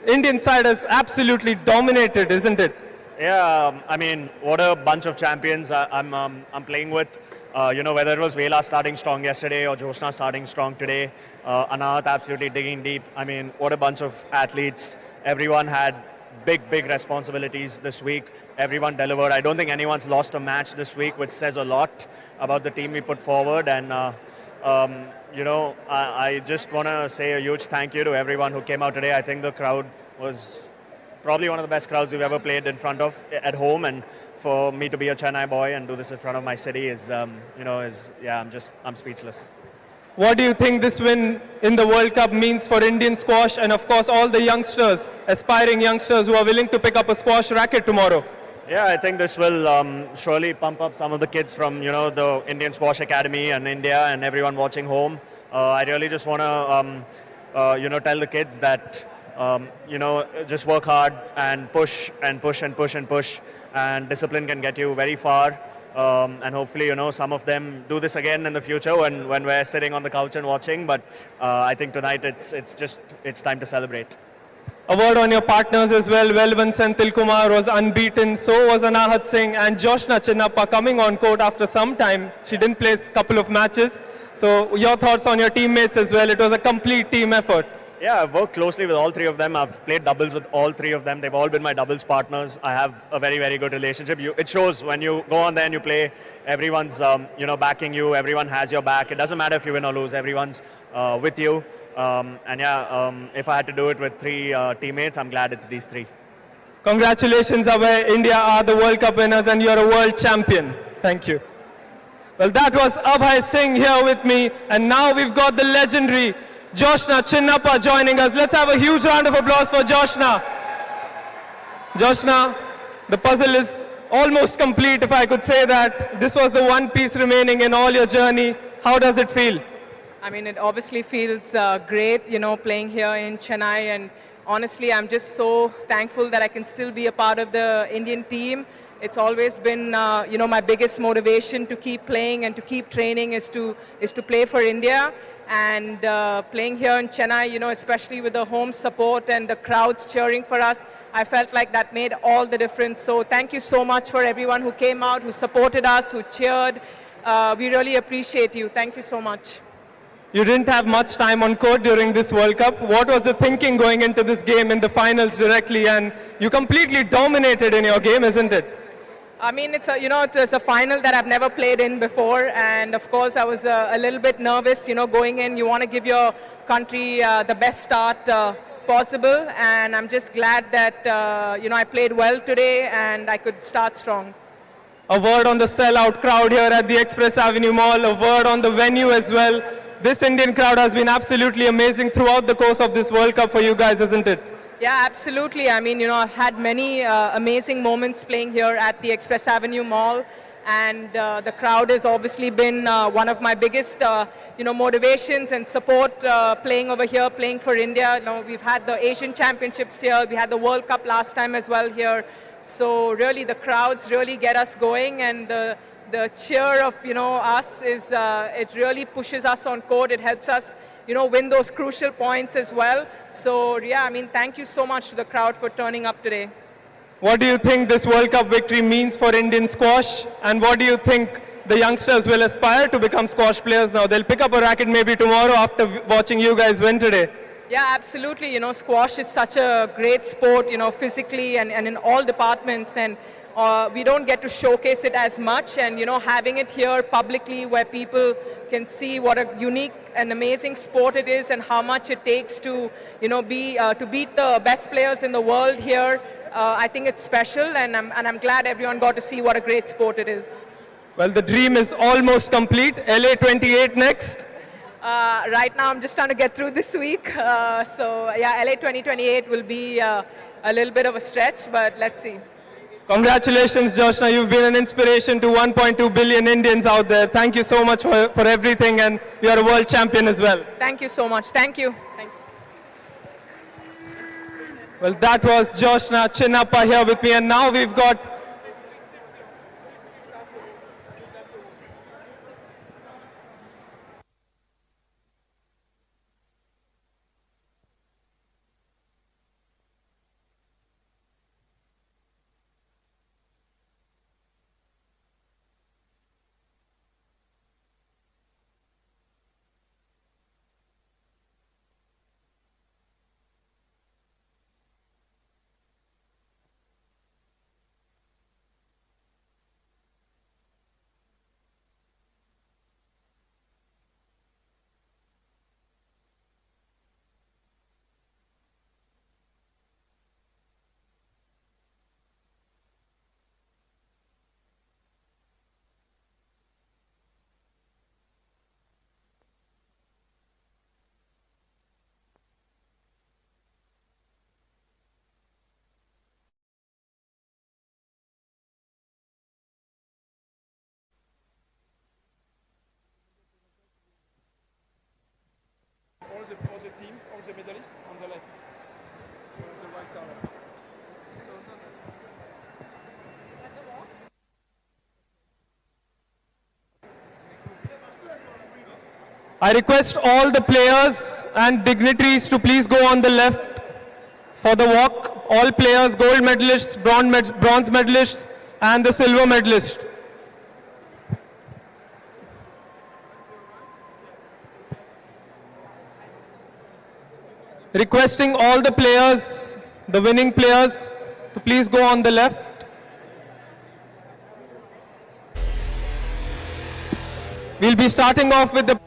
Indian side has absolutely dominated, isn't it? Yeah, I mean, what a bunch of champions I'm playing with. Whether it was Vela starting strong yesterday or Joshna starting strong today, Anahat absolutely digging deep. I mean, what a bunch of athletes. Everyone had big responsibilities this week. Everyone delivered. I don't think anyone's lost a match this week, which says a lot about the team we put forward. And, I just want to say a huge thank you to everyone who came out today. I think the crowd was probably one of the best crowds we've ever played in front of at home. And for me to be a Chennai boy and do this in front of my city I'm speechless. What do you think this win in the World Cup means for Indian squash and, of course, all the youngsters, aspiring youngsters who are willing to pick up a squash racket tomorrow? Yeah, I think this will surely pump up some of the kids from, the Indian Squash Academy and India and everyone watching home. I really just want to, tell the kids that, just work hard and push and push and push and push, and discipline can get you very far. And hopefully, some of them do this again in the future when we're sitting on the couch and watching. But I think tonight it's time to celebrate. A word on your partners as well. Velvan Senthil Kumar was unbeaten. So was Anahat Singh and Joshna Chinappa coming on court after some time. She didn't play a couple of matches. So your thoughts on your teammates as well. It was a complete team effort. Yeah, I've worked closely with all three of them. I've played doubles with all three of them. They've all been my doubles partners. I have a very good relationship. It shows when you go on there and you play. Everyone's backing you. Everyone has your back. It doesn't matter if you win or lose. Everyone's with you. If I had to do it with three teammates, I'm glad it's these three. Congratulations, Abhay. India are the World Cup winners and you're a world champion. Thank you. Well, that was Abhay Singh here with me. And now we've got the legendary Joshna Chinappa joining us. Let's have a huge round of applause for Joshna. Joshna, the puzzle is almost complete, if I could say that. This was the one piece remaining in all your journey. How does it feel? I mean, it obviously feels great, playing here in Chennai. And honestly, I'm just so thankful that I can still be a part of the Indian team. It's always been, my biggest motivation to keep playing and to keep training is to play for India. And playing here in Chennai, especially with the home support and the crowds cheering for us, I felt like that made all the difference. So thank you so much for everyone who came out, who supported us, who cheered. We really appreciate you. Thank you so much. You didn't have much time on court during this World Cup. What was the thinking going into this game in the finals directly? And you completely dominated in your game, isn't it? I mean, it's a final that I've never played in before, and of course I was a little bit nervous. Going in, you want to give your country the best start possible, and I'm just glad that I played well today and I could start strong. A word on the sellout crowd here at the Express Avenue Mall. A word on the venue as well. This Indian crowd has been absolutely amazing throughout the course of this World Cup for you guys, isn't it? Yeah, absolutely. I mean, I've had many amazing moments playing here at the Express Avenue Mall, and the crowd has obviously been one of my biggest, motivations and support playing over here, playing for India. We've had the Asian Championships here, we had the World Cup last time as well here. So really, the crowds really get us going, and the cheer of us is it really pushes us on court. It helps us win those crucial points as well. So yeah, I mean, thank you so much to the crowd for turning up today. What do you think this World Cup victory means for Indian squash? And what do you think the youngsters will aspire to become squash players now? They'll pick up a racket maybe tomorrow after watching you guys win today. Yeah, absolutely. Squash is such a great sport, physically and in all departments. And we don't get to showcase it as much, and having it here publicly where people can see what a unique and amazing sport it is and how much it takes to beat the best players in the world here. I think it's special, and I'm glad everyone got to see what a great sport it is. Well, the dream is almost complete. LA 28 next. Right now, I'm just trying to get through this week. So, yeah, LA 2028 will be a little bit of a stretch, but let's see. Congratulations, Joshna. You've been an inspiration to 1.2 billion Indians out there. Thank you so much for everything, and you're a world champion as well. Thank you so much. Thank you. Thank you. Well, that was Joshna Chinappa here with me, and now we've got all the teams, all the medalists on the left. On the right side. I request all the players and dignitaries to please go on the left for the walk. All players, gold medalists, bronze medalists, and the silver medalist. Requesting all the players, the winning players, to please go on the left. We'll be starting off with the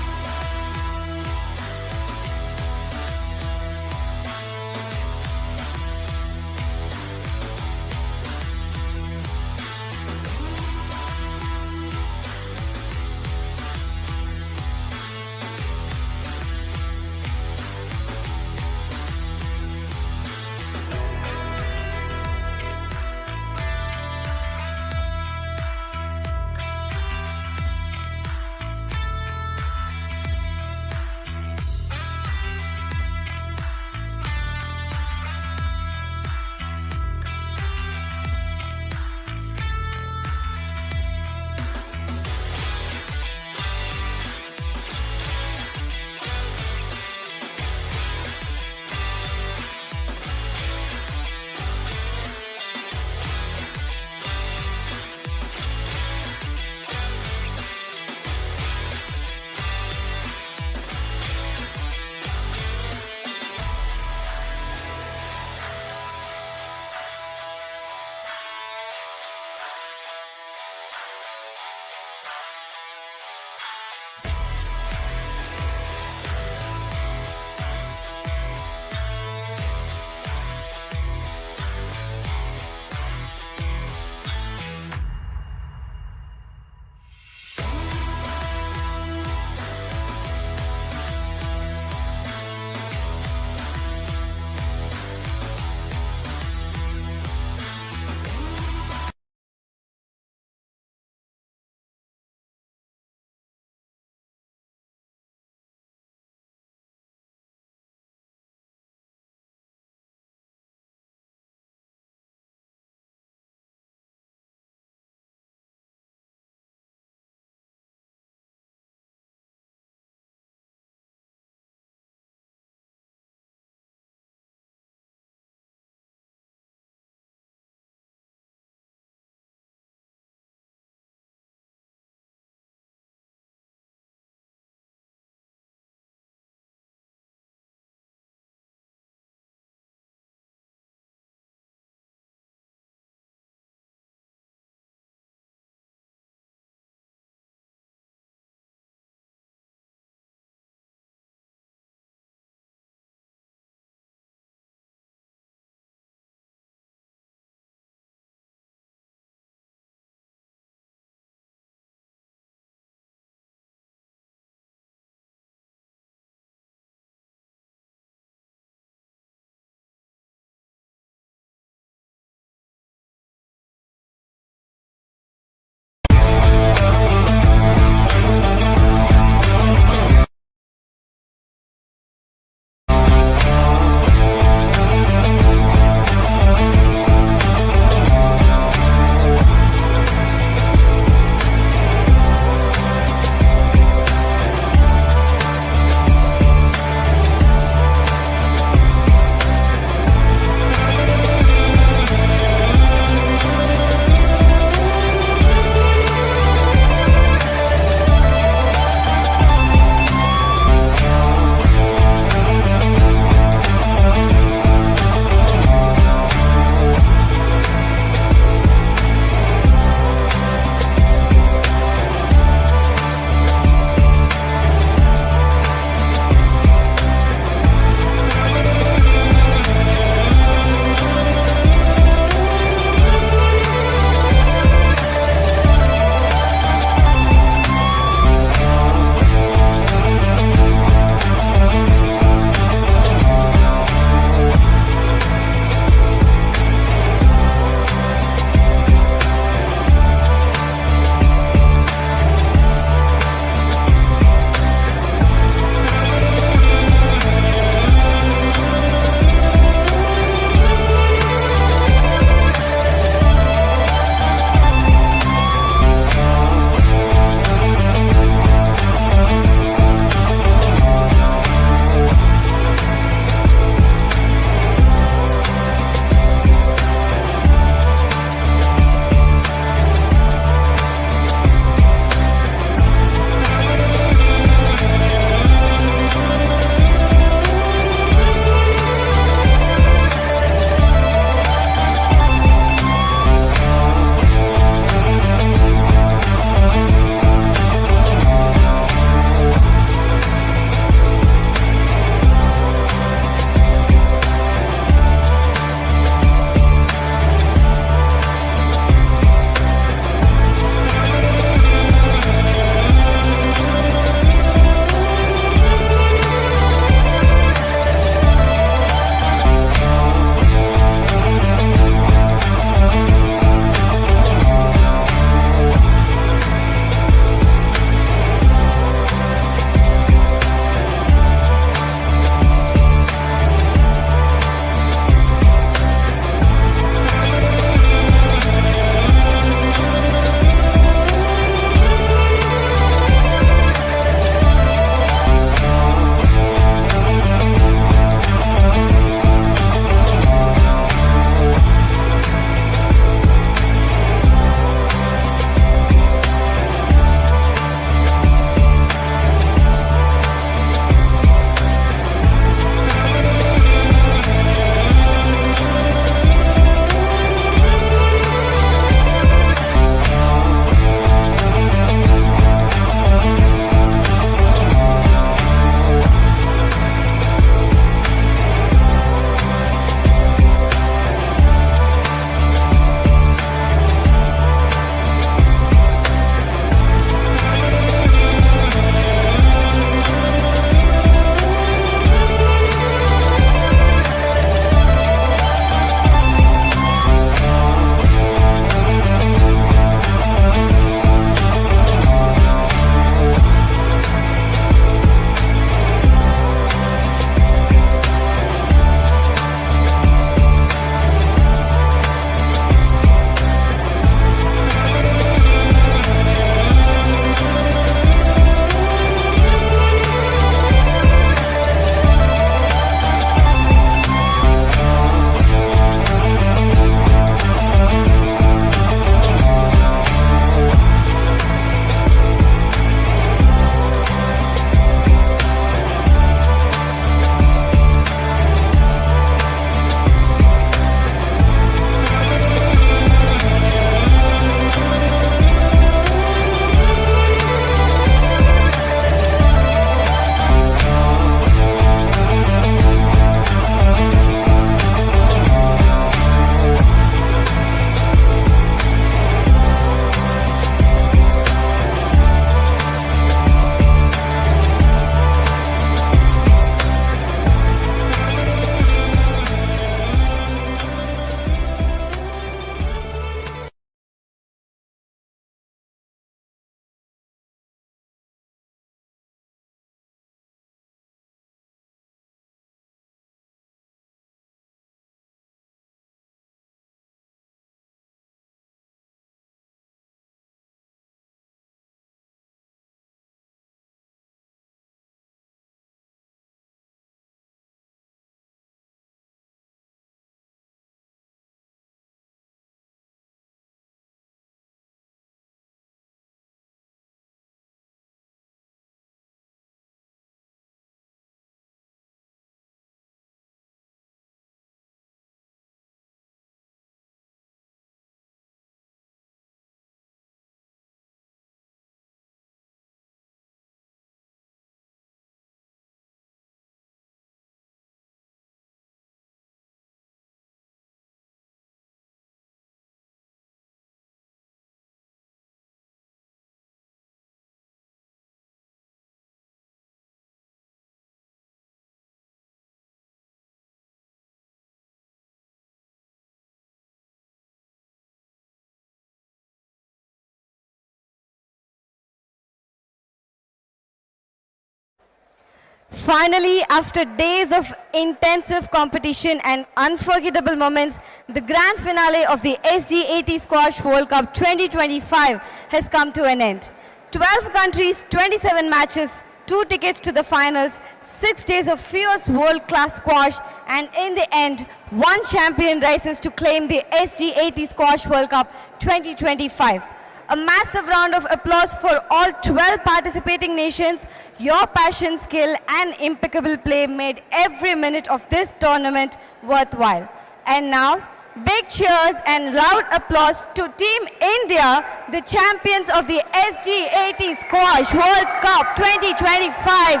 Finally, after days of intensive competition and unforgettable moments, the grand finale of the SDAT Squash World Cup 2025 has come to an end. 12 countries, 27 matches, 2 tickets to the finals, 6 days of fierce world-class squash, and in the end, one champion rises to claim the SDAT Squash World Cup 2025. A massive round of applause for all 12 participating nations. Your passion, skill, and impeccable play made every minute of this tournament worthwhile. And now, big cheers and loud applause to Team India, the champions of the SDAT Squash World Cup 2025.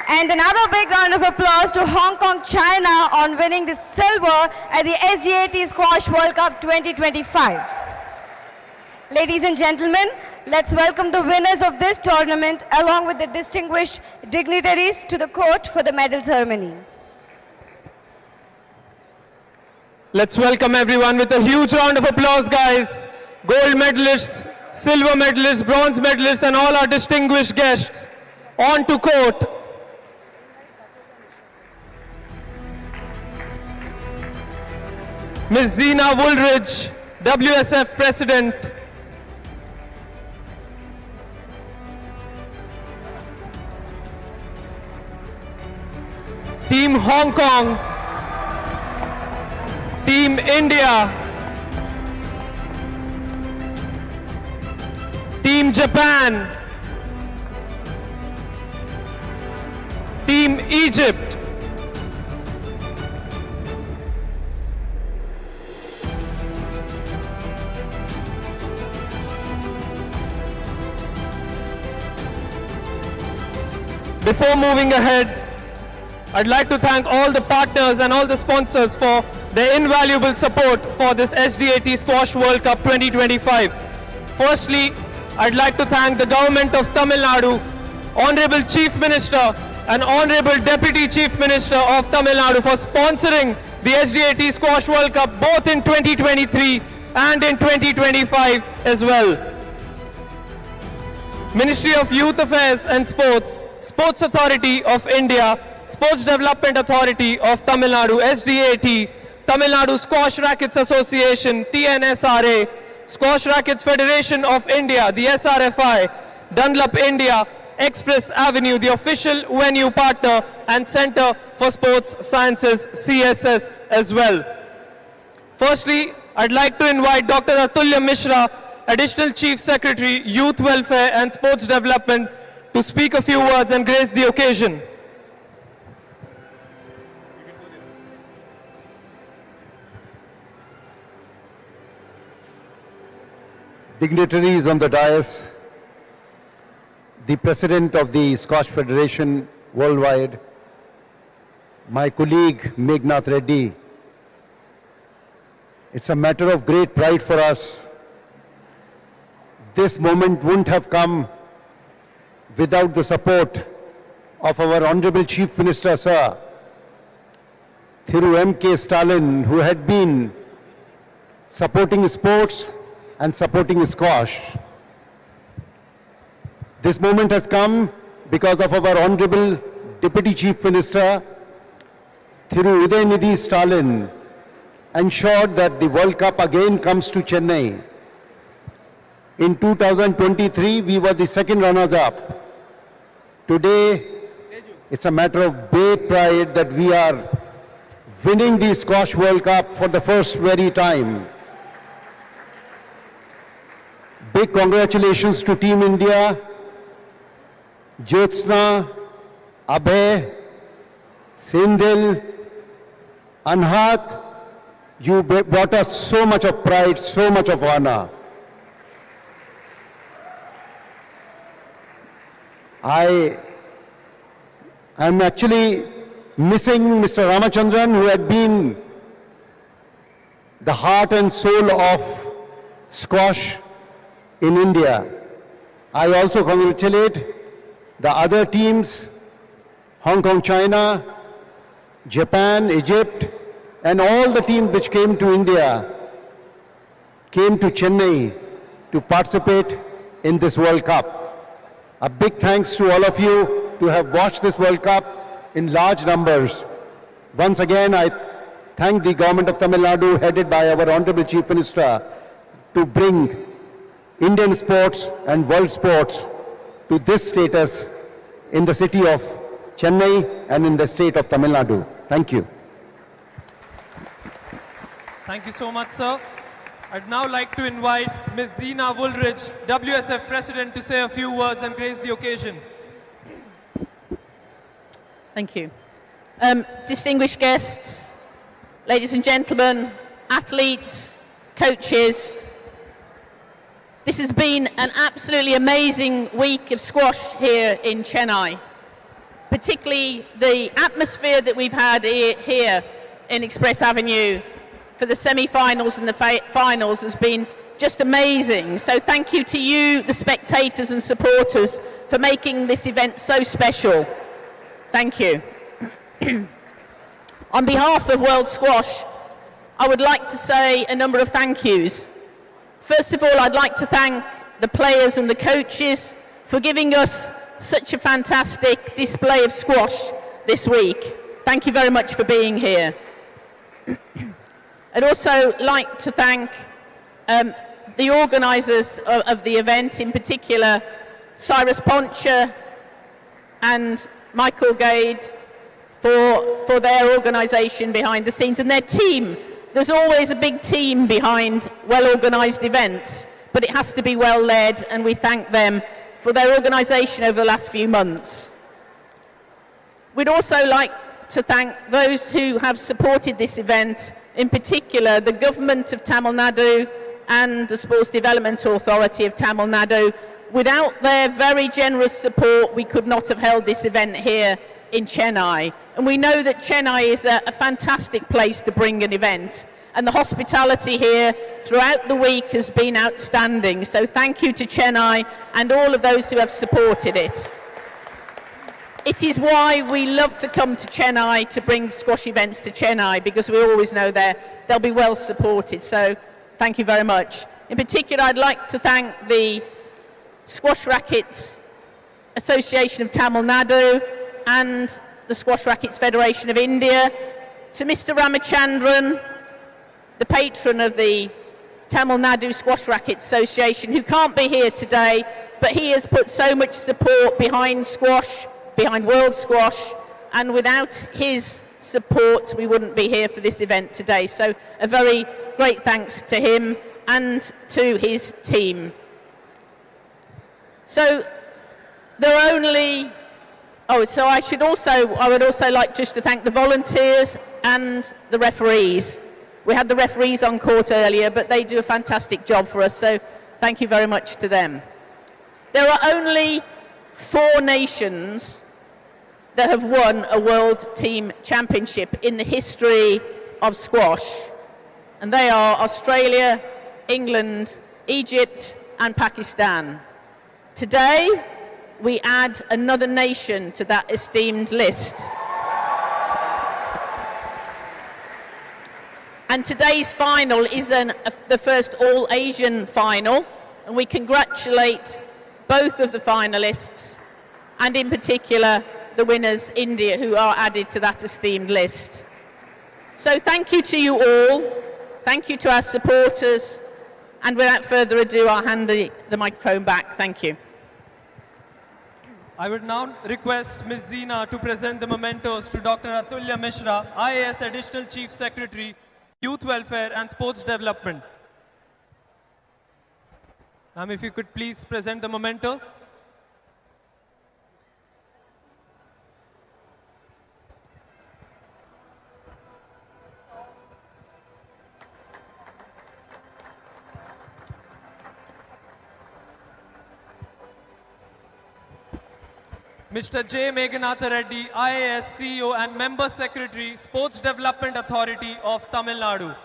And another big round of applause to Hong Kong, China on winning the silver at the SDAT Squash World Cup 2025. Ladies and gentlemen, let's welcome the winners of this tournament along with the distinguished dignitaries to the court for the medal ceremony. Let's welcome everyone with a huge round of applause, guys. Gold medalists, silver medalists, bronze medalists, and all our distinguished guests on to court. Ms. Zina Woolridge, WSF President. Team Hong Kong, Team India, Team Japan, Team Egypt, before moving ahead, I'd like to thank all the partners and all the sponsors for their invaluable support for this SDAT Squash World Cup 2025. Firstly, I'd like to thank the Government of Tamil Nadu, Honorable Chief Minister and Honorable Deputy Chief Minister of Tamil Nadu for sponsoring the SDAT Squash World Cup both in 2023 and in 2025 as well. Ministry of Youth Affairs and Sports, Sports Authority of India, Sports Development Authority of Tamil Nadu, SDAT, Tamil Nadu Squash Rackets Association, TNSRA, Squash Rackets Federation of India, the SRFI, Dunlop India, Express Avenue, the official venue partner, and Center for Sports Sciences, CSS as well. Firstly, I'd like to invite Dr. Atulya Mishra, Additional Chief Secretary, Youth Welfare and Sports Development, to speak a few words and grace the occasion. Dignitaries on the dais, the President of the Squash Federation worldwide, my colleague Megnath Reddy. It's a matter of great pride for us. This moment wouldn't have come without the support of our Honorable Chief Minister, Sir, Thiru M.K. Stalin, who had been supporting sports and supporting squash. This moment has come because of our Honorable Deputy Chief Minister, Thiru Udhayanidhi Stalin, ensured that the World Cup again comes to Chennai. In 2023, we were the second runners-up. Today, it's a matter of great pride that we are winning the Squash World Cup for the first very time. Big congratulations to Team India, Jyotsna, Abhay, Sindhil, Anhat. You brought us so much of pride, so much of honor. I am actually missing Mr. Ramachandran, who had been the heart and soul of squash in India. I also congratulate the other teams, Hong Kong, China, Japan, Egypt, and all the teams which came to India, came to Chennai to participate in this World Cup. A big thanks to all of you. to have watched this World Cup in large numbers. Once again, I thank the government of Tamil Nadu, headed by our Honorable Chief Minister, to bring Indian sports and world sports to this status in the city of Chennai and in the state of Tamil Nadu. Thank you. Thank you so much, sir. I'd now like to invite Ms. Zina Woolridge, WSF President, to say a few words and grace the occasion. Thank you. Distinguished guests, ladies and gentlemen, athletes, coaches, this has been an absolutely amazing week of squash here in Chennai. Particularly the atmosphere that we've had here in Express Avenue for the semi-finals and the finals has been just amazing. So thank you to you, the spectators and supporters, for making this event so special. Thank you. On behalf of World Squash, I would like to say a number of thank yous. First of all, I'd like to thank the players and the coaches for giving us such a fantastic display of squash this week. Thank you very much for being here. I'd also like to thank the organisers of the event, in particular Cyrus Poncher and Michael Gade, for their organisation behind the scenes and their team. There's always a big team behind well-organised events, but it has to be well led, and we thank them for their organisation over the last few months. We'd also like to thank those who have supported this event, in particular the Government of Tamil Nadu and the Sports Development Authority of Tamil Nadu. Without their very generous support, we could not have held this event here in Chennai. And we know that Chennai is a fantastic place to bring an event, and the hospitality here throughout the week has been outstanding. So thank you to Chennai and all of those who have supported it. It is why we love to come to Chennai, to bring squash events to Chennai, because we always know they'll be well supported. So thank you very much. In particular, I'd like to thank the Squash Rackets Association of Tamil Nadu and the Squash Rackets Federation of India, to Mr. Ramachandran, the patron of the Tamil Nadu Squash Rackets Association, who can't be here today, but he has put so much support behind squash, behind World Squash, and without his support we wouldn't be here for this event today. So a very great thanks to him and to his team. So there are only... I would also like just to thank the volunteers and the referees. We had the referees on court earlier, but they do a fantastic job for us, so thank you very much to them. There are only 4 nations that have won a World Team Championship in the history of squash, and they are Australia, England, Egypt and Pakistan. Today, we add another nation to that esteemed list. And today's final is the first all-Asian final, and we congratulate both of the finalists, and in particular the winners, India, who are added to that esteemed list. So thank you to you all, thank you to our supporters, and without further ado, I'll hand the microphone back. Thank you. I would now request Ms. Zina to present the mementos to Dr. Atulya Mishra, IAS Additional Chief Secretary, Youth Welfare and Sports Development. Ma'am, if you could please present the mementos. Mr. J. Meghanatha Reddy, IAS CEO and Member Secretary, Sports Development Authority of Tamil Nadu.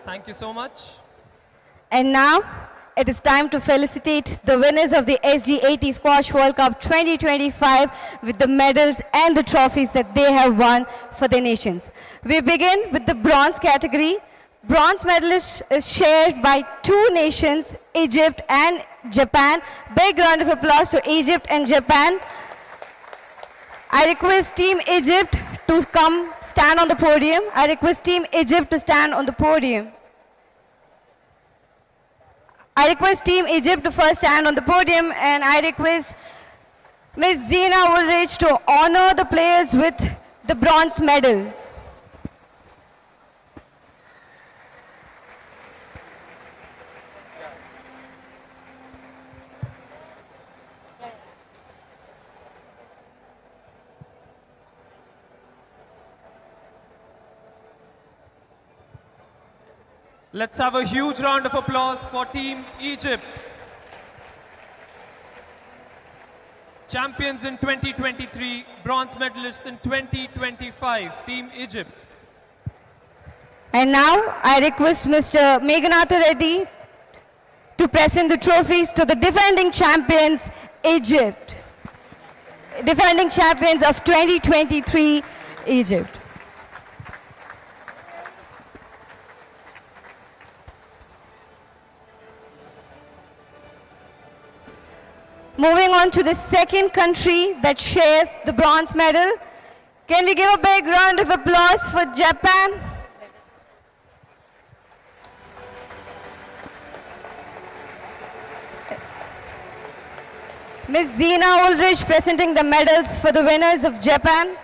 Thank you so much. And now, it is time to felicitate the winners of the SDAT Squash World Cup 2025 with the medals and the trophies that they have won for their nations. We begin with the bronze category, bronze medalist is shared by two nations, Egypt and Japan. Big round of applause to Egypt and Japan. I request Team Egypt to come stand on the podium. I request Team Egypt to stand on the podium. I request Team Egypt to first stand on the podium, and I request Ms. Zina Ulrich to honor the players with the bronze medals. Let's have a huge round of applause for Team Egypt. Champions in 2023, bronze medalists in 2025, Team Egypt. And now I request Mr. Meghanatha Reddy to present the trophies to the defending champions, Egypt. Defending champions of 2023, Egypt. Moving on to the second country that shares the bronze medal. Can we give a big round of applause for Japan? Ms. Zina Ulrich presenting the medals for the winners of Japan.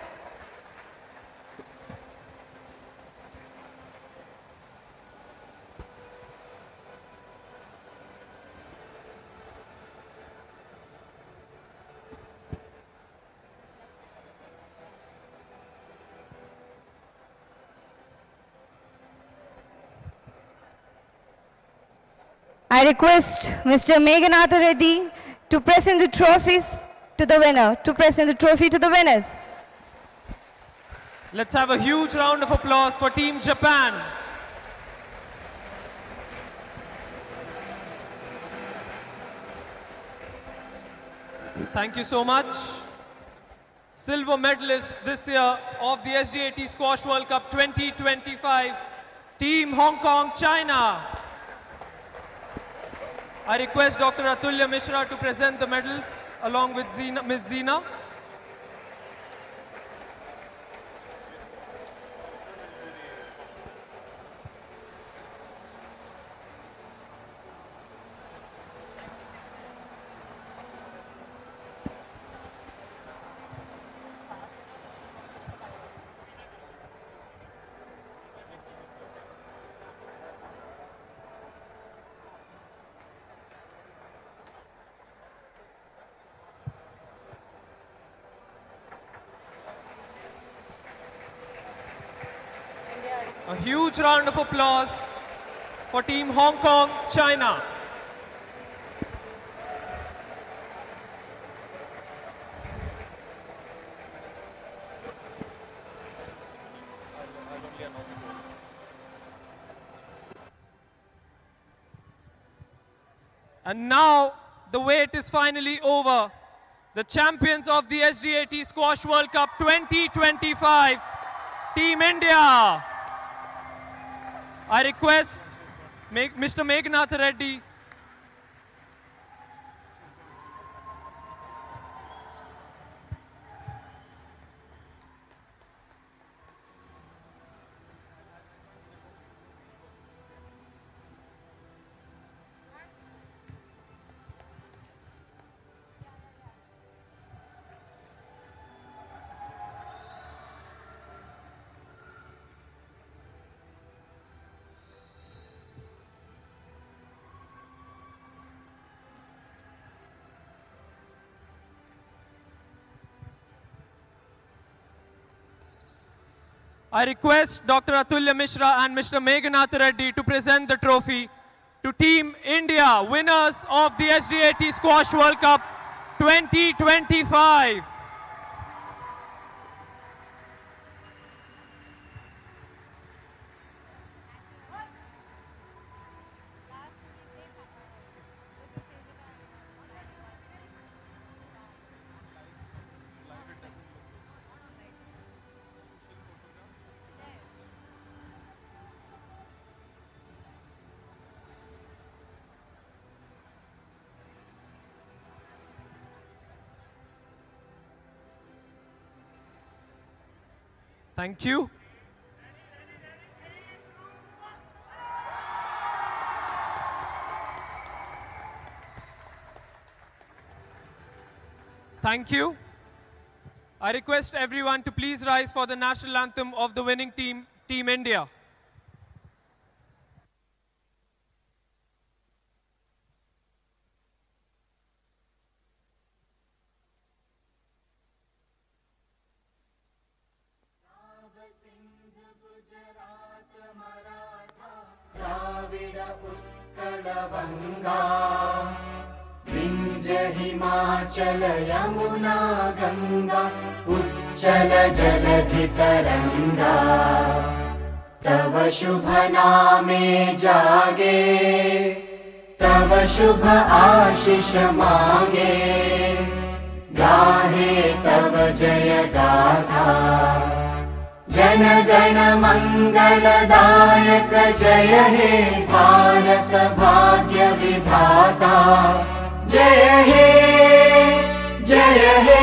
I request Mr. Meghanatha Reddy to present the trophies to the winner, to present the trophy to the winners. Let's have a huge round of applause for Team Japan. Thank you so much. Silver medalist this year of the SDAT Squash World Cup 2025, Team Hong Kong, China. I request Dr. Atulya Mishra to present the medals along with Ms. Zina. A huge round of applause for Team Hong Kong, China. And now the wait is finally over. The champions of the SDAT Squash World Cup 2025, Team India. I request Mr. Meghanatha Reddy I request Dr. Atulya Mishra and Mr. Meghanatha Reddy to present the trophy to Team India, winners of the SDAT Squash World Cup 2025. Thank you. Thank you. I request everyone to please rise for the national anthem of the winning team, Team India. Vindhya Himachal Yamuna Ganga उच्चल जलधि तरंगा तव शुभ नामे जागे तव शुभ आशीष मांगे गाहे तव जय गाथा जन गण मंगलदायक जय हे भारत भाग्य विधाता जय हे जय हे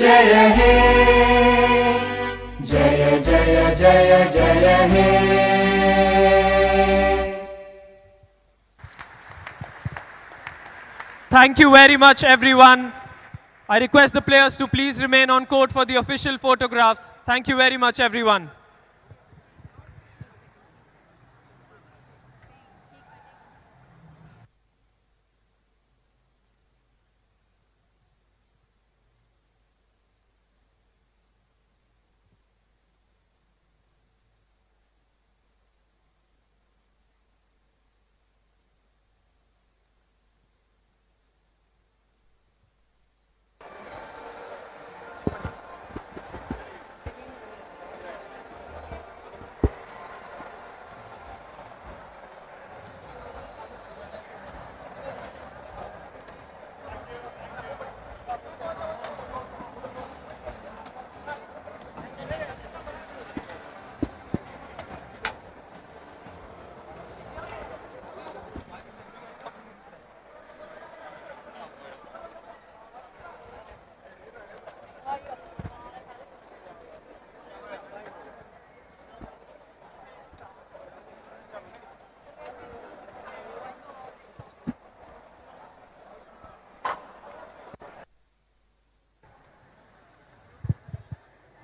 जय हे जय जय जय जय हे Thank you very much, everyone. I request the players to please remain on court for the official photographs. Thank you very much, everyone.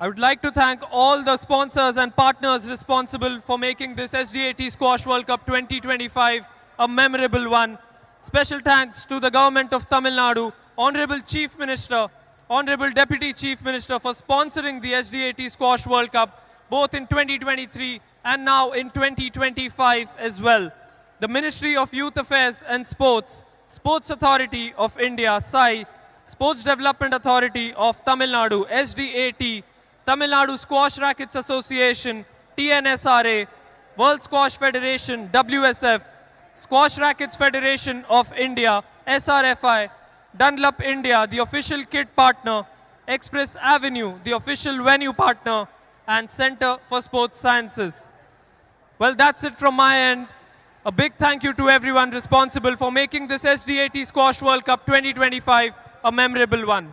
I would like to thank all the sponsors and partners responsible for making this SDAT Squash World Cup 2025 a memorable one. Special thanks to the Government of Tamil Nadu, Honorable Chief Minister, Honorable Deputy Chief Minister for sponsoring the SDAT Squash World Cup both in 2023 and now in 2025 as well. The Ministry of Youth Affairs and Sports, Sports Authority of India, SAI, Sports Development Authority of Tamil Nadu, SDAT, Tamil Nadu Squash Rackets Association, TNSRA, World Squash Federation, WSF, Squash Rackets Federation of India, SRFI, Dunlop India, the official kit partner, Express Avenue, the official venue partner, and Center for Sports Sciences. Well, that's it from my end. A big thank you to everyone responsible for making this SDAT Squash World Cup 2025 a memorable one.